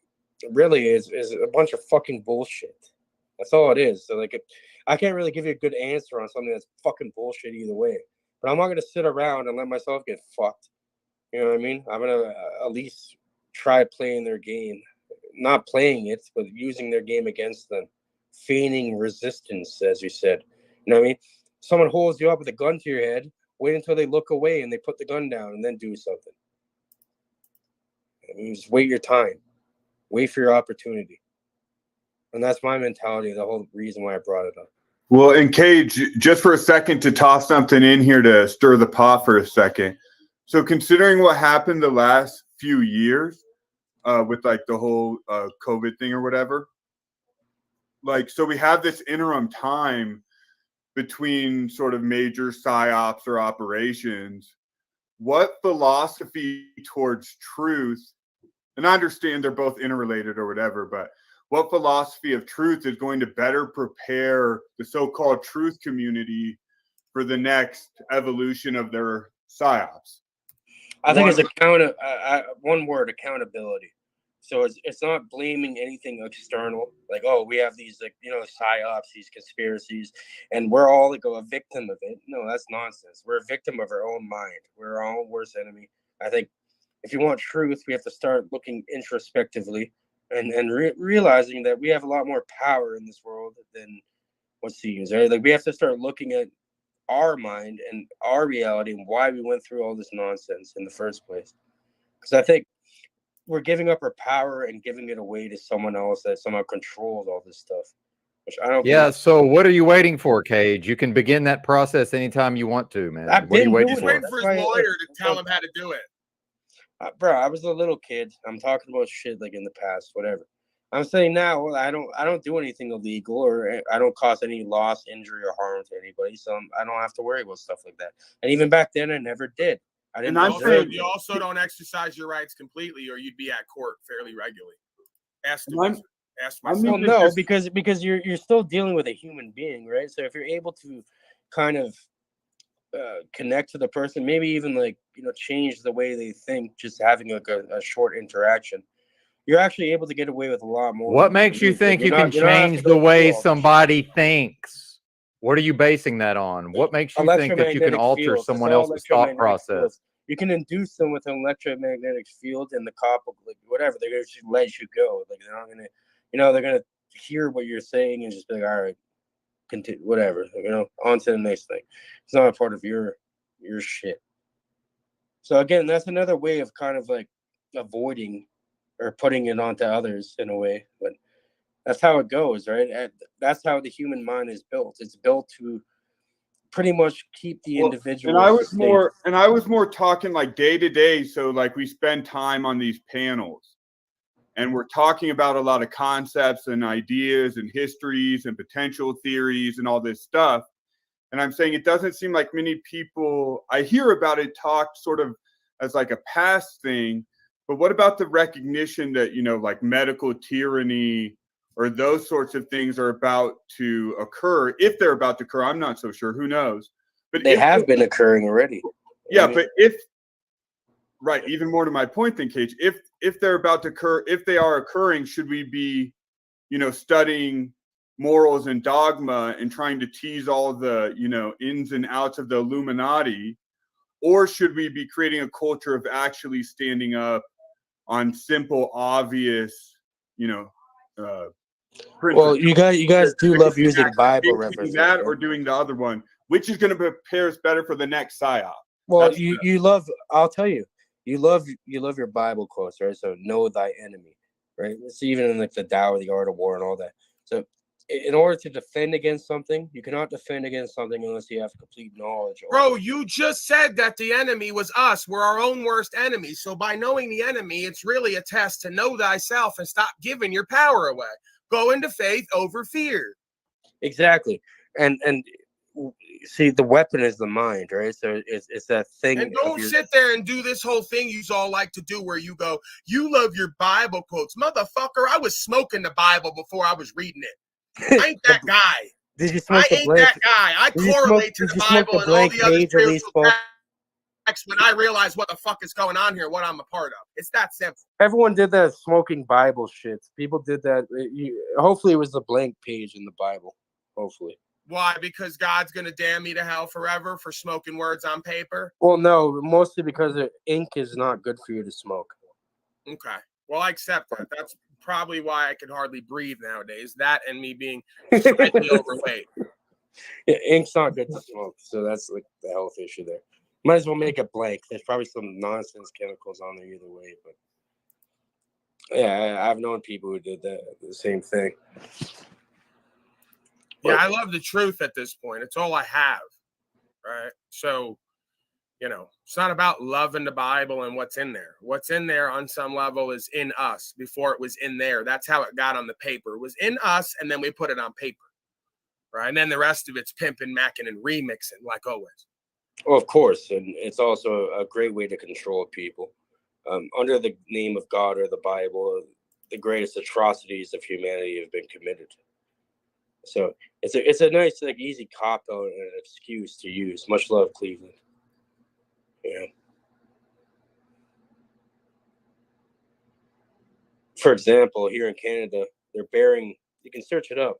really is a bunch of fucking bullshit. That's all it is. So like, I can't really give you a good answer on something that's fucking bullshit either way. But I'm not gonna sit around and let myself get fucked. You know what I mean? I'm gonna at least try playing their game, not playing it, but using their game against them, feigning resistance, as you said. You know what I mean? Someone holds you up with a gun to your head, wait until they look away and they put the gun down and then do something. I mean, just wait your time. Wait for your opportunity. And that's my mentality, the whole reason why I brought it up. Well, and Cage, just for a second to toss something in here to stir the pot for a second. So considering what happened the last few years with like the whole COVID thing or whatever, like, so we have this interim time between sort of major psyops or operations. What philosophy towards truth, and I understand they're both interrelated or whatever, but what philosophy of truth is going to better prepare the so-called truth community for the next evolution of their psyops? I think it's one word, accountability. So it's not blaming anything external, like, oh, we have these, like, psyops, these conspiracies, and we're all like a victim of it. No, that's nonsense. We're a victim of our own mind. We're our own worst enemy. I think if you want truth, we have to start looking introspectively and realizing that we have a lot more power in this world than what seems, right? Like, we have to start looking at our mind and our reality and why we went through all this nonsense in the first place. Because I think we're giving up our power and giving it away to someone else that somehow controls all this stuff, which I don't. Yeah. So what are you waiting for, Cage? You can begin that process anytime you want to, man. I've What are you been waiting He's for? waiting for his lawyer to tell him how to do it. Bro, I was a little kid. I'm talking about shit like in the past, whatever. I'm saying now, well, I don't do anything illegal, or I don't cause any loss, injury, or harm to anybody, so I don't have to worry about stuff like that. And even back then, I never did. I didn't. You also don't exercise your rights completely, or you'd be at court fairly regularly. Ask myself. Well, no, because you're still dealing with a human being, right? So if you're able to kind of connect to the person, maybe even like change the way they think, just having like a short interaction, you're actually able to get away with a lot more. What makes you think you can change the way somebody thinks? What are you basing that on? What makes you think that you can alter someone else's thought process? You can induce them with an electromagnetic field, and the cop will, like, whatever, they're gonna just let you go. Like, they're not gonna, they're gonna hear what you're saying and just be like, all right, continue, whatever, on to the next thing. It's not a part of your shit. So again, that's another way of kind of like avoiding or putting it onto others in a way, but that's how it goes, right? And that's how the human mind is built. It's built to pretty much keep the individual. And I was more talking like day to day. So like we spend time on these panels and we're talking about a lot of concepts and ideas and histories and potential theories and all this stuff. And I'm saying it doesn't seem like many people, I hear about it talked sort of as like a past thing, but what about the recognition that, like medical tyranny or those sorts of things are about to occur? If they're about to occur, I'm not so sure. Who knows? But they have been occurring already. Yeah, but right, even more to my point than Cage, if they're about to occur, if they are occurring, should we be, studying morals and dogma and trying to tease all the, ins and outs of the Illuminati? Or should we be creating a culture of actually standing up on simple, obvious, well, you guys do love using Bible references. That or doing the other one, which is going to prepare us better for the next psyop? Well, you love. I'll tell you, you love your Bible quotes, right? So know thy enemy, right? It's even in like the Tao, the Art of War, and all that. So in order to defend against something, you cannot defend against something unless you have complete knowledge. Bro, you just said that the enemy was us. We're our own worst enemy. So by knowing the enemy, it's really a test to know thyself and stop giving your power away. Go into faith over fear. Exactly. And see, the weapon is the mind, right? So it's that thing. And don't sit there and do this whole thing you all like to do where you go, you love your Bible quotes. Motherfucker, I was smoking the Bible before I was reading it. I ain't that guy. Did you smoke I ain't that guy. I correlate to the Bible and all the other spiritual texts when I realize what the fuck is going on here, what I'm a part of. It's that simple. Everyone did that smoking Bible shit. People did that. Hopefully it was the blank page in the Bible. Hopefully. Why? Because God's going to damn me to hell forever for smoking words on paper? Well, no, mostly because the ink is not good for you to smoke. Okay. Well, I accept that. That's probably why I can hardly breathe nowadays. That and me being slightly overweight. Yeah, ink's not good to smoke, so that's like the health issue there. Might as well make it blank. There's probably some nonsense chemicals on there either way, but yeah, I've known people who did the same thing. Yeah, I love the truth at this point. It's all I have, right? So, you know, it's not about loving the Bible and what's in there. What's in there on some level is in us before it was in there. That's how it got on the paper. It was in us, and then we put it on paper, right? And then the rest of it's pimping, macking, and remixing, like always. Well, of course, and it's also a great way to control people. Under the name of God or the Bible, the greatest atrocities of humanity have been committed. So it's a nice, like, easy cop out and an excuse to use. Much love, Cleveland. Yeah. For example, here in Canada, they're burying. You can search it up.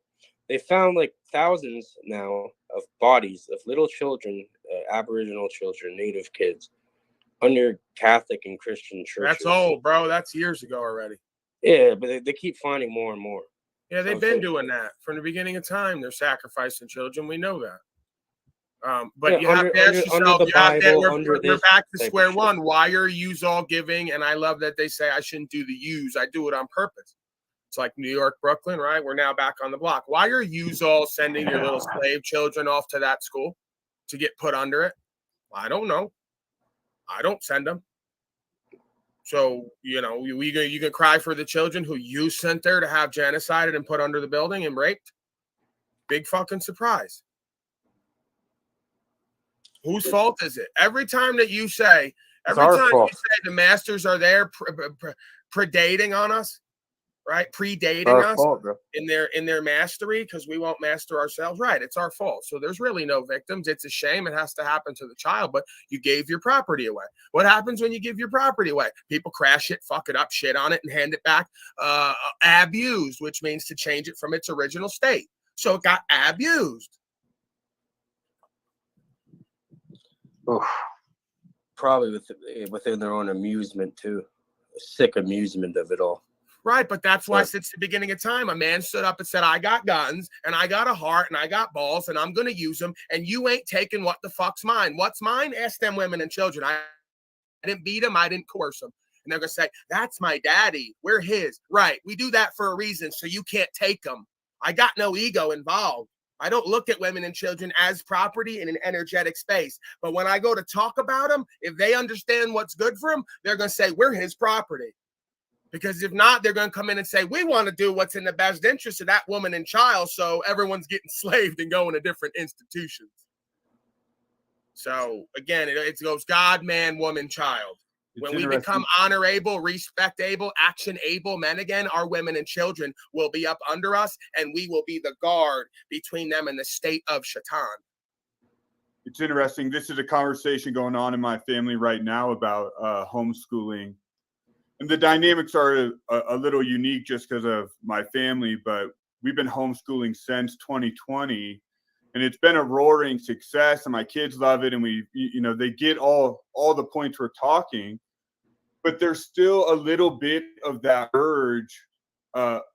They found like thousands now of bodies of little children, Aboriginal children, Native kids, under Catholic and Christian churches. That's old, bro. That's years ago already. Yeah, but they keep finding more and more. Yeah, they've been doing that from the beginning of time. They're sacrificing children. We know that. But Yeah, you have to ask yourself, we're back to square one. Why are yous all giving? And I love that they say I shouldn't do the yous. I do it on purpose. It's like New York, Brooklyn, right? We're now back on the block. Why are yous all sending your little slave children off to that school to get put under it? I don't know. I don't send them. So, you know, you can cry for the children who you sent there to have genocided and put under the building and raped. Big fucking surprise. Whose fault is it? Every time that you say, the masters are there predating on us, right? Predating us in their mastery because we won't master ourselves. Right. It's our fault. So there's really no victims. It's a shame. It has to happen to the child, but you gave your property away. What happens when you give your property away? People crash it, fuck it up, shit on it, and hand it back abused, which means to change it from its original state. So it got abused. Oof. Probably within their own amusement too, sick amusement of it all. Right, but that's why since the beginning of time, a man stood up and said, I got guns, and I got a heart, and I got balls, and I'm going to use them, and you ain't taking what the fuck's mine. What's mine? Ask them women and children. I didn't beat them. I didn't coerce them. And they're going to say, that's my daddy. We're his. Right, we do that for a reason, so you can't take them. I got no ego involved. I don't look at women and children as property in an energetic space. But when I go to talk about them, if they understand what's good for them, they're going to say, we're his property. Because if not, they're going to come in and say, we want to do what's in the best interest of that woman and child. So everyone's getting slaved and going to different institutions. So again, it goes God, man, woman, child. When we become honor-able, respect-able, action-able men again, our women and children will be up under us, and we will be the guard between them and the state of Shaitan. It's interesting. This is a conversation going on in my family right now about homeschooling. And the dynamics are a little unique just because of my family, but we've been homeschooling since 2020. And it's been a roaring success, and my kids love it. And they get all the points we're talking, but there's still a little bit of that urge,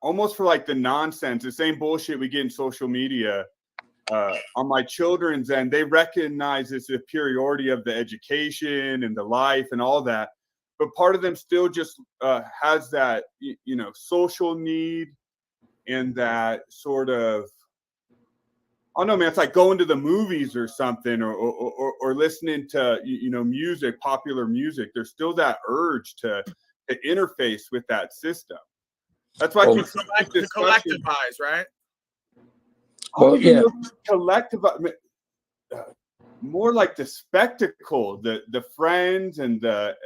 almost for like the nonsense, the same bullshit we get in social media. On my children's end, they recognize the superiority of the education and the life and all that. But part of them still just has that, social need and that sort of, I don't know, man, it's like going to the movies or something or listening to, music, popular music. There's still that urge to interface with that system. That's why to collectivize, right? Oh, yeah. Collective, more like the spectacle, the friends and the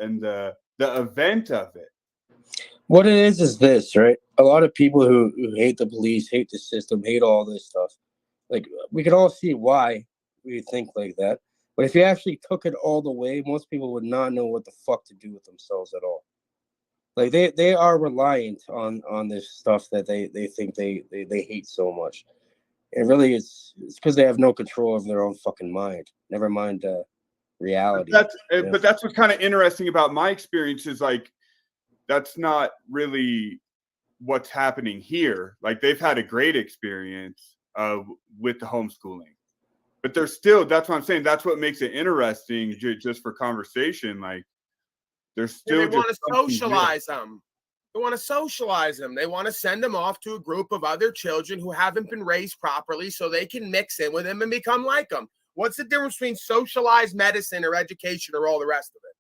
event of it. What it is this, right? A lot of people who hate the police, hate the system, hate all this stuff. Like, we can all see why we think like that. But if you actually took it all the way, most people would not know what the fuck to do with themselves at all. Like, they are reliant on this stuff that they think they hate so much. And really, it's because they have no control of their own fucking mind. Never mind reality. But that's what's kind of interesting about my experience is, like, that's not really what's happening here. Like, they've had a great experience with the homeschooling, but there's still, that's what I'm saying, that's what makes it interesting just for conversation. Like, there's still they want to socialize them. They want to socialize them. They want to send them off to a group of other children who haven't been raised properly so they can mix in with them and become like them. What's the difference between socialized medicine or education or all the rest of it?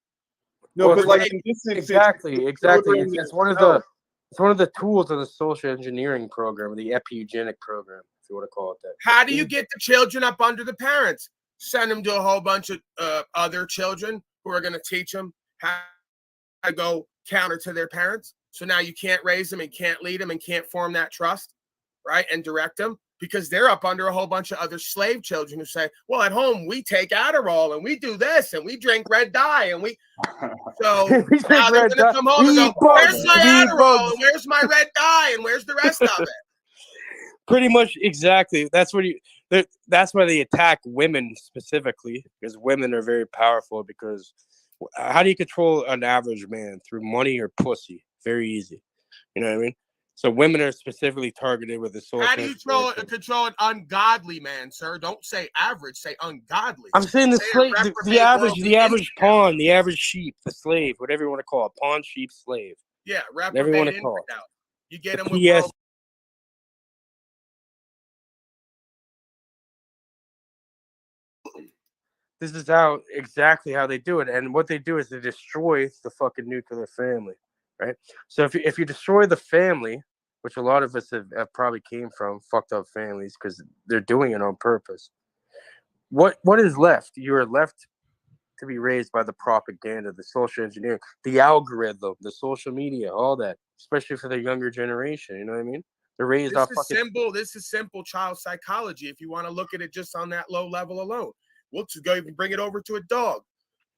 No, Well, but it's like like- in this instance, Exactly. children It's one of the tools of the social engineering program, the epigenetic program, if you want to call it that. How do you get the children up under the parents? Send them to a whole bunch of other children who are going to teach them how to go counter to their parents. So now you can't raise them and can't lead them and can't form that trust, right? And direct them because they're up under a whole bunch of other slave children who say, well, at home, we take Adderall and we do this and we drink red dye and we. So now they're going to come home and go, where's my Adderall and where's my red dye and where's the rest of it? Pretty much exactly. That's why they attack women specifically, because women are very powerful. Because how do you control an average man? Through money or pussy? Very easy. You know what I mean? So women are specifically targeted with the social. How do you control an ungodly man, sir? Don't say average, say ungodly. I'm saying the average pawn, the average sheep, the slave, whatever you want to call it, pawn, sheep, slave. Yeah, whatever you want to call it. You get them with This is exactly how they do it, and what they do is they destroy the fucking nuclear family, right? So if you destroy the family, which a lot of us have probably came from fucked up families because they're doing it on purpose. What is left? You are left to be raised by the propaganda, the social engineering, the algorithm, the social media, all that, especially for the younger generation. You know what I mean? They're raised off fucking. This is simple child psychology. If you want to look at it just on that low level alone, we'll just go even bring it over to a dog.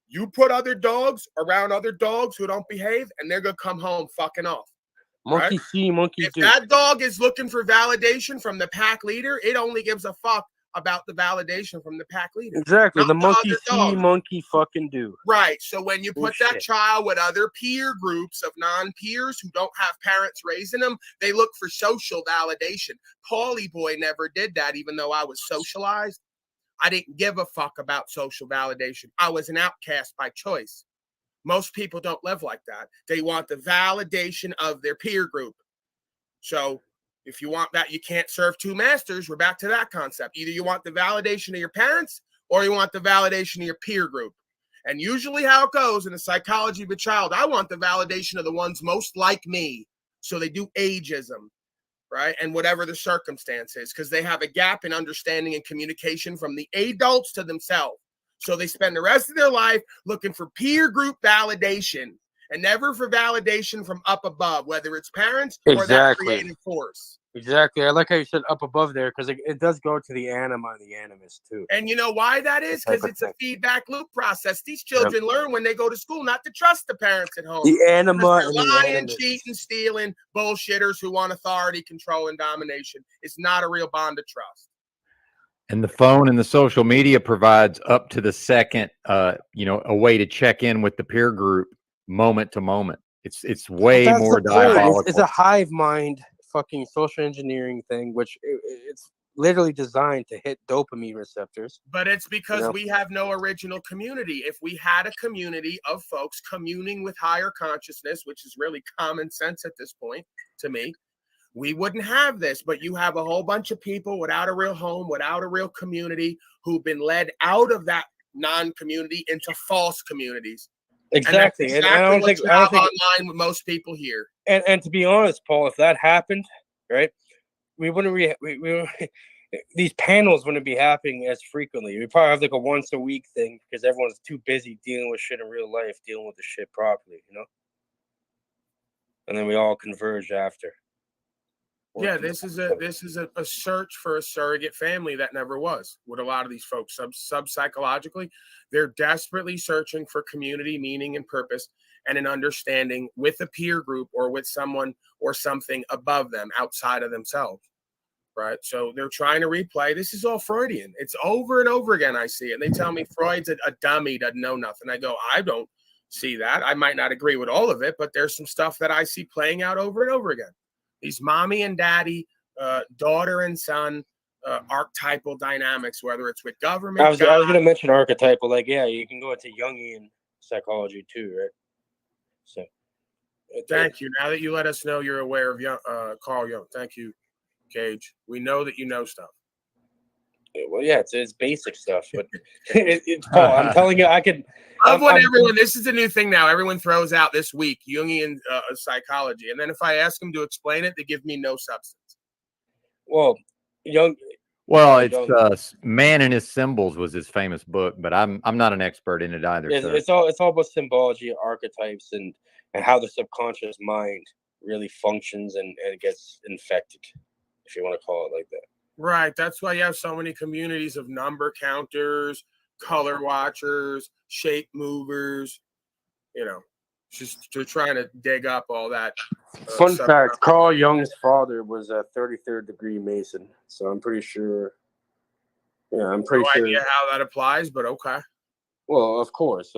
You put other dogs around other dogs who don't behave, and they're gonna come home fucking off. Monkey see, monkey do. If that dog is looking for validation from the pack leader, it only gives a fuck about the validation from the pack leader. Exactly. The monkey see, monkey fucking do. Right. So when you put that child with other peer groups of non-peers who don't have parents raising them, they look for social validation. Paulie boy never did that, even though I was socialized. I didn't give a fuck about social validation. I was an outcast by choice. Most people don't live like that. They want the validation of their peer group. So if you want that, you can't serve two masters. We're back to that concept. Either you want the validation of your parents or you want the validation of your peer group. And usually how it goes in the psychology of a child, I want the validation of the ones most like me. So they do ageism, right? And whatever the circumstance is, because they have a gap in understanding and communication from the adults to themselves. So they spend the rest of their life looking for peer group validation and never for validation from up above, whether it's parents or that creative force. Exactly. I like how you said up above there because it does go to the anima and the animus too. And you know why that is? Because it's a feedback loop process. These children learn when they go to school not to trust the parents at home. The anima and lying, the animus. cheating, stealing, bullshitters who want authority, control, and domination. It's not a real bond of trust. And the phone and the social media provides up to the second, a way to check in with the peer group moment to moment. It's way more diabolical. It's a hive mind fucking social engineering thing, which it's literally designed to hit dopamine receptors. But it's because we have no original community. If we had a community of folks communing with higher consciousness, which is really common sense at this point to me, we wouldn't have this. But you have a whole bunch of people without a real home, without a real community, who've been led out of that non-community into false communities. Exactly. And I don't think online with most people here. And to be honest, Paul, if that happened, right, we wouldn't these panels wouldn't be happening as frequently. We probably have like a once a week thing because everyone's too busy dealing with shit in real life, dealing with the shit properly, and then we all converge after. Yeah, this is a search for a surrogate family that never was. With a lot of these folks, sub psychologically, they're desperately searching for community, meaning, and purpose, and an understanding with a peer group or with someone or something above them, outside of themselves. Right. So they're trying to replay. This is all Freudian. It's over and over again. I see it. And they tell me Freud's a dummy, doesn't know nothing. I go, I don't see that. I might not agree with all of it, but there's some stuff that I see playing out over and over again. These mommy and daddy, daughter and son, archetypal dynamics, whether it's with government. I was going to mention archetypal. You can go into Jungian psychology too, right? So, Thank you. Now that you let us know you're aware of Carl Jung, thank you, Cage. We know that you know stuff. Well, yeah, it's basic stuff, but Paul, I'm telling you, I could. Love when everyone. This is a new thing now. Everyone throws out this week Jungian psychology, and then if I ask them to explain it, they give me no substance. Well, Jung. Well, it's Man and His Symbols was his famous book, but I'm not an expert in it either. It's all about symbology, archetypes, and how the subconscious mind really functions and gets infected, if you want to call it like that. Right. That's why you have so many communities of number counters, color watchers, shape movers. You know, just they're trying to dig up all that. Fun fact: Carl Jung's father was a 33rd degree Mason, so I'm pretty sure. Yeah, I'm pretty sure. No idea how that applies, but okay. Well, of course,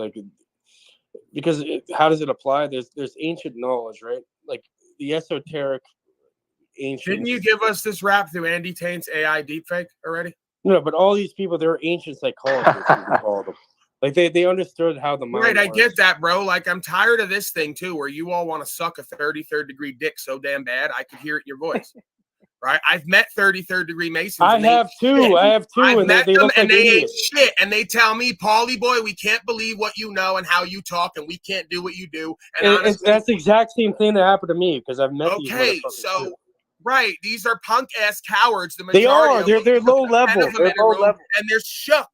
because how does it apply? There's ancient knowledge, right? Like the esoteric ancient. Didn't you give us this rap through Andy Taint's AI deepfake already? No, but all these people, they're ancient psychologists, you can call them. Like they understood how the mind. Right, I get that, bro. Like I'm tired of this thing too, where you all want to suck a 33rd degree dick so damn bad I could hear it in your voice. Right? I've met 33rd degree Masons. I have too. I've and met they them, look and like they ain't idiots. shit. And they tell me, Paulie boy, we can't believe what you know and how you talk, and we can't do what you do. And honestly, that's the exact same thing that happened to me because I've met these okay, motherfuckers so too. right, these are punk ass cowards. The They majority are. of them, They're low 10 level. of them They're in a low room, level. and they're shook.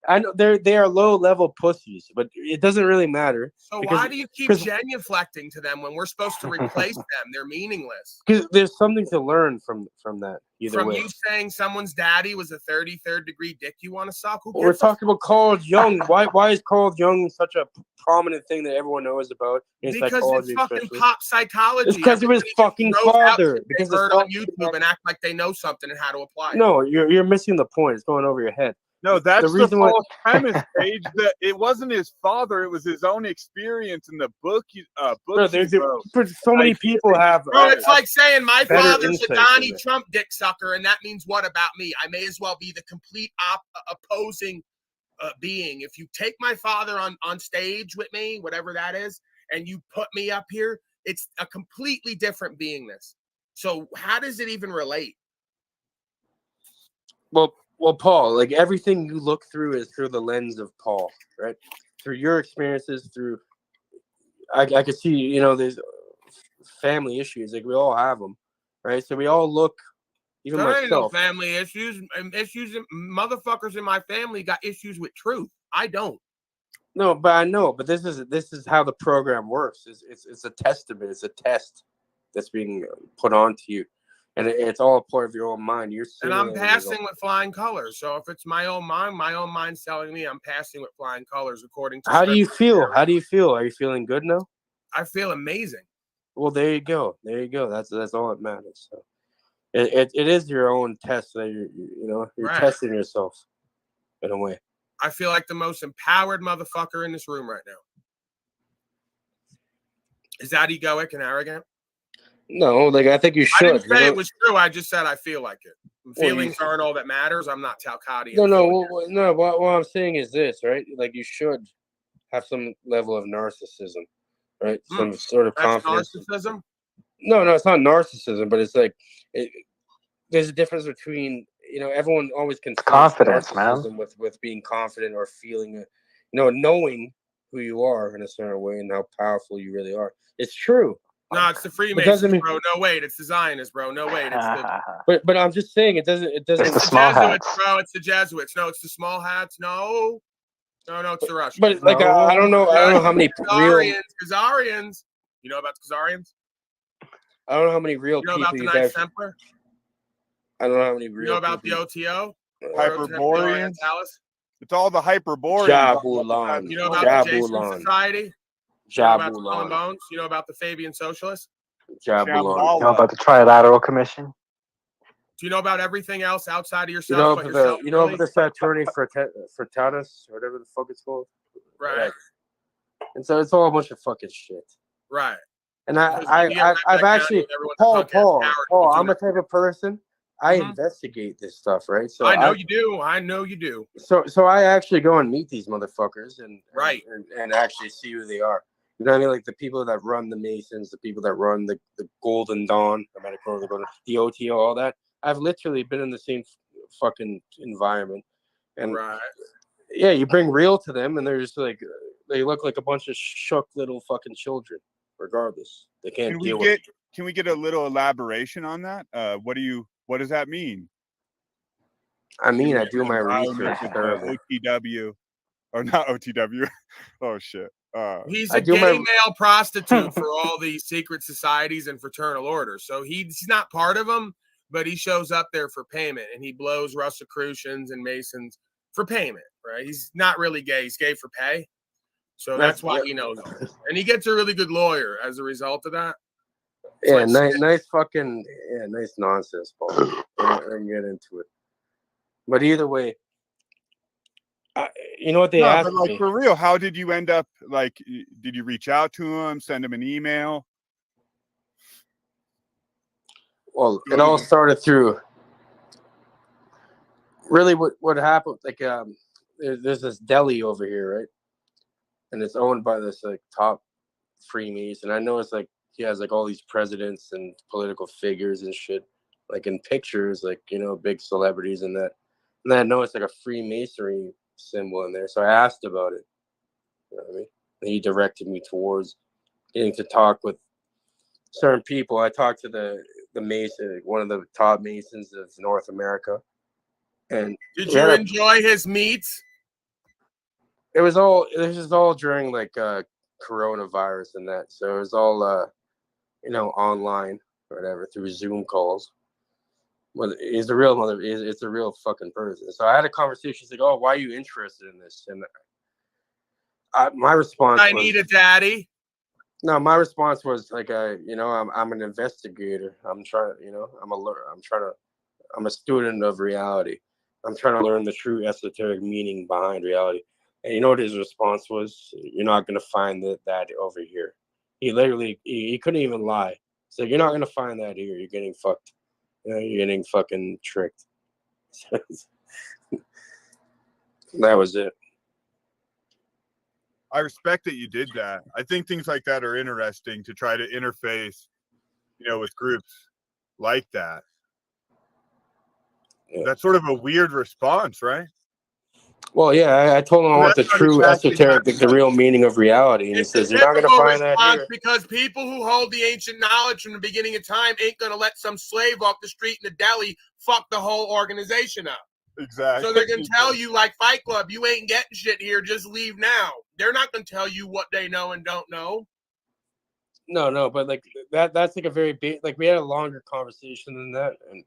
I know they are low level pussies, but it doesn't really matter. So why do you keep genuflecting to them when we're supposed to replace them? They're meaningless. Because there's something to learn from that. From you saying someone's daddy was a 33rd degree dick you want to suck? Who We're gives a talking about Carl Jung. Why is Carl Jung such a prominent thing that everyone knows about in because psychology? it's fucking especially? pop psychology. It's because of his fucking father. Because they heard on YouTube and act like they know something and how to apply it. No, you're missing the point. It's going over your head. No, that's the reason why- false premise, Paige. That it wasn't his father; it was his own experience in the book. Bro, so many people have. Bro, it's like saying my better father's a insight Donnie than it. Trump dick sucker, and that means what about me? I may as well be the complete opposing being. If you take my father on stage with me, whatever that is, and you put me up here, it's a completely different beingness. So how does it even relate? Well, Paul, like everything you look through is through the lens of Paul, right? Through your experiences, through I could see, there's family issues, like we all have them, right? So we all look, even There ain't no myself. family issues. Motherfuckers in my family got issues with truth. I don't. No, but I know. But this is how the program works. It's a testament. It's a test that's being put onto you. And it's all a part of your own mind. And I'm passing with flying colors. So if it's my own mind's telling me I'm passing with flying colors according to. How do you feel? How do you feel? Are you feeling good now? I feel amazing. Well, there you go. There you go. That's all that matters. So it is your own test that you're Right. testing yourself in a way. I feel like the most empowered motherfucker in this room right now. Is that egoic and arrogant? No, like I think you should. I didn't say it was true. I just said I feel like it. Feelings aren't all that matters. I'm not Talcati. No. What I'm saying is this, right? Like you should have some level of narcissism, right? Some sort of confidence. Narcissism? No, it's not narcissism, but it's like there's a difference between everyone always confuses confidence, narcissism with being confident or feeling knowing who you are in a certain way and how powerful you really are. It's true. No, it's the Freemasons, bro. No, wait, it's the Zionists, bro. No, wait, it's the. But I'm just saying it doesn't. It's the Jesuits, bro. It's the Jesuits. No, it's the small hats. No, it's the Russians. But like I don't know how many Khazarians. You know about the Khazarians? I don't know how many real people. You know about the you Knights guys. Templar? I don't know how many real. You know about people. the OTO? Hyperboreans. It's all the Hyperboreans. Jabulon. You know about the Jason Society? You know about the Skull and Bones? You know about the Fabian Socialists? Jabulon. You know about the Trilateral Commission? Do you know about everything else outside of yourself? You know about the Saturni Furtatus, or whatever the fuck it's called? Right. And so it's all a bunch of fucking shit. Right. And I've actually Paul, I'm a type of person. I investigate this stuff, right? So I know you do. So I actually go and meet these motherfuckers and right and actually see who they are. You know what I mean? Like the people that run the Masons, the people that run the Golden Dawn, the OTO, all that. I've literally been in the same fucking environment. And Right. yeah, you bring real to them, and they're just like, they look like a bunch of shook little fucking children, regardless. They can't deal with it. Can we get a little elaboration on that? What does that mean? I mean, I do my research thoroughly. OTW, or not OTW. Oh shit. He's a gay male prostitute for all these secret societies and fraternal orders. So he's not part of them, but he shows up there for payment, and he blows Rosicrucians and Masons for payment, right? He's not really gay. He's gay for pay. So that's why he knows all this. And he gets a really good lawyer as a result of that. Yeah, nice fucking, nice nonsense, Paul. I can get into it. But either way, you know what they asked but like me? for real, how did you end up, like, did you reach out to him, send him an email? Well, it all started through really what happened. Like, there's this deli over here, right? And it's owned by this like top Freemason. I know it's like he has like all these presidents and political figures and shit, like in pictures, like, you know, big celebrities and that. And then I know it's like a Freemasonry symbol in there. So I asked about it. You know what I mean? And he directed me towards getting to talk with certain people. I talked to the Mason, one of the top Masons of North America. And did you enjoy his meets? This is all during like coronavirus and that. So it was all you know, online or whatever through Zoom calls. Well, he's a real mother. It's a real fucking person. So I had a conversation. He's like, "Oh, why are you interested in this?" And my response was, "I need a daddy." No, my response was like, you know, I'm an investigator. I'm trying, you know, I'm a student of reality. I'm trying to learn the true esoteric meaning behind reality. And you know what his response was? You're not gonna find that over here. He literally, he couldn't even lie. So you're not gonna find that here. You're getting fucked. You know, you're getting fucking tricked. That was it. I respect that you did that. I think things like that are interesting to try to interface, you know, with groups like that. Yeah. That's sort of a weird response, right? Well, yeah, I told him I want the true esoteric, the real meaning of reality, and he says you're not going to find that here. Because people who hold the ancient knowledge from the beginning of time ain't going to let some slave off the street in the deli fuck the whole organization up. Exactly. So they're going to tell you, like Fight Club, you ain't getting shit here, just leave now. They're not going to tell you what they know and don't know. No, but like that's like a very big, like we had a longer conversation than that, and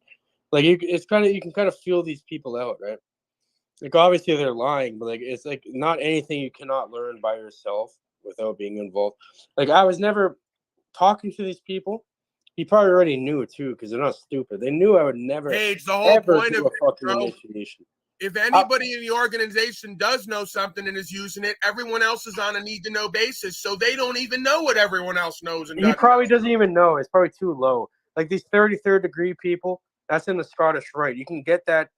like you can kind of feel these people out, right? Like obviously they're lying, but like it's like not anything you cannot learn by yourself without being involved. Like I was never talking to these people. He probably already knew it too, because they're not stupid. They knew I would never Paige, the whole point do of a fucking bro, initiation. If anybody in the organization does know something and is using it, everyone else is on a need-to-know basis, so they don't even know what everyone else knows. And he probably doesn't even know. It's probably too low. Like these 33rd degree people, that's in the Scottish Rite. You can get that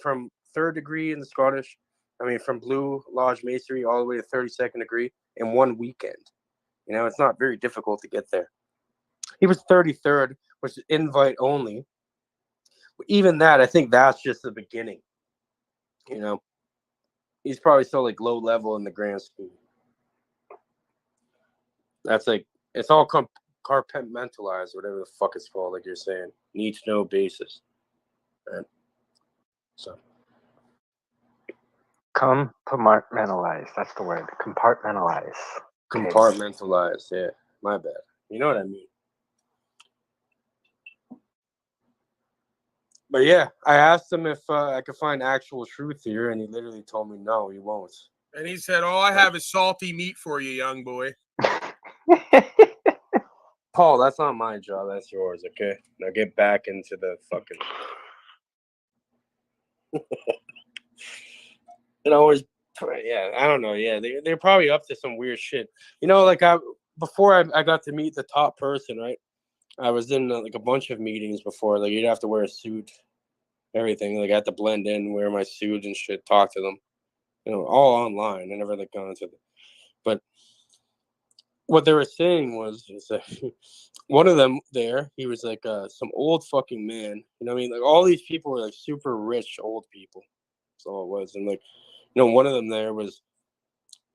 from 3rd degree in the Scottish, from Blue Lodge Masonry all the way to 32nd degree in one weekend. You know, it's not very difficult to get there. He was 33rd, which is invite only. Even that, I think that's just the beginning. You know, he's probably still like low level in the grand scheme. That's like, it's all compartmentalized, whatever the fuck it's called, like you're saying. Need to know basis. Right? So. Compartmentalize. That's the word. Compartmentalize. Compartmentalize. Yeah, my bad. You know what I mean. But yeah, I asked him if I could find actual truth here, and he literally told me no, he won't. And he said, all I have is salty meat for you, young boy. Paul, that's not my job. That's yours, okay? Now get back into the fucking... And always, yeah, I don't know. Yeah, they're probably up to some weird shit. You know, like before I got to meet the top person, right? I was in like a bunch of meetings before. Like you'd have to wear a suit, everything. Like I had to blend in, wear my suit and shit, talk to them. You know, all online. I never like gone into them. But what they were saying was that one of them there, he was like some old fucking man. You know what I mean? Like all these people were like super rich old people. That's all it was. And like, you know, one of them there was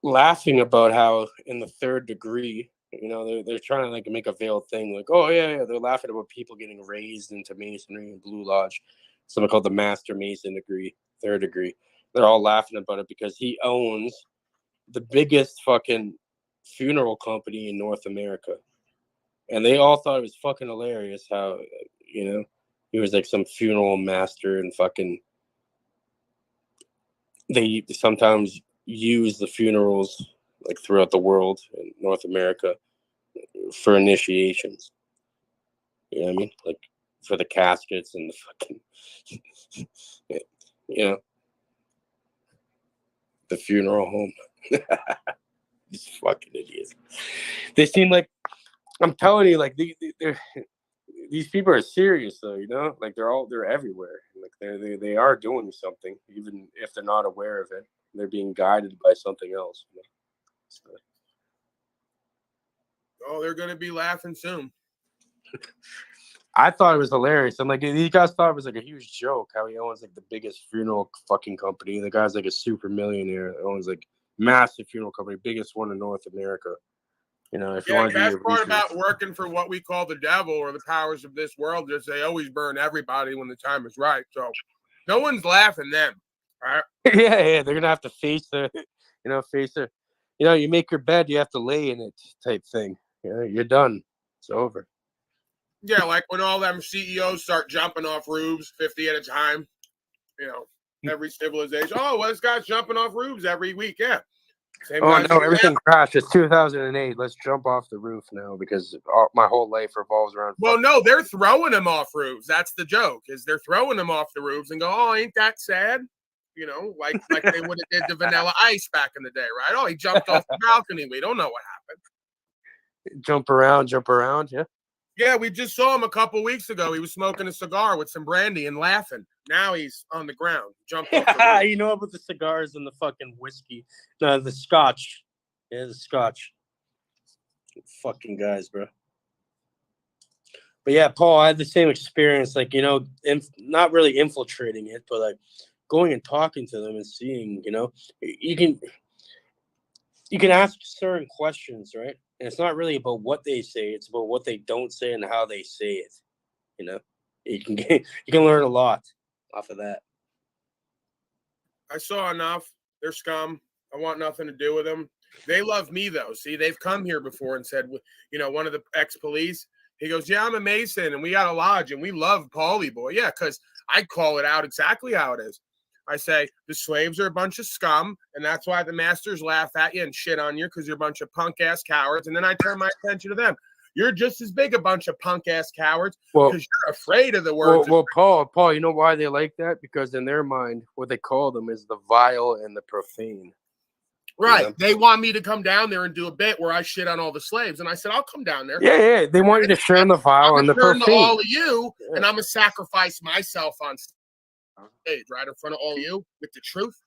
laughing about how in the third degree, you know, they're trying to like make a veiled thing. Like, oh yeah, they're laughing about people getting raised into Masonry and Blue Lodge. Something called the Master Mason degree, third degree. They're all laughing about it because he owns the biggest fucking funeral company in North America. And they all thought it was fucking hilarious how, you know, he was like some funeral master and fucking they sometimes use the funerals like throughout the world in North America for initiations. You know what I mean? Like for the caskets and the fucking, you know, the funeral home. These fucking idiots. They seem like, I'm telling you, like these people are serious though, you know, like they're everywhere. Like they are doing something, even if they're not aware of it. They're being guided by something else. You know? So. Oh, they're gonna be laughing soon. I thought it was hilarious. I'm like, these guys thought it was like a huge joke how he owns like the biggest funeral fucking company. The guy's like a super millionaire, owns like massive funeral company, biggest one in North America. You know, if you want to do the your best part research. about working for what we call the devil or the powers of this world is they always burn everybody when the time is right. So no one's laughing then, right? yeah, they're gonna have to face the, you know, you make your bed, you have to lay in it type thing. You know, you're done. It's over. Yeah, like when all them CEOs start jumping off roofs 50 at a time, you know, every civilization. Oh, well, this guy's jumping off roofs every week. Yeah. Same Oh guys no, do everything now. crashed. It's 2008. Let's jump off the roof now because my whole life revolves around. Well, no, they're throwing them off roofs. That's the joke. Is they're throwing them off the roofs and go, oh, ain't that sad? You know, like they would have did the Vanilla Ice back in the day, right? Oh, he jumped off the balcony. We don't know what happened. Jump around, yeah. Yeah, we just saw him a couple weeks ago. He was smoking a cigar with some brandy and laughing. Now he's on the ground. Jumped off the roof. You know about the cigars and the fucking whiskey. No, the scotch. Yeah, the scotch. Fucking guys, bro. But yeah, Paul, I had the same experience. Like, you know, not really infiltrating it, but like going and talking to them and seeing, you know, you can ask certain questions, right? And it's not really about what they say; it's about what they don't say and how they say it. You know, you can learn a lot off of that. I saw enough. They're scum. I want nothing to do with them. They love me though. See, they've come here before and said, you know, one of the ex-police. He goes, yeah, I'm a Mason, and we got a lodge, and we love Paulie boy. Yeah, because I call it out exactly how it is. I say the slaves are a bunch of scum, and that's why the masters laugh at you and shit on you because you're a bunch of punk-ass cowards. And then I turn my attention to them. You're just as big a bunch of punk-ass cowards because you're afraid of the words. Well, Paul, you know why they like that? Because in their mind, what they call them is the vile and the profane. Right. You know? They want me to come down there and do a bit where I shit on all the slaves. And I said, I'll come down there. Yeah. They want you to share in the vile and the profane. To all of you, and I'm going to sacrifice myself on stage, right, in front of all of you with the truth,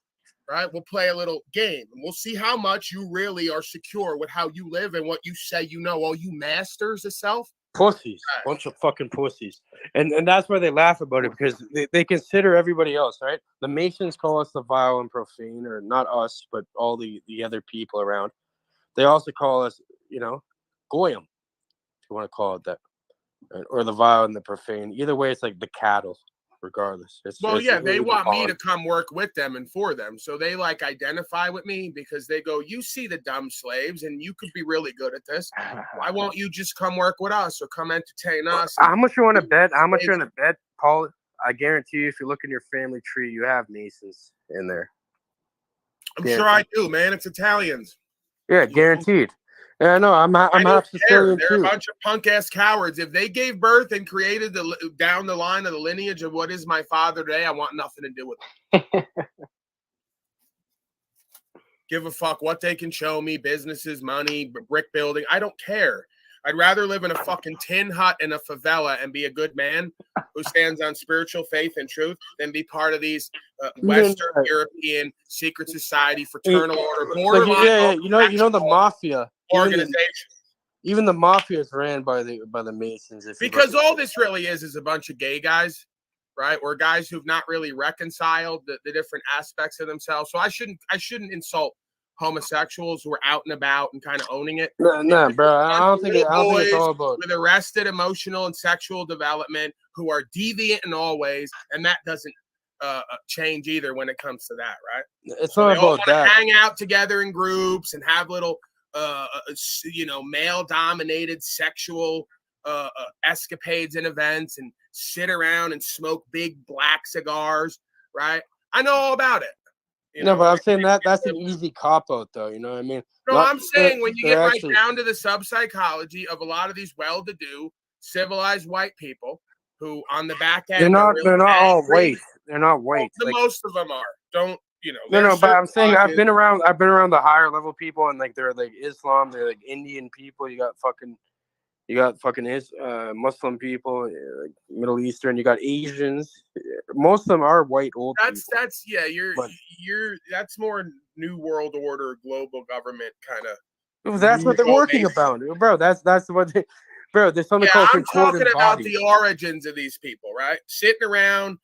right? We'll play a little game, and we'll see how much you really are secure with how you live and what you say you know, all you masters of self. Pussies, bunch of fucking pussies. And that's why they laugh about it, because they consider everybody else, right? The Masons call us the vile and profane, or not us, but all the other people around. They also call us, you know, Goyim, if you want to call it that, right? Or the vile and the profane. Either way, it's like the cattle, regardless. They want me to come work with them and for them. So they like identify with me because they go, you see the dumb slaves and you could be really good at this. Why won't you just come work with us or come entertain us? How much you want to bet? How much you're going to bet, Paul? I guarantee you, if you look in your family tree, you have Masons in there. I'm sure I do, man. It's Italians. Yeah, guaranteed. Yeah, no, I'm half Sicilian They're too. a bunch of punk ass cowards. If they gave birth and created down the line of the lineage of what is my father today, I want nothing to do with them. Give a fuck what they can show me, businesses, money, brick building. I don't care. I'd rather live in a fucking tin hut in a favela and be a good man who stands on spiritual faith and truth than be part of these Western European secret society, fraternal order, borderline. You know the mafia organization. Even the mafia is ran by the Masons. Because all this really is a bunch of gay guys, right? Or guys who've not really reconciled the different aspects of themselves. So I shouldn't insult homosexuals who are out and about and kind of owning it. Nah, bro. I don't think it's all about with arrested emotional and sexual development who are deviant in all ways, and that doesn't change either when it comes to that, right? It's not about that. Hang out together in groups and have little male-dominated sexual escapades and events and sit around and smoke big black cigars, right? I know all about it. No, but I'm saying that's an easy cop-out, though. You know what I mean? No, I'm saying when you get right down to the sub-psychology of a lot of these well-to-do, civilized white people who on the back end they're not all white. They're not white. Well, most of them are. Don't. No, but I'm saying I've been around the higher level people, and like they're like Islam, they're like Indian people. You got fucking Muslim people, like Middle Eastern. You got Asians. Most of them are white old people. That's more New World Order, global government kind of. That's what they're working about, bro. That's what they, bro. There's something called. I'm talking about the origins of these people, right? Sitting around.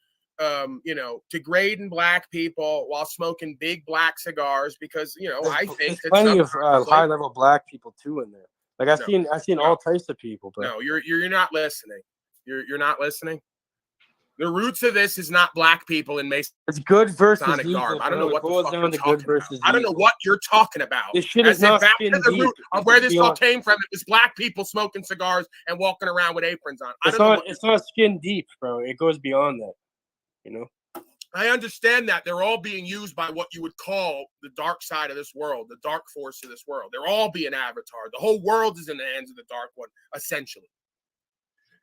Degrading black people while smoking big black cigars because I think there's plenty of high level black people too in there. Like I've seen all types of people. But no, you're not listening. You're not listening. The roots of this is not black people in Mason. It's good versus evil. Garb. I don't know what the fuck you're talking about. I don't know what you're talking about. This shit is not back to the root of where this all came from. It was black people smoking cigars and walking around with aprons on. It's not skin deep, bro. It goes beyond that. I understand that they're all being used by what you would call the dark side of this world, the dark force of this world. They're all being avatared. The whole world is in the hands of the dark one, essentially.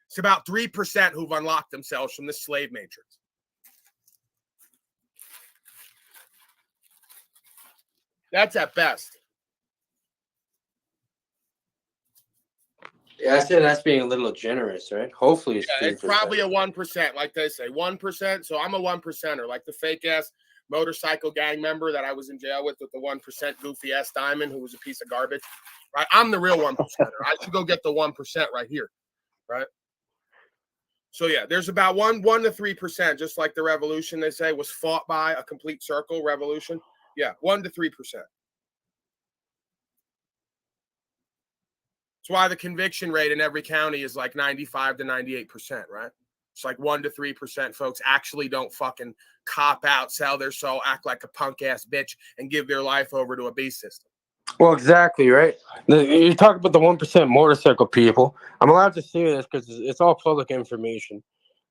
It's about 3% who've unlocked themselves from this slave matrix. That's at best. Yeah, I said that's being a little generous, right? Hopefully it's probably a 1%, like they say, 1%. So I'm a 1%er, like the fake ass motorcycle gang member that I was in jail with the 1% goofy ass diamond who was a piece of garbage. Right? I'm the real 1%er. I should go get the 1% right here, right? So yeah, there's about 1 to 3%, just like the revolution they say was fought by a complete circle revolution. Yeah, 1 to 3%. That's why the conviction rate in every county is like 95 to 98%, right? It's like 1 to 3% folks actually don't fucking cop out, sell their soul, act like a punk ass bitch, and give their life over to a beast system. Well, exactly, right? You talk about the 1% motorcycle people. I'm allowed to say this because it's all public information.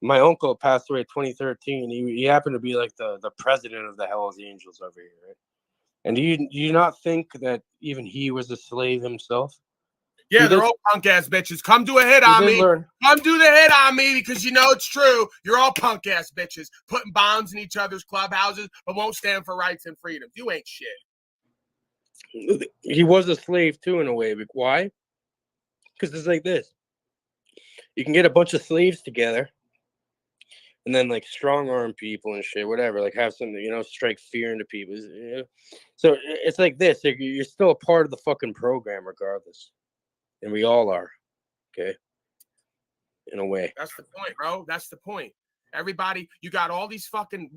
My uncle passed away in 2013. He happened to be like the president of the Hells Angels over here, right? And do you not think that even he was a slave himself? Yeah, they're all punk ass bitches. Come do a hit on me. Come do the hit on me because you know it's true. You're all punk ass bitches putting bombs in each other's clubhouses but won't stand for rights and freedom. You ain't shit. He was a slave too in a way. But why? Because it's like this. You can get a bunch of slaves together and then like strong arm people and shit, whatever, like have something, strike fear into people. So it's like this. You're still a part of the fucking program regardless. And we all are, okay? In a way. That's the point, bro. That's the point. Everybody, you got all these fucking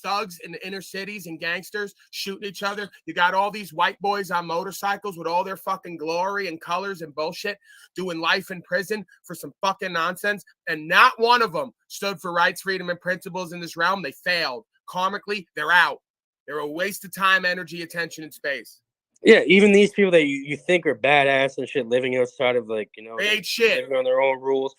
thugs in the inner cities and gangsters shooting each other. You got all these white boys on motorcycles with all their fucking glory and colors and bullshit doing life in prison for some fucking nonsense. And not one of them stood for rights, freedom, and principles in this realm. They failed. Karmically, they're out. They're a waste of time, energy, attention, and space. Yeah, even these people that you think are badass and shit, living outside of they ain't shit, living on their own rules.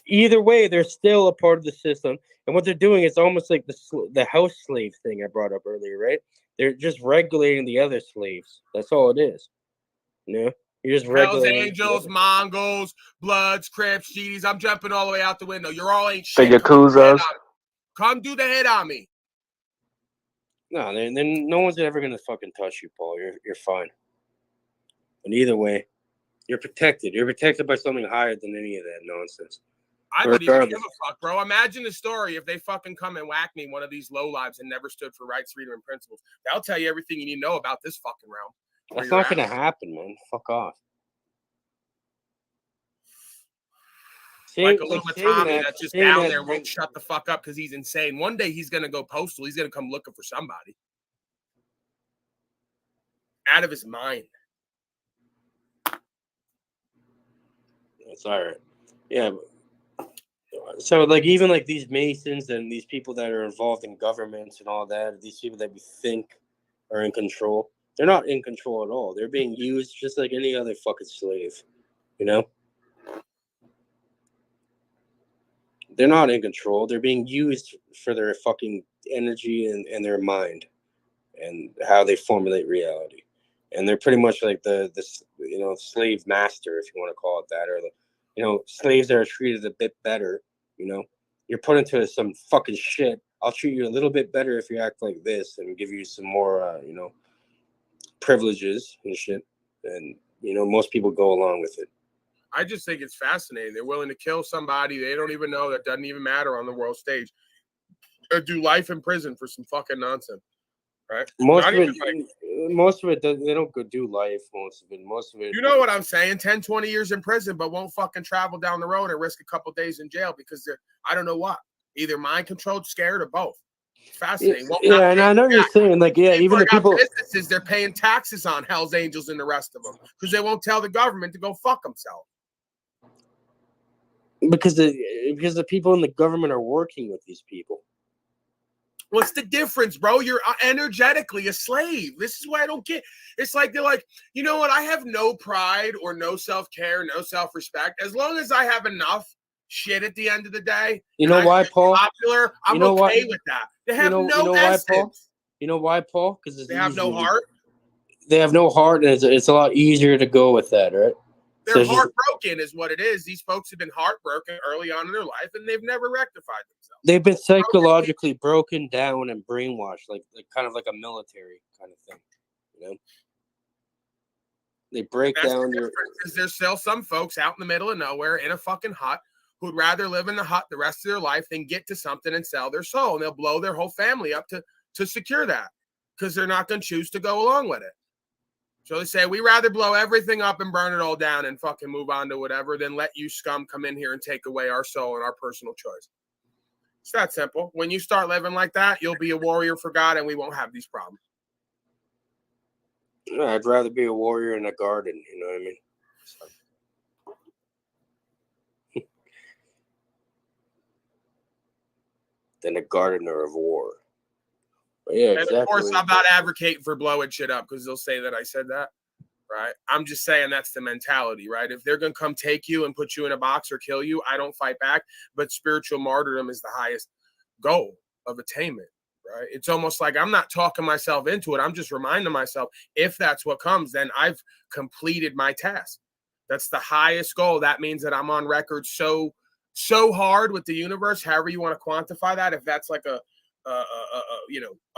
Either way, they're still a part of the system, and what they're doing is almost like the house slave thing I brought up earlier, right? They're just regulating the other slaves. That's all it is. You're just regulating. Hells Angels, Mongols, Bloods, Crips, GDs. I'm jumping all the way out the window. You're all ain't shit. The Yakuzas. Come do the hit on me. No, then no one's ever gonna fucking touch you, Paul. You're fine. But either way, you're protected. You're protected by something higher than any of that nonsense. I don't even give a fuck, bro. Imagine the story if they fucking come and whack me, one of these lowlives and never stood for rights, freedom, and principles. They'll tell you everything you need to know about this fucking realm. That's not gonna happen, man. Fuck off. Like a little Tommy that's just saying down that there won't shut the fuck up because he's insane. One day he's gonna go postal. He's gonna come looking for somebody. Out of his mind. It's all right. Yeah. So like even like these Masons and these people that are involved in governments and all that, these people that we think are in control, they're not in control at all. They're being used just like any other fucking slave, you know? They're not in control. They're being used for their fucking energy and their mind and how they formulate reality. And they're pretty much like the slave master, if you want to call it that, or the slaves that are treated a bit better. You're put into some fucking shit. I'll treat you a little bit better if you act like this and give you some more privileges and shit. And most people go along with it. I just think it's fascinating. They're willing to kill somebody they don't even know, that doesn't even matter on the world stage, or do life in prison for some fucking nonsense, right? Most of it, they don't go do life. Most of it. You know what I'm saying? 10, 20 years in prison, but won't fucking travel down the road and risk a couple days in jail because they're, I don't know what, either mind controlled, scared, or both. It's fascinating. Yeah, and I know you're saying like, yeah, even the people businesses, they're paying taxes on Hell's Angels and the rest of them because they won't tell the government to go fuck themselves. Because the people in the government are working with these people. What's the difference, bro? You're energetically a slave. This is why I don't get. It's like they're like, you know what? I have no pride or no self-care, no self-respect. As long as I have enough shit at the end of the day, you know why, Paul? Popular, I'm okay with that. They have no essence. You know why, Paul? Because they have no heart. They have no heart, and it's a lot easier to go with that, right? They're heartbroken is what it is. These folks have been heartbroken early on in their life, and they've never rectified themselves. They've been psychologically broken down and brainwashed, like kind of like a military kind of thing, They break down your. There's still some folks out in the middle of nowhere in a fucking hut who'd rather live in the hut the rest of their life than get to something and sell their soul, and they'll blow their whole family up to secure that because they're not going to choose to go along with it. So they say, we rather blow everything up and burn it all down and fucking move on to whatever than let you scum come in here and take away our soul and our personal choice. It's that simple. When you start living like that, you'll be a warrior for God and we won't have these problems. I'd rather be a warrior in a garden, you know what I mean? Than a gardener of war. But yeah, and of course, I'm not advocating for blowing shit up because they'll say that I said that, right? I'm just saying that's the mentality, right? If they're going to come take you and put you in a box or kill you, I don't fight back. But spiritual martyrdom is the highest goal of attainment, right? It's almost like I'm not talking myself into it. I'm just reminding myself, if that's what comes, then I've completed my task. That's the highest goal. That means that I'm on record so hard with the universe, however you want to quantify that. If that's like a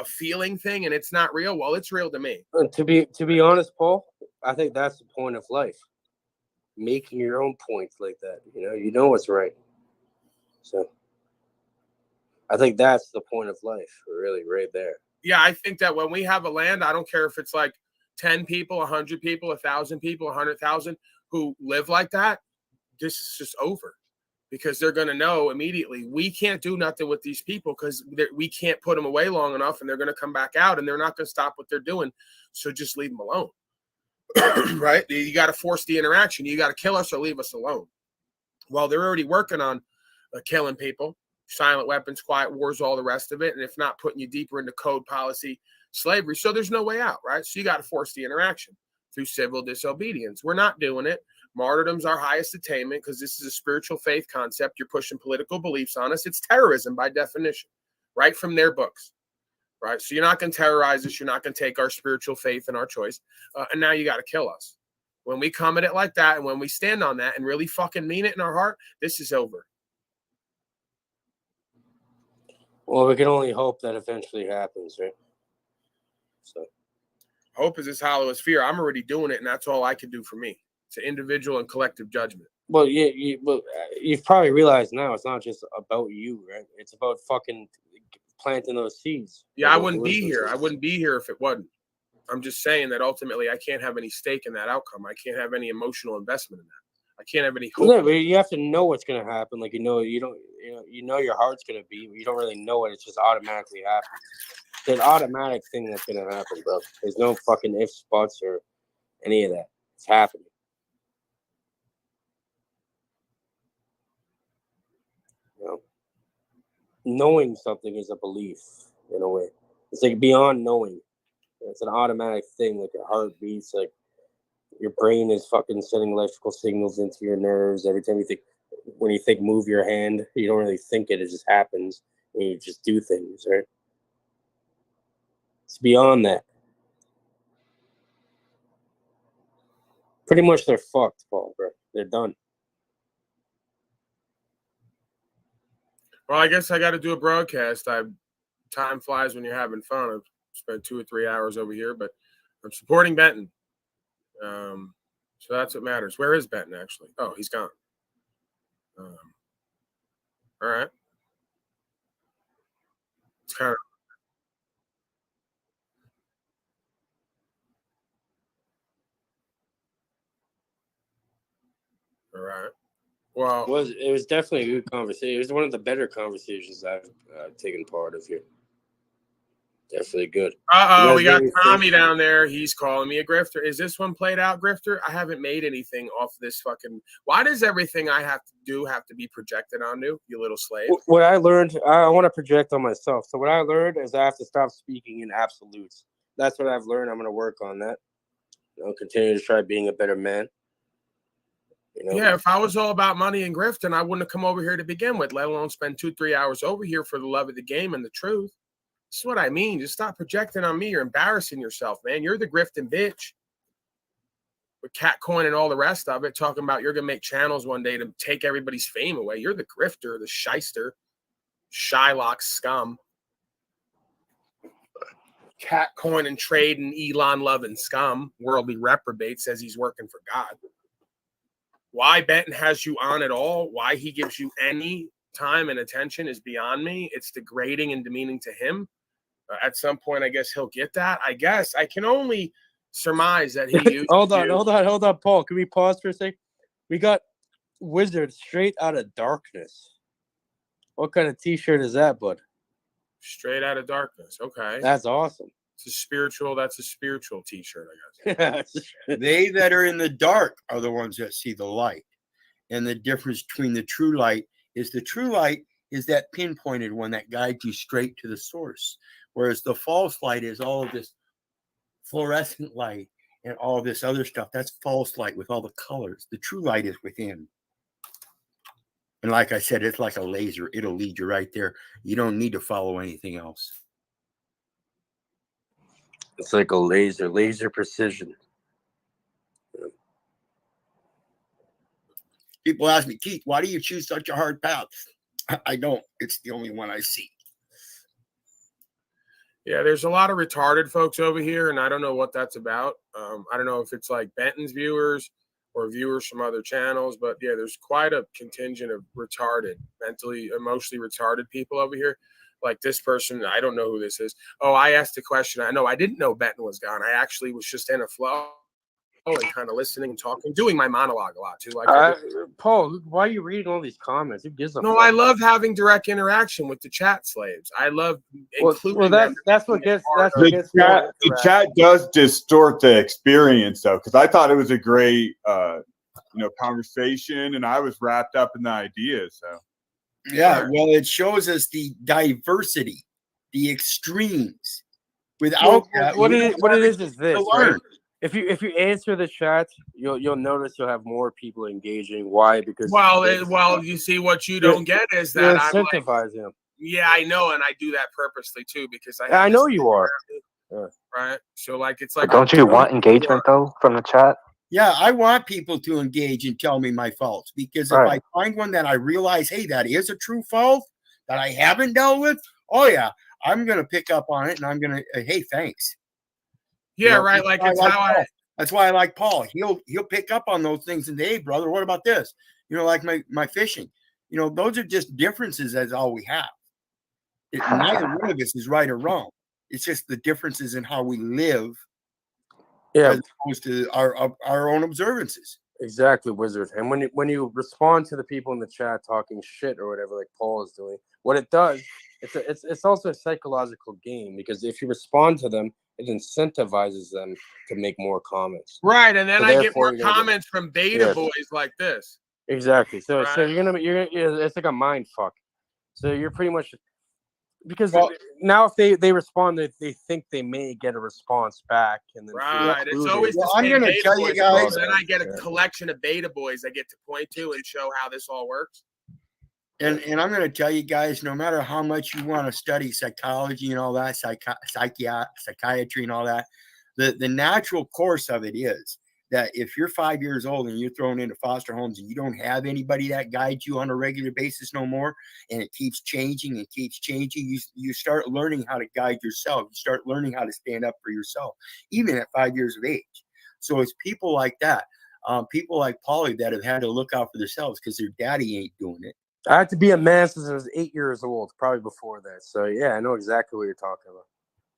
feeling thing and it's not real, well, it's real to me. To be honest, Paul, I think that's the point of life. Making your own points like that. You know what's right. So I think that's the point of life, really, right there. Yeah, I think that when we have a land, I don't care if it's like 10 people, 100 people, 1,000 people, 100,000 who live like that, this is just over. Because they're going to know immediately, we can't do nothing with these people because we can't put them away long enough and they're going to come back out and they're not going to stop what they're doing. So just leave them alone, right? You got to force the interaction. You got to kill us or leave us alone. Well, they're already working on killing people, silent weapons, quiet wars, all the rest of it. And if not, putting you deeper into code policy, slavery. So there's no way out, right? So you got to force the interaction through civil disobedience. We're not doing it. Martyrdom's our highest attainment because this is a spiritual faith concept. You're pushing political beliefs on us. It's terrorism by definition, right from their books, right? So you're not going to terrorize us. You're not going to take our spiritual faith and our choice. And now you got to kill us. When we come at it like that and when we stand on that and really fucking mean it in our heart, this is over. Well, we can only hope that eventually happens, right? So hope is as hollow as fear. I'm already doing it, and that's all I can do for me. It's an individual and collective judgment. Well, yeah, you've probably realized now it's not just about you, right? It's about fucking planting those seeds. Yeah, I wouldn't be here. I wouldn't be here if it wasn't. I'm just saying that ultimately I can't have any stake in that outcome. I can't have any emotional investment in that. I can't have any hope. Yeah, but you have to know what's gonna happen. Like you know your heart's gonna beat. You don't really know it. It's just automatically happens. It's an automatic thing that's gonna happen, bro. There's no fucking ifs, buts, or any of that. It's happening. You know, knowing something is a belief in a way. It's like beyond knowing. It's an automatic thing. Like your heart beats. Like your brain is fucking sending electrical signals into your nerves every time you think. When you think move your hand, you don't really think it. It just happens, and you just do things, right? It's beyond that. Pretty much they're fucked, Paul, bro. They're done. Well, I guess I got to do a broadcast. Time flies when you're having fun. I've spent 2 or 3 hours over here, but I'm supporting Benton. So that's what matters. Where is Benton, actually? Oh, he's gone. All right. It's kind of all right. Well, It was definitely a good conversation. It was one of the better conversations I've taken part of here. Definitely good. we got Tommy down there. He's calling me a grifter. Is this one played out, grifter? I haven't made anything off this fucking. Why does everything I have to do have to be projected onto you, little slave? What I learned, I want to project on myself. So what I learned is I have to stop speaking in absolutes. That's what I've learned. I'm going to work on that. Continue to try being a better man. Yeah, if I was all about money and grifting, I wouldn't have come over here to begin with, let alone spend 2-3 hours over here for the love of the game and the truth. This is what I mean. Just stop projecting on me. You're embarrassing yourself, man. You're the grifting bitch. With Catcoin and all the rest of it, talking about you're going to make channels one day to take everybody's fame away. You're the grifter, the shyster, Shylock scum. Catcoin and trade and Elon loving scum. Worldly reprobate says he's working for God. Why Benton has you on at all, why he gives you any time and attention is beyond me. It's degrading and demeaning to him. At some point, I guess he'll get that. I guess I can only surmise that he used hold on, Paul. Can we pause for a sec? We got Wizard straight out of darkness. What kind of t-shirt is that, bud? Straight out of darkness. Okay. That's awesome. That's a spiritual t-shirt, I guess. They that are in the dark are the ones that see the light. And the difference between the true light is that pinpointed one that guides you straight to the source. Whereas the false light is all of this fluorescent light and all this other stuff. That's false light with all the colors. The true light is within. And like I said, it's like a laser. It'll lead you right there. You don't need to follow anything else. It's like a laser precision. People ask me, Keith, why do you choose such a hard path? I don't. It's the only one I see. Yeah, there's a lot of retarded folks over here, and I don't know what that's about. I don't know if it's like Benton's viewers or viewers from other channels, but yeah, there's quite a contingent of retarded, mentally, emotionally retarded people over here. Like this person, I don't know who this is. Oh, I asked a question. I didn't know Benton was gone. I actually was just in a flow and kind of listening and talking, doing my monologue a lot too. Like Paul, why are you reading all these comments? Who gives a fuck? I love having direct interaction with the chat slaves. I love including them. That's what gets the chat does distort the experience though, because I thought it was a great conversation, and I was wrapped up in the ideas. So yeah, well, it shows us the diversity, the extremes. Without what it is this, right? If you answer the chat, you'll notice you'll have more people engaging. Why? Because you see what you don't get is that I'm incentivize him. Yeah, I know, and I do that purposely too because I know you are. Yeah. Right. So it's like. But don't you want engagement though from the chat? Yeah, I want people to engage and tell me my faults, because if I find one that I realize, hey, that is a true fault that I haven't dealt with, oh yeah, I'm gonna pick up on it and I'm gonna hey, thanks. Yeah, right. Like it's how that's why I like Paul. He'll pick up on those things and hey, brother, what about this? Like my fishing. Those are just differences. That's all we have. Neither one of us is right or wrong. It's just the differences in how we live, as opposed to our own observances. Exactly, Wizard. And when you respond to the people in the chat talking shit or whatever, like Paul is doing, what it does, it's also a psychological game, because if you respond to them, it incentivizes them to make more comments. Right, and then So I get therefore, more you're gonna get- comments from beta Yes. boys like this. Exactly. So Right. it's like a mind fuck. So you're pretty much, because Well- now if they respond, they think they may get a response back, and then Right. It's always Well, the I'm same gonna beta tell you boys. guys- Then I get a collection of beta boys I get to point to and show how this all works. And I'm going to tell you guys, no matter how much you want to study psychology and all that, psychiatry and all that, the natural course of it is that if you're 5 years old and you're thrown into foster homes and you don't have anybody that guides you on a regular basis no more, and it keeps changing and keeps changing, you start learning how to guide yourself. You start learning how to stand up for yourself, even at 5 years of age. So it's people like that, people like Paulie, that have had to look out for themselves because their daddy ain't doing it. I had to be a man since I was 8 years old, probably before that. So yeah, I know exactly what you're talking about.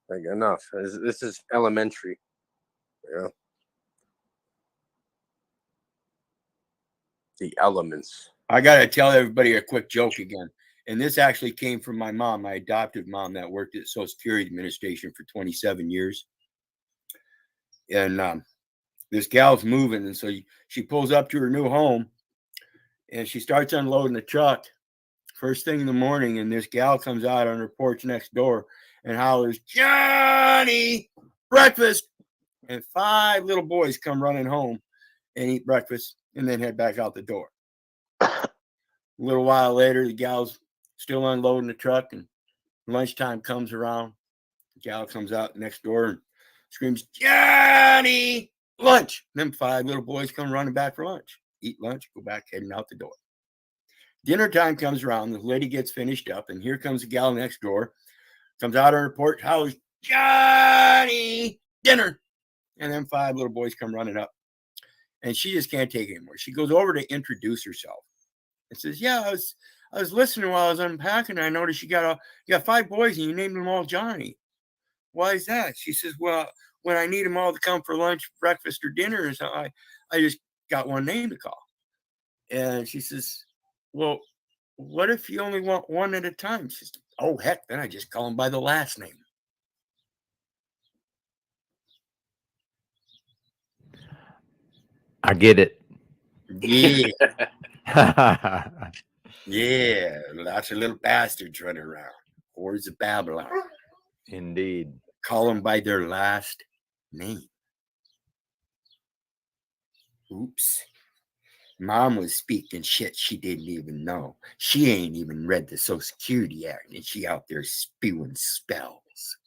Like, enough. This is elementary. Yeah. The elements. I got to tell everybody a quick joke again. And this actually came from my mom, my adoptive mom that worked at the Social Security Administration for 27 years. And this gal's moving. And so she pulls up to her new home and she starts unloading the truck first thing in the morning. And this gal comes out on her porch next door and hollers, "Johnny, breakfast." And 5 little boys come running home and eat breakfast and then head back out the door. A little while later, the gal's still unloading the truck, and lunchtime comes around. The gal comes out next door and screams, "Johnny, lunch." Them 5 little boys come running back for lunch, eat lunch, go back, heading out the door. Dinner time comes around. The lady gets finished up, and here comes the gal next door, comes out on her porch, hollers, "Johnny, dinner." And then 5 little boys come running up, and she just can't take it anymore. She goes over to introduce herself and says, "Yeah, I was listening while I was unpacking. And I noticed you got 5 boys and you named them all Johnny. Why is that?" She says, "Well, when I need them all to come for lunch, breakfast, or dinner, so I just got one name to call." And she says, "Well, what if you only want one at a time?" She says, "Oh, heck, then I just call them by the last name." I get it. Yeah. Yeah, lots of little bastards running around. Hordes of Babylon. Indeed. Call them by their last name. Oops. Mom was speaking shit she didn't even know. She ain't even read the Social Security Act, and she out there spewing spells.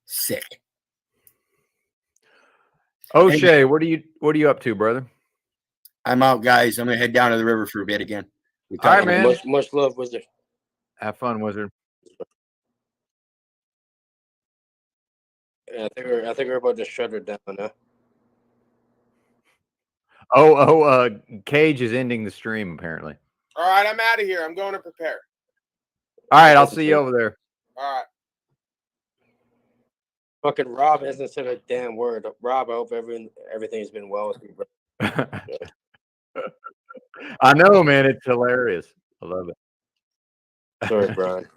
Sick. O'Shea, what are you up to, brother? I'm out, guys. I'm gonna head down to the river for a bit again. All right, man. Much love, Wizard. Have fun, Wizard. Yeah, I think we're about to shut her down now. Cage is ending the stream apparently. All right, I'm out of here. I'm going to prepare. All right, I'll see you over there. All right. Fucking Rob hasn't said a damn word. Rob, I hope everything's been well with you, bro. I know, man. It's hilarious. I love it. Sorry, Brian.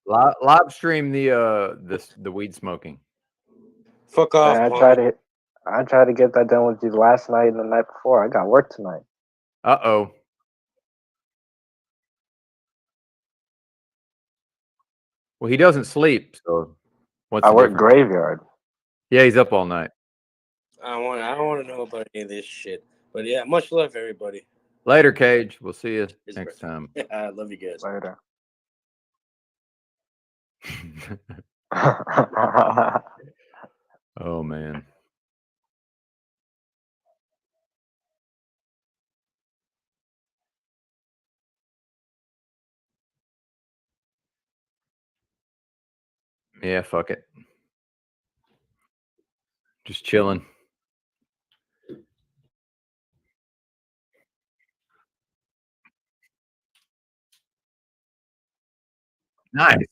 Live stream the weed smoking. Fuck off. I tried to get that done with you last night and the night before. I got work tonight. Uh-oh. Well, he doesn't sleep, so what's I the work difference? graveyard. Yeah, he's up all night. I don't want to know about any of this shit. But yeah, much love, everybody. Later, Cage. We'll see you next time. I love you guys. Later. Oh man. Yeah, fuck it. Just chilling. Nice.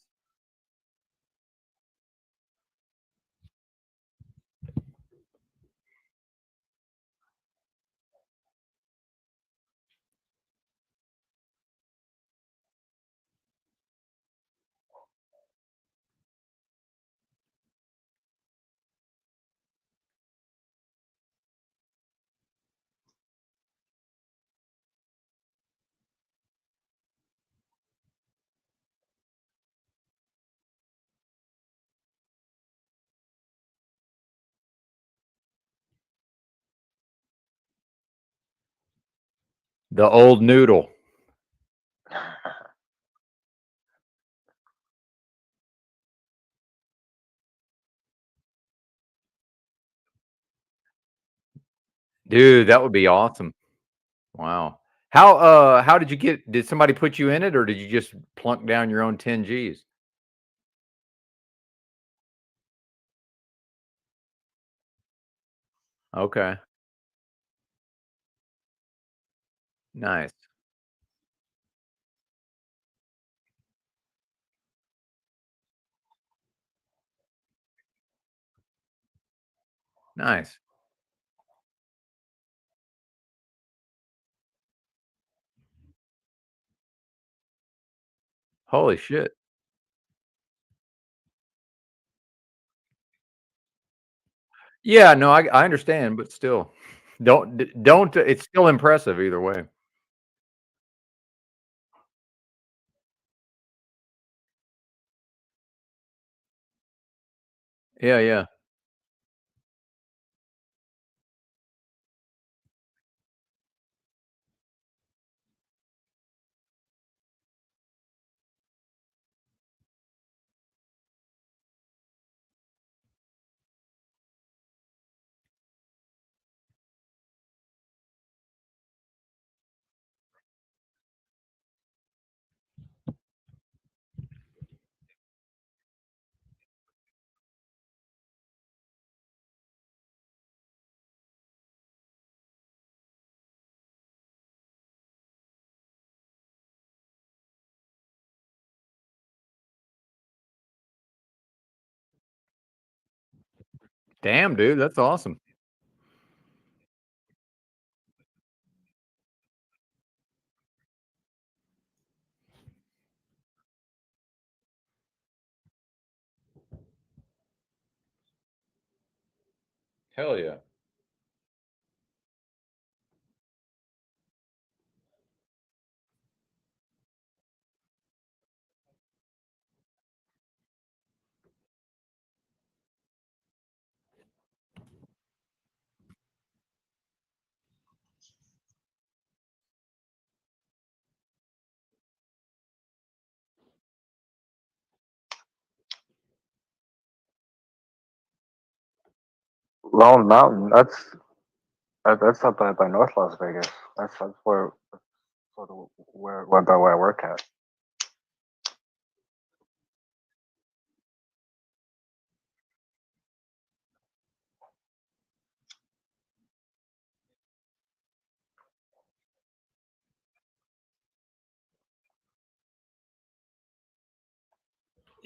The old noodle. Dude, that would be awesome. Wow. How did you did somebody put you in it, or did you just plunk down your own 10 Gs? Okay. Nice. Nice. Holy shit. Yeah, no, I understand, but still. Don't it's still impressive either way. Yeah, yeah. Damn, dude, that's awesome. Hell yeah. Lone Mountain. That's up by North Las Vegas. That's where sort of where I work at.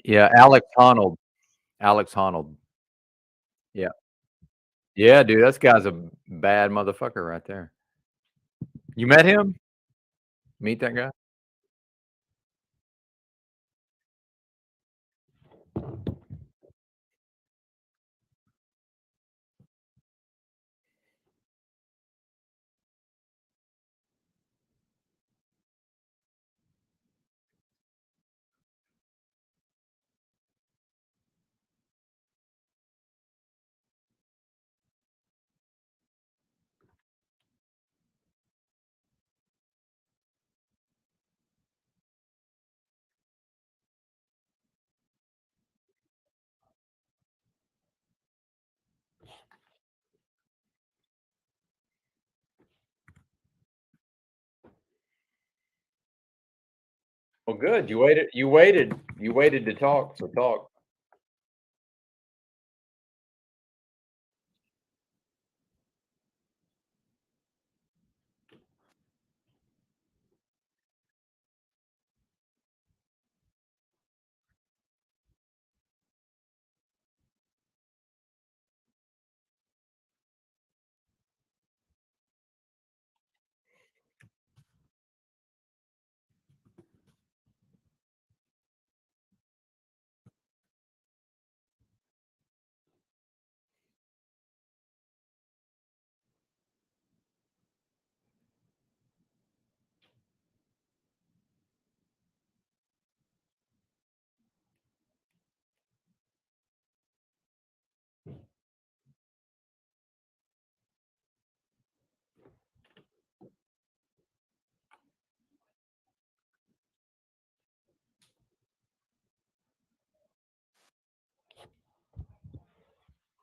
Yeah, Alex Honnold. Alex Honnold. Yeah. Yeah, dude, that guy's a bad motherfucker right there. You met him? Meet that guy? Well, good. You waited to talk, so talk.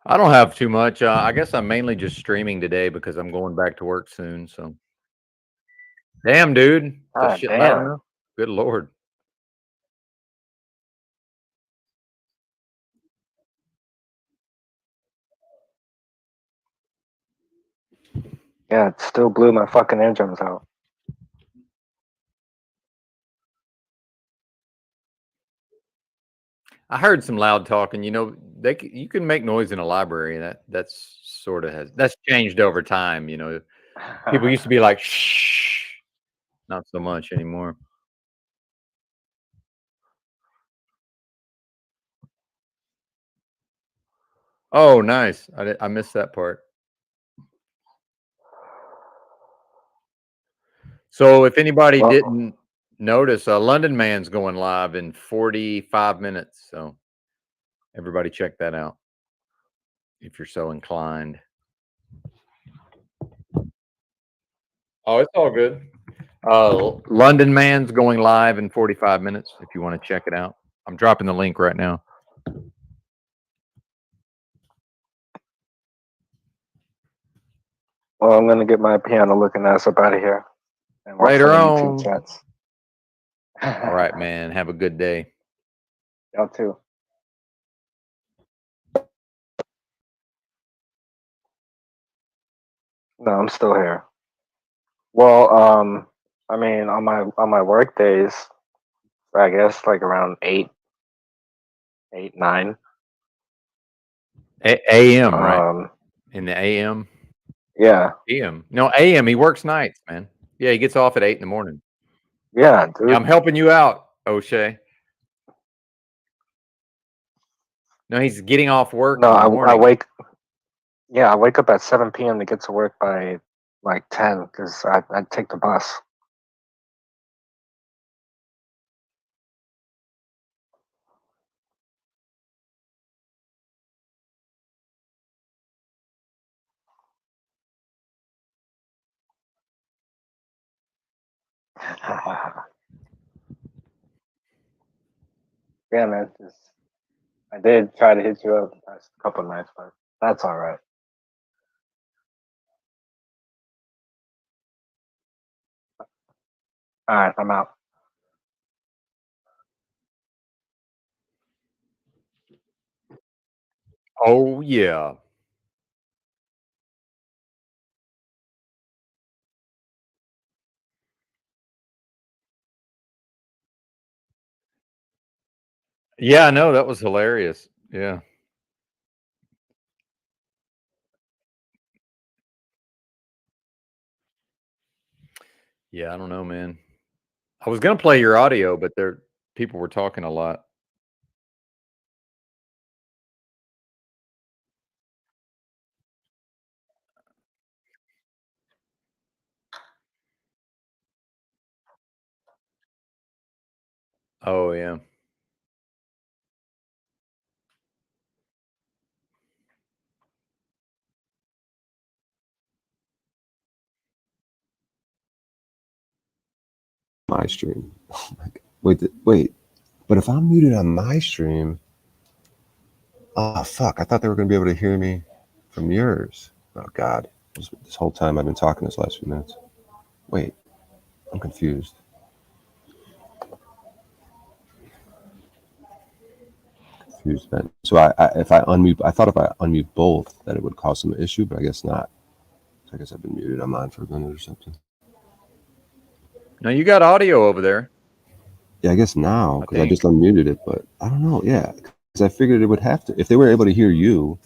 I don't have too much. I guess I'm mainly just streaming today because I'm going back to work soon. So, damn, dude, the God shit damn. loud. Good lord. Yeah, it still blew my fucking eardrums out. I heard some loud talking. You know, you can make noise in a library. That's sort of that's changed over time. You know, people used to be like shh, not so much anymore. Oh, nice. I missed that part. So if anybody Well, didn't notice, London Man's going live in 45 minutes. So everybody check that out if you're so inclined. Oh, it's all good. London Man's going live in 45 minutes if you want to check it out. I'm dropping the link right now. well, I'm gonna get my piano looking ass up out of here and watch Later some YouTube on. chats. All right, man. Have a good day. Y'all too. No, I'm still here. Well, I mean, on my work days, I guess like around 9. AM, right? In the AM? Yeah. PM. No, AM. He works nights, man. Yeah, he gets off at 8 in the morning. Yeah, dude. Yeah, I'm helping you out, O'Shea. No, he's getting off work No, in the I morning. I wake up at 7 p.m. to get to work by like 10 because I take the bus. Yeah, man. I did try to hit you up the past couple of nights, but that's all right. All right, I'm out. Oh, yeah. Yeah, I know. That was hilarious. Yeah. Yeah, I don't know, man. I was gonna play your audio, but people were talking a lot. Oh yeah. My stream. Oh my God. Wait. But if I'm muted on my stream, oh fuck! I thought they were going to be able to hear me from yours. Oh God! This whole time I've been talking this last few minutes. Wait, I'm confused. Ben. So if I unmute, I thought if I unmute both that it would cause some issue, but I guess not. So I guess I've been muted on mine for a minute or something. No, you got audio over there. Yeah, I guess now because I just unmuted it, but I don't know. Yeah, because I figured it would have to. If they were able to hear you,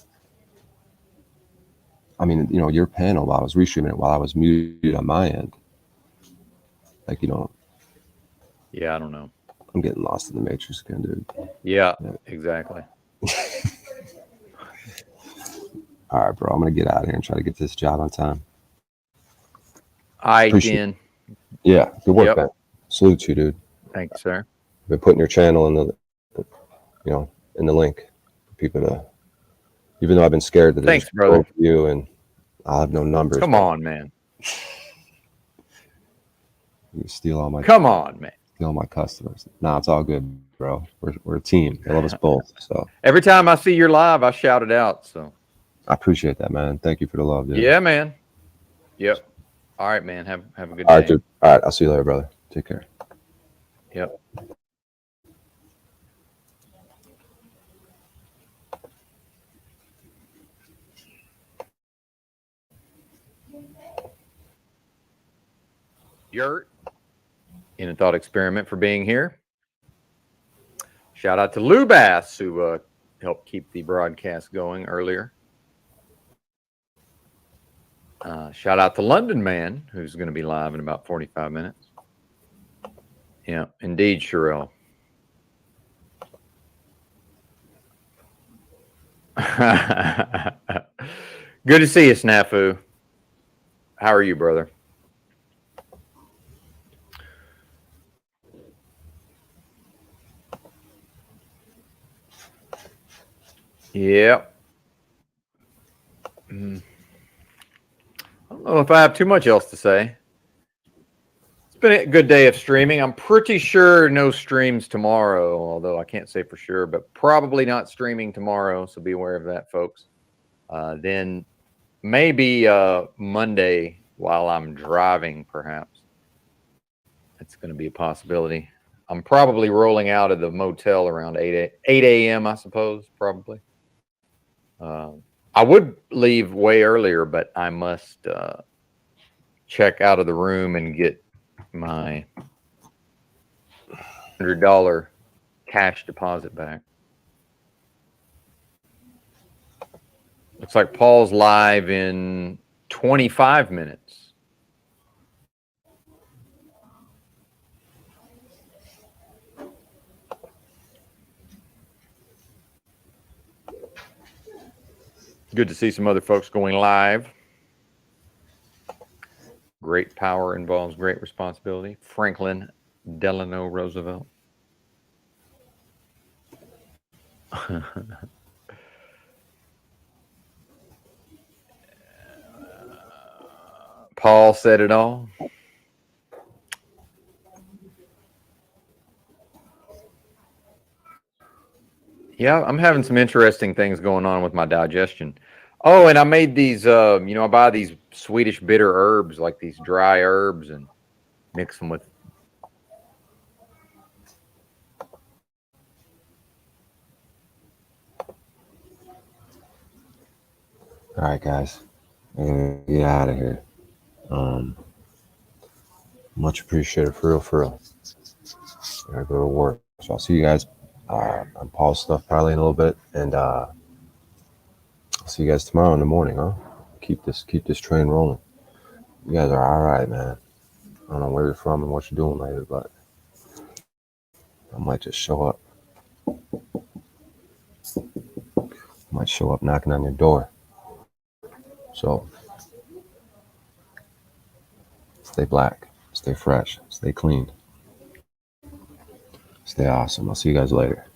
I mean, you know, your panel while I was restreaming it while I was muted on my end. Like, you know. Yeah, I don't know. I'm getting lost in the matrix again, dude. Yeah. Exactly. All right, bro. I'm gonna get out of here and try to get this job on time. Dan. Yeah, good work, man. Salute you, dude. Thanks, sir. Been putting your channel in the link for people to. Even though I've been scared that Thanks, brother. You and I'll have no numbers. Come on, man. You steal all my. Come on, man. Steal my customers. Nah, it's all good, bro. We're a team. They love us both. So every time I see your live, I shout it out. So I appreciate that, man. Thank you for the love, dude. Yeah, man. Yep. All right, man. Have a good All right, day. dude. All right, I'll see you later, brother. Take care. Yep. Yurt, in a thought experiment for being here. Shout out to Lou Bass, who helped keep the broadcast going earlier. Shout out to London Man, who's going to be live in about 45 minutes. Yeah, indeed, Sherelle. Good to see you, Snafu. How are you, brother? Yep. I don't know if I have too much else to say. It's been a good day of streaming. I'm pretty sure no streams tomorrow, although I can't say for sure, but probably not streaming tomorrow, so be aware of that, folks. Then maybe Monday while I'm driving, perhaps. It's going to be a possibility. I'm probably rolling out of the motel around 8 a.m., I suppose, probably. I would leave way earlier, but I must check out of the room and get my $100 cash deposit back. Looks like Paul's live in 25 minutes. Good to see some other folks going live. Great power involves great responsibility. Franklin Delano Roosevelt. Paul said it all. Yeah, I'm having some interesting things going on with my digestion. Oh, and I made these, I buy these Swedish bitter herbs, like these dry herbs, and mix them with. All right, guys. I'm gonna get out of here. Much appreciated, for real, for real. I gotta go to work. So I'll see you guys on Paul's stuff probably in a little bit, and I'll see you guys tomorrow in the morning, huh? Keep this train rolling. You guys are all right, man. I don't know where you're from and what you're doing later, but I might just show up. I might show up knocking on your door. So stay black, stay fresh, stay clean, stay awesome. I'll see you guys later.